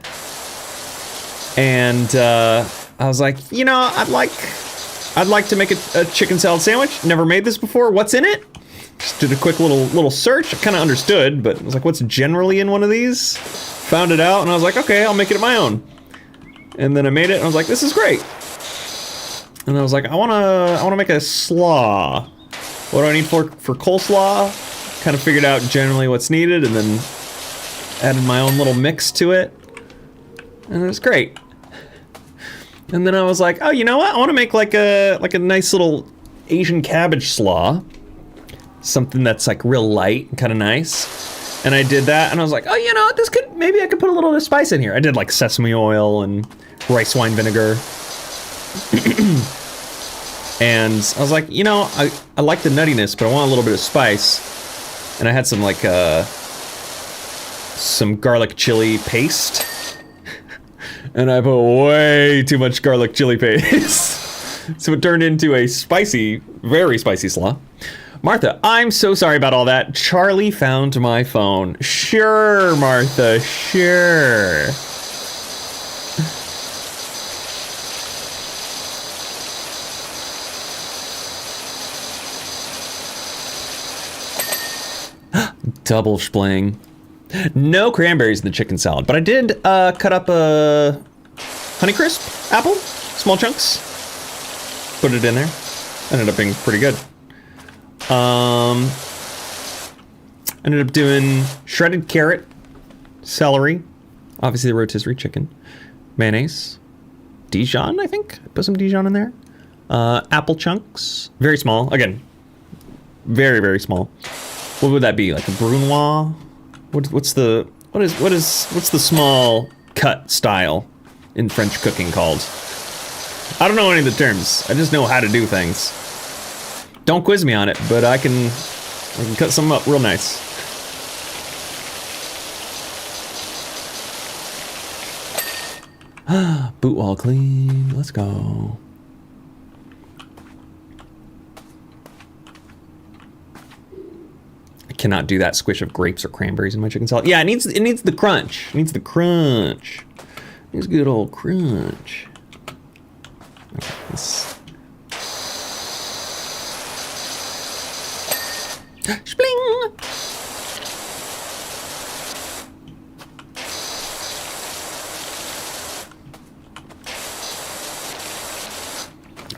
Speaker 1: And I was like, you know, I'd like to make a chicken salad sandwich. Never made this before. What's in it? Just did a quick little search. I kind of understood, but I was like, what's generally in one of these? Found it out, and I was like, okay, I'll make it my own. And then I made it, and I was like, this is great. And I was like, I wanna make a slaw. What do I need for coleslaw? Kind of figured out generally what's needed, and then added my own little mix to it, and it was great. And then I was like, oh, you know what? I want to make like a nice little Asian cabbage slaw, something that's like real light and kind of nice. And I did that, and I was like, oh, you know what? Maybe I could put a little bit of spice in here. I did like sesame oil and rice wine vinegar. And I was like, you know, I like the nuttiness, but I want a little bit of spice. And I had some like some garlic chili paste. And I put way too much garlic chili paste. So it turned into a spicy, very spicy slaw. Martha, I'm so sorry about all that. Charlie found my phone. Sure, Martha, sure. Double spling. No cranberries in the chicken salad, but I did cut up a Honeycrisp apple, small chunks. Put it in there. Ended up being pretty good. Ended up doing shredded carrot celery, obviously the rotisserie chicken, mayonnaise, Dijon, I think. Put some Dijon in there. Apple chunks, very small. Again, very, very small. What would that be? Like a brunoise? What's the small cut style in French cooking called? I don't know any of the terms. I just know how to do things. Don't quiz me on it, but I can cut some up real nice. Boot wall clean. Let's go. I cannot do that squish of grapes or cranberries in my chicken salad. Yeah, it needs the crunch. It needs the crunch. It needs good old crunch. Okay, this. Spling!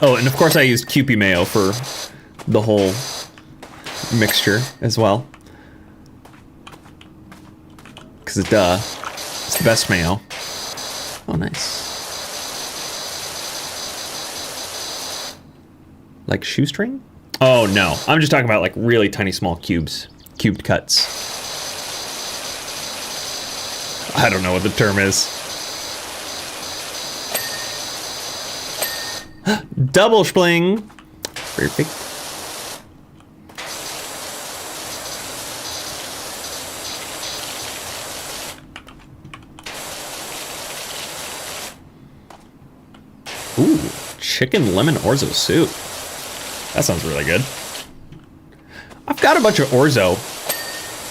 Speaker 1: Oh, and of course I used Kewpie mayo for the whole mixture as well. Because duh, it's the best mayo. Oh, nice. Like shoestring? Oh no, I'm just talking about like really tiny small cubes. Cubed cuts. I don't know what the term is. Double spling. Perfect. Ooh, chicken lemon orzo soup. That sounds really good. I've got a bunch of orzo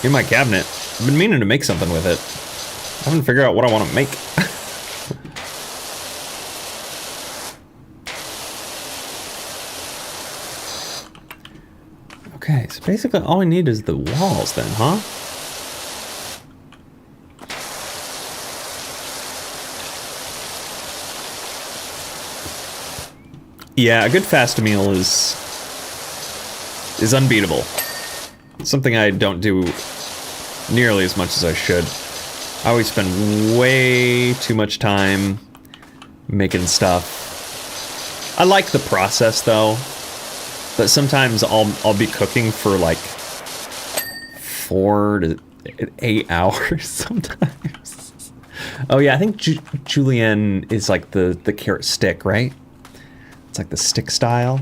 Speaker 1: in my cabinet. I've been meaning to make something with it. I haven't figured out what I want to make. Okay, so basically all I need is the walls then, huh? Yeah, a good fast meal is unbeatable. Something I don't do nearly as much as I should. I always spend way too much time making stuff. I like the process though, but sometimes I'll be cooking for like 4 to 8 hours sometimes. Oh yeah, I think julienne is like the carrot stick, right? It's like the stick style.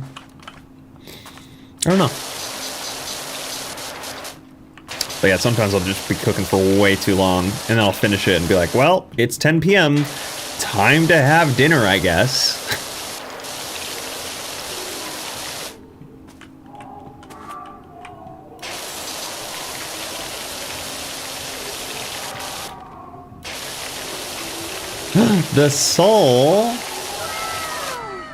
Speaker 1: I don't know. But yeah, sometimes I'll just be cooking for way too long, and then I'll finish it and be like, well, it's 10 p.m. Time to have dinner, I guess. The soul.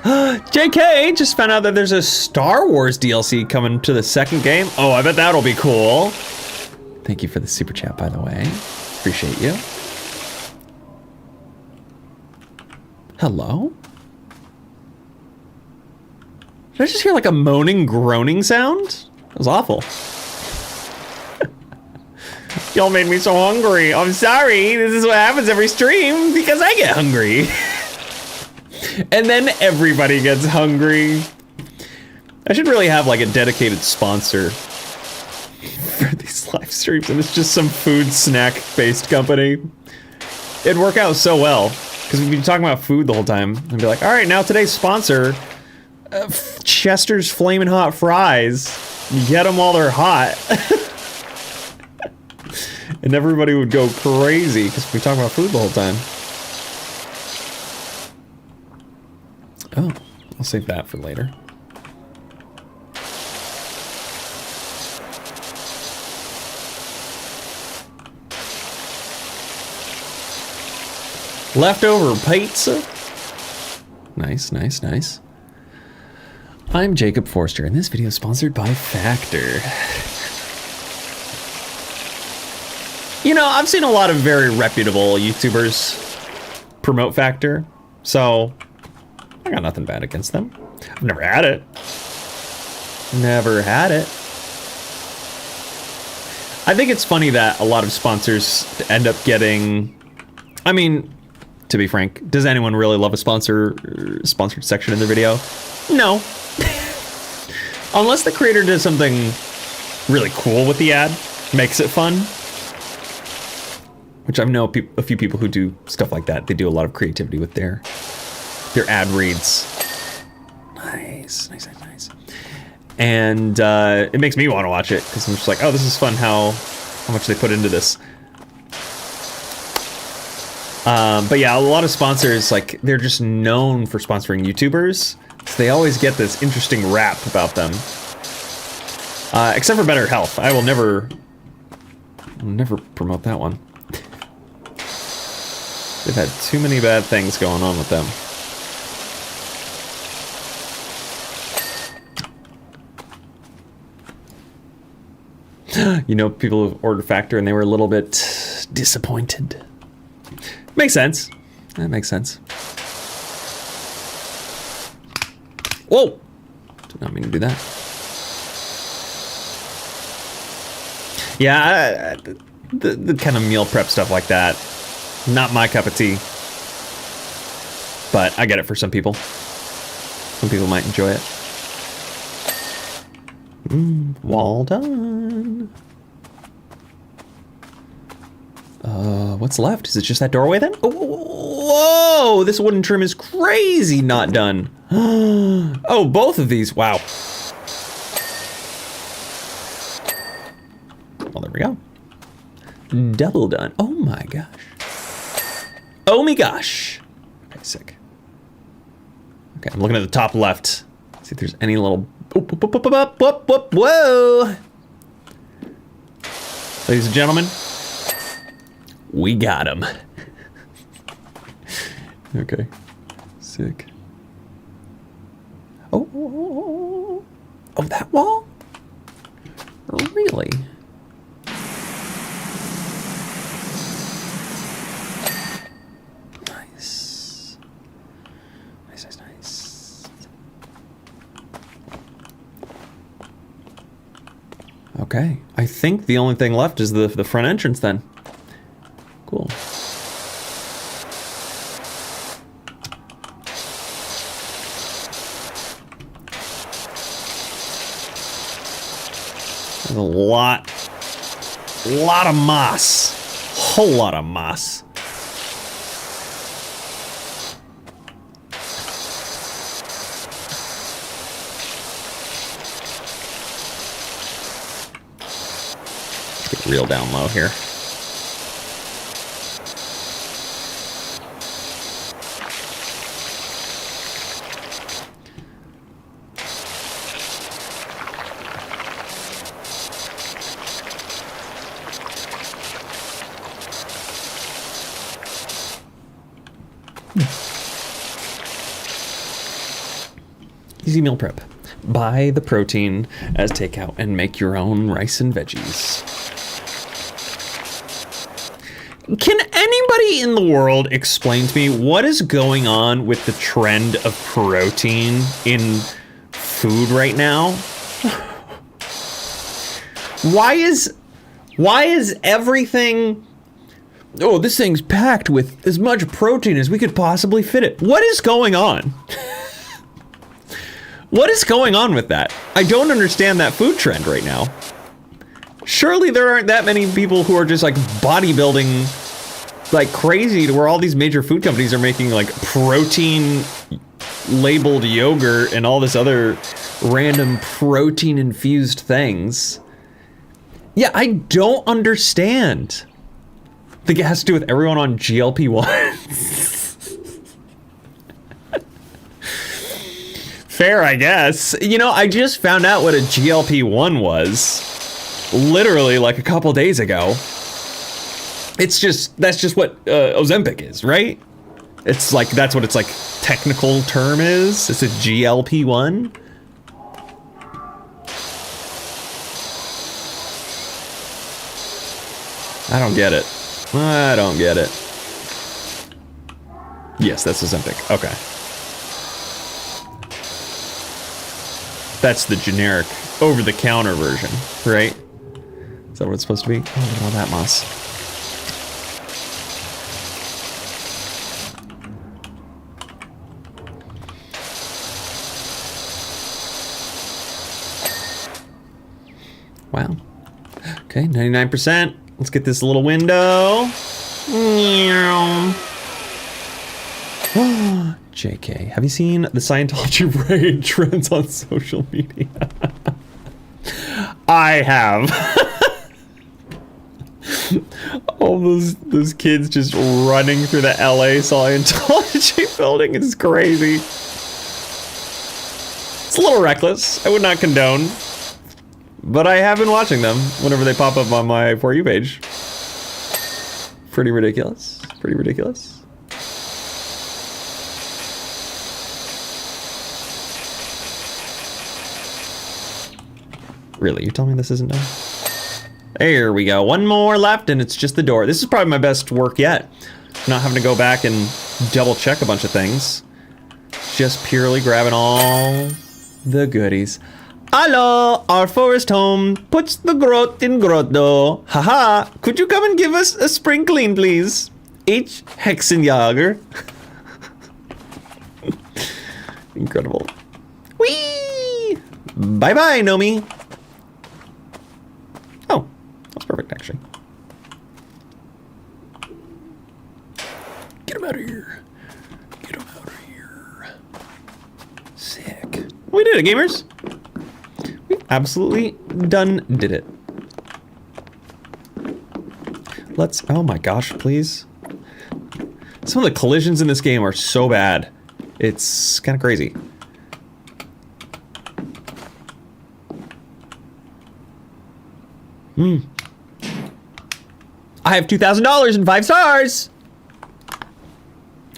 Speaker 1: JK just found out that there's a Star Wars DLC coming to the second game. Oh, I bet that'll be cool. Thank you for the super chat, by the way. Appreciate you. Hello? Did I just hear like a moaning, groaning sound? That was awful. Y'all made me so hungry. I'm sorry. This is what happens every stream because I get hungry. And then everybody gets hungry. I should really have like a dedicated sponsor for these live streams, and it's just some food snack based company. It'd work out so well because we'd be talking about food the whole time and be like, all right, now today's sponsor, Chester's Flamin' Hot Fries. Get them while they're hot. And everybody would go crazy because we talk about food the whole time. Oh, I'll save that for later. Leftover pizza. Nice, nice, nice. I'm Jacob Forster, and this video is sponsored by Factor. You know, I've seen a lot of very reputable YouTubers promote Factor, so I got nothing bad against them. I've never had it. Never had it. I think it's funny that a lot of sponsors end up getting, I mean, to be frank, does anyone really love a sponsored section in their video? No. Unless the creator does something really cool with the ad, makes it fun. Which I know a few people who do stuff like that. They do a lot of creativity with their ad reads. Nice. And it makes me want to watch it because I'm just like, oh, this is fun. How much they put into this. But yeah, a lot of sponsors, like, they're just known for sponsoring YouTubers. So they always get this interesting rap about them. Except for Better Health. I will never promote that one. They've had too many bad things going on with them. You know, people who ordered Factor and they were a little bit disappointed. Makes sense. That makes sense. Whoa! Did not mean to do that. Yeah, the kind of meal prep stuff like that, not my cup of tea. But I get it for some people. Some people might enjoy it. Well done. What's left? Is it just that doorway then? Oh, whoa! This wooden trim is crazy not done. Oh, both of these. Wow. Well, there we go. Double done. Oh my gosh. Oh my gosh. Okay, sick. Okay, I'm looking at the top left. See if there's any little. Whoa! Ladies and gentlemen, we got him. Okay, sick. Oh, that wall? Really? Nice. Okay, I think the only thing left is the front entrance then. Cool. There's a lot of moss. Whole lot of moss. Get real down low here. Easy meal prep. Buy the protein as takeout and make your own rice and veggies. Can anybody in the world explain to me what is going on with the trend of protein in food right now? Why is everything... Oh, this thing's packed with as much protein as we could possibly fit it. What is going on? What is going on with that? I don't understand that food trend right now. Surely there aren't that many people who are just like bodybuilding like crazy to where all these major food companies are making like protein labeled yogurt and all this other random protein infused things. Yeah, I don't understand. I think it has to do with everyone on GLP-1. Fair, I guess. You know, I just found out what a GLP-1 was literally like a couple days ago. That's just what Ozempic is, right? It's like, that's what its like technical term is. It's a GLP-1. I don't get it. I don't get it. Yes, that's Ozempic. Okay. That's the generic over-the-counter version, right? Is that what it's supposed to be? Oh, look at all that moss. Wow. Okay, 99%. Let's get this little window. JK, have you seen the Scientology braid trends on social media? I have. All those kids just running through the LA Scientology building is crazy. It's a little reckless. I would not condone. But I have been watching them whenever they pop up on my For You page. Pretty ridiculous. Pretty ridiculous. Really, you're telling me this isn't done? There we go. One more left and it's just the door. This is probably my best work yet. Not having to go back and double check a bunch of things. Just purely grabbing all the goodies. Hello, our forest home puts the growth in grotto. Haha, could you come and give us a spring clean, please? H. Hexenjager. Incredible. Whee! Bye-bye, Nomi. Oh, that's perfect, actually. Get him out of here. Get him out of here. Sick. We did it, gamers. We absolutely did it. Let's, oh my gosh, please. Some of the collisions in this game are so bad. It's kind of crazy. I have $2,000 and 5 stars.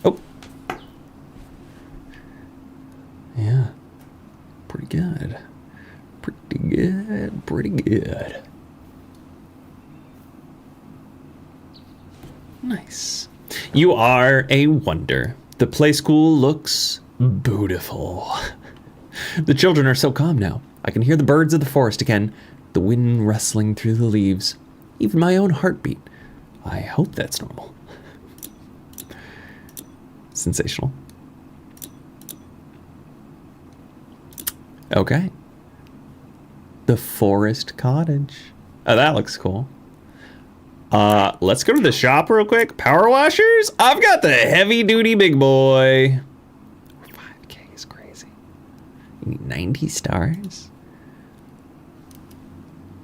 Speaker 1: Oh. Yeah. Pretty good. Pretty good. Pretty good. Nice. You are a wonder. The play school looks beautiful. The children are so calm now. I can hear the birds of the forest again. The wind rustling through the leaves. Even my own heartbeat. I hope that's normal. Sensational. Okay. The forest cottage. Oh, that looks cool. Let's go to the shop real quick. Power washers? I've got the heavy duty big boy. 5K is crazy. You need 90 stars?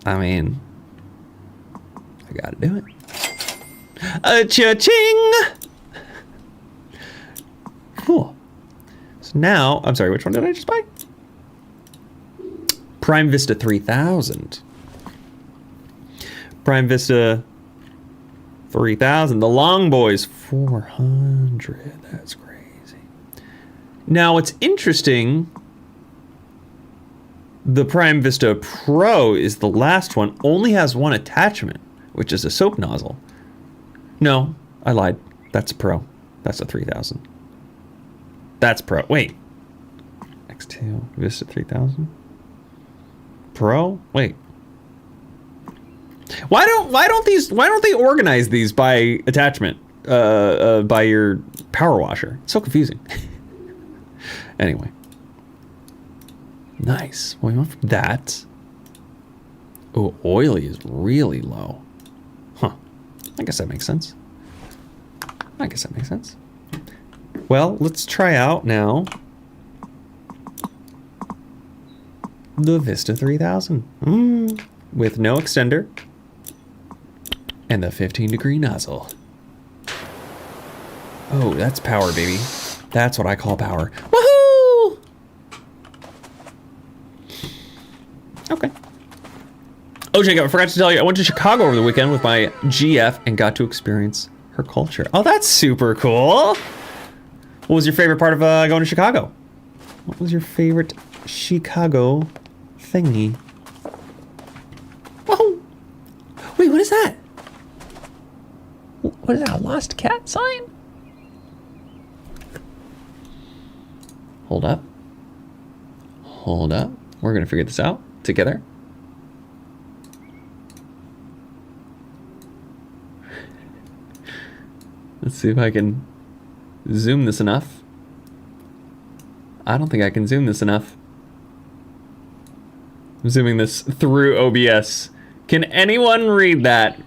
Speaker 1: I mean, I gotta do it. Cha-ching! Cool. So now, I'm sorry, which one did I just buy? Prime Vista 3000. Prime Vista 3000. The Long Boys 400. That's crazy. Now, it's interesting. The Prime Vista Pro is the last one. Only has one attachment, which is a soap nozzle. No, I lied. That's a Pro. That's a 3000. That's Pro. Wait. X2 Vista 3000. Pro? Wait. Why don't they organize these by attachment? By your power washer. It's so confusing. Anyway. Nice. Well, we went from that. Oh, oily is really low. Huh. I guess that makes sense. Well, let's try out now the Vista 3000. With no extender. And the 15-degree nozzle. Oh, that's power, baby. That's what I call power. Woohoo! Okay. Oh, Jacob, I forgot to tell you, I went to Chicago over the weekend with my GF and got to experience her culture. Oh, that's super cool. What was your favorite part of going to Chicago? What was your favorite Chicago thingy? Whoa! Wait, what is that? What is that, a lost cat sign? Hold up. Hold up. We're gonna figure this out together. Let's see if I can zoom this enough. I don't think I can zoom this enough. I'm zooming this through OBS. Can anyone read that?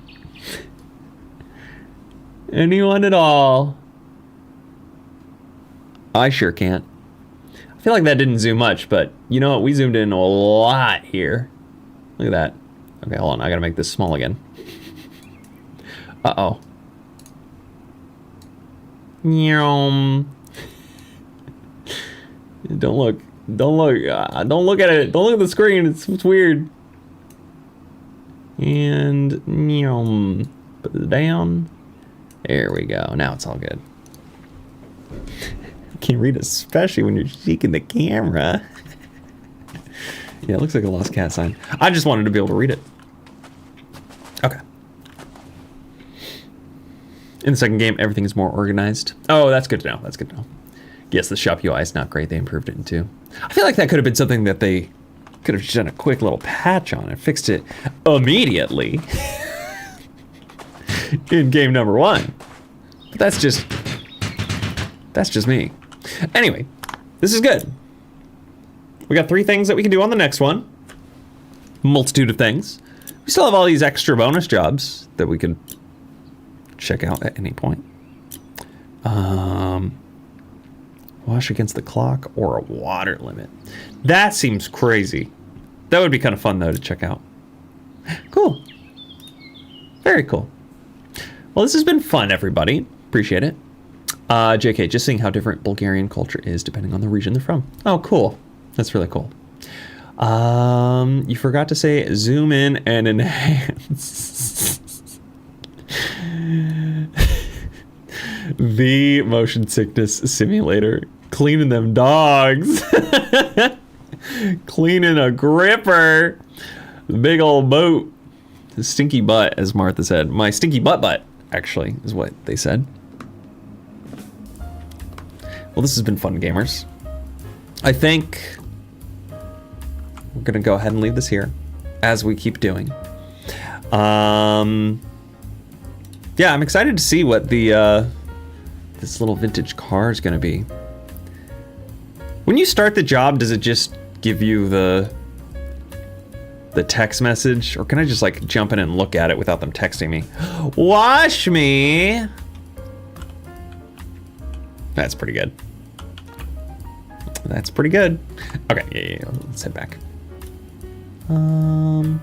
Speaker 1: Anyone at all? I sure can't. I feel like that didn't zoom much, but you know what? We zoomed in a lot here. Look at that. Okay, hold on. I gotta make this small again. Uh-oh. Don't look. Don't look. Don't look at it. Don't look at the screen. It's weird. And put it down. There we go. Now it's all good. Can't read, especially when you're shaking the camera. Yeah, it looks like a lost cat sign. I just wanted to be able to read it. Okay. In the second game, everything is more organized. Oh, that's good to know. That's good to know. Yes, the shop UI is not great. They improved it in 2. I feel like that could have been something that they could have just done a quick little patch on and fixed it immediately in game number 1. But that's just me. Anyway, this is good. We got 3 things that we can do on the next one. Multitude of things. We still have all these extra bonus jobs that we can check out at any point. Wash against the clock or a water limit. That seems crazy. That would be kind of fun though to check out. Cool. Very cool. Well, this has been fun, everybody. Appreciate it. JK, just seeing how different Bulgarian culture is depending on the region they're from. Oh, cool. That's really cool. You forgot to say zoom in and enhance. The motion sickness simulator. Cleaning them dogs. Cleaning a gripper. The big old boat. The stinky butt, as Martha said. My stinky butt, actually, is what they said. Well, this has been fun, gamers. I think we're gonna go ahead and leave this here, as we keep doing. Yeah, I'm excited to see what the this little vintage car is gonna be. When you start the job, does it just give you the text message, or can I just like jump in and look at it without them texting me? Wash me. That's pretty good. That's pretty good. Okay, yeah. Let's head back. I'm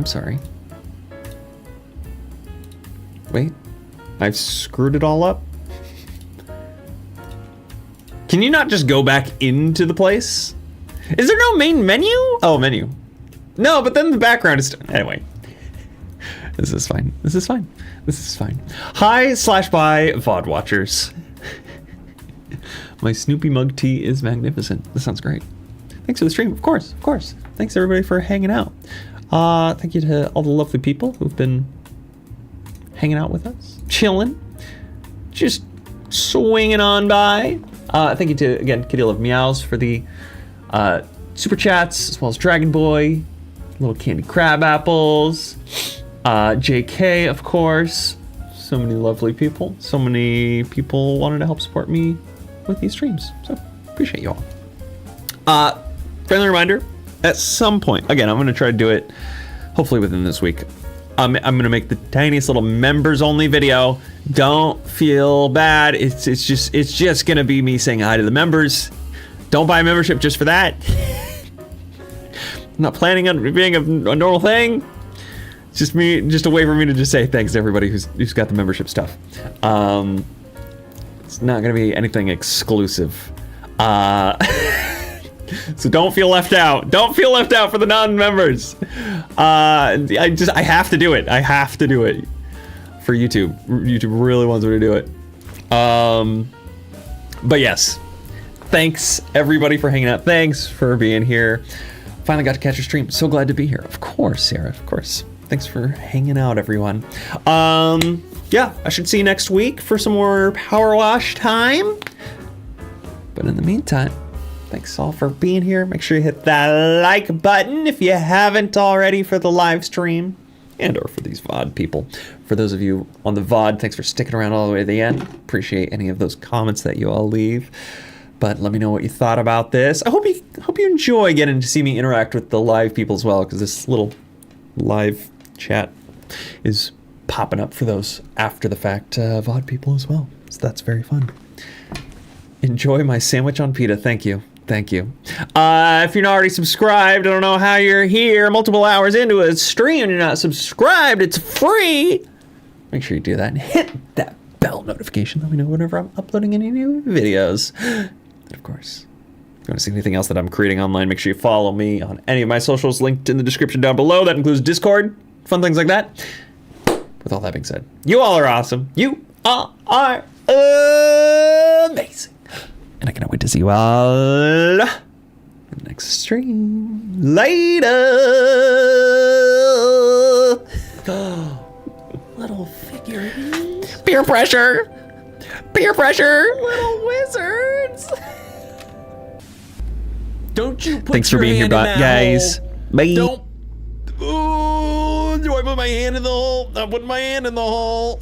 Speaker 1: sorry. Wait, I've screwed it all up. Can you not just go back into the place? Is there no main menu? Oh, menu. No, but then the background is... Anyway. This is fine. This is fine. This is fine. Hi/bye VOD watchers. My Snoopy mug tea is magnificent. This sounds great. Thanks for the stream. Of course. Thanks everybody for hanging out. Thank you to all the lovely people who've been hanging out with us, chilling, just swinging on by. Thank you to, again, Kitty Love Meows for the super chats, as well as Dragon Boy, little candy crab apples, JK, of course. So many lovely people. So many people wanted to help support me with these streams. So appreciate you all. Friendly reminder, at some point, again, I'm going to try to do it hopefully within this week. I'm going to make the tiniest little members only video. Don't feel bad. It's just going to be me saying hi to the members. Don't buy a membership just for that. I'm not planning on it being a normal thing. It's just a way for me to just say thanks to everybody who's got the membership stuff. It's not going to be anything exclusive. So don't feel left out. Don't feel left out for the non-members. I have to do it. I have to do it for YouTube. YouTube really wants me to do it. But yes, thanks everybody for hanging out. Thanks for being here. Finally got to catch your stream. So glad to be here. Of course, Sarah. Of course. Thanks for hanging out, everyone. Yeah, I should see you next week for some more Power Wash time. But in the meantime, thanks all for being here. Make sure you hit that like button if you haven't already for the live stream. and or for these VOD people. For those of you on the VOD, thanks for sticking around all the way to the end. Appreciate any of those comments that you all leave. But let me know what you thought about this. I hope you enjoy getting to see me interact with the live people as well, because this little live chat is popping up for those after the fact VOD people as well. So that's very fun. Enjoy my sandwich on pita. Thank you. Thank you. If you're not already subscribed, I don't know how you're here multiple hours into a stream and you're not subscribed. It's free. Make sure you do that and hit that bell notification. Let me know whenever I'm uploading any new videos. And of course, if you want to see anything else that I'm creating online, make sure you follow me on any of my socials linked in the description down below. That includes Discord, fun things like that. With all that being said, you all are awesome. You all are amazing. And I cannot wait to see you all in the next stream. Later. Little figurines. Peer pressure. Peer pressure.
Speaker 3: Little wizards. Don't you put
Speaker 1: Thanks for
Speaker 3: your
Speaker 1: being here,
Speaker 3: hand in that
Speaker 1: guys.
Speaker 3: hole.
Speaker 1: Bye.
Speaker 3: Don't. Ooh, do I put my hand in the hole? I'm putting my hand in the hole.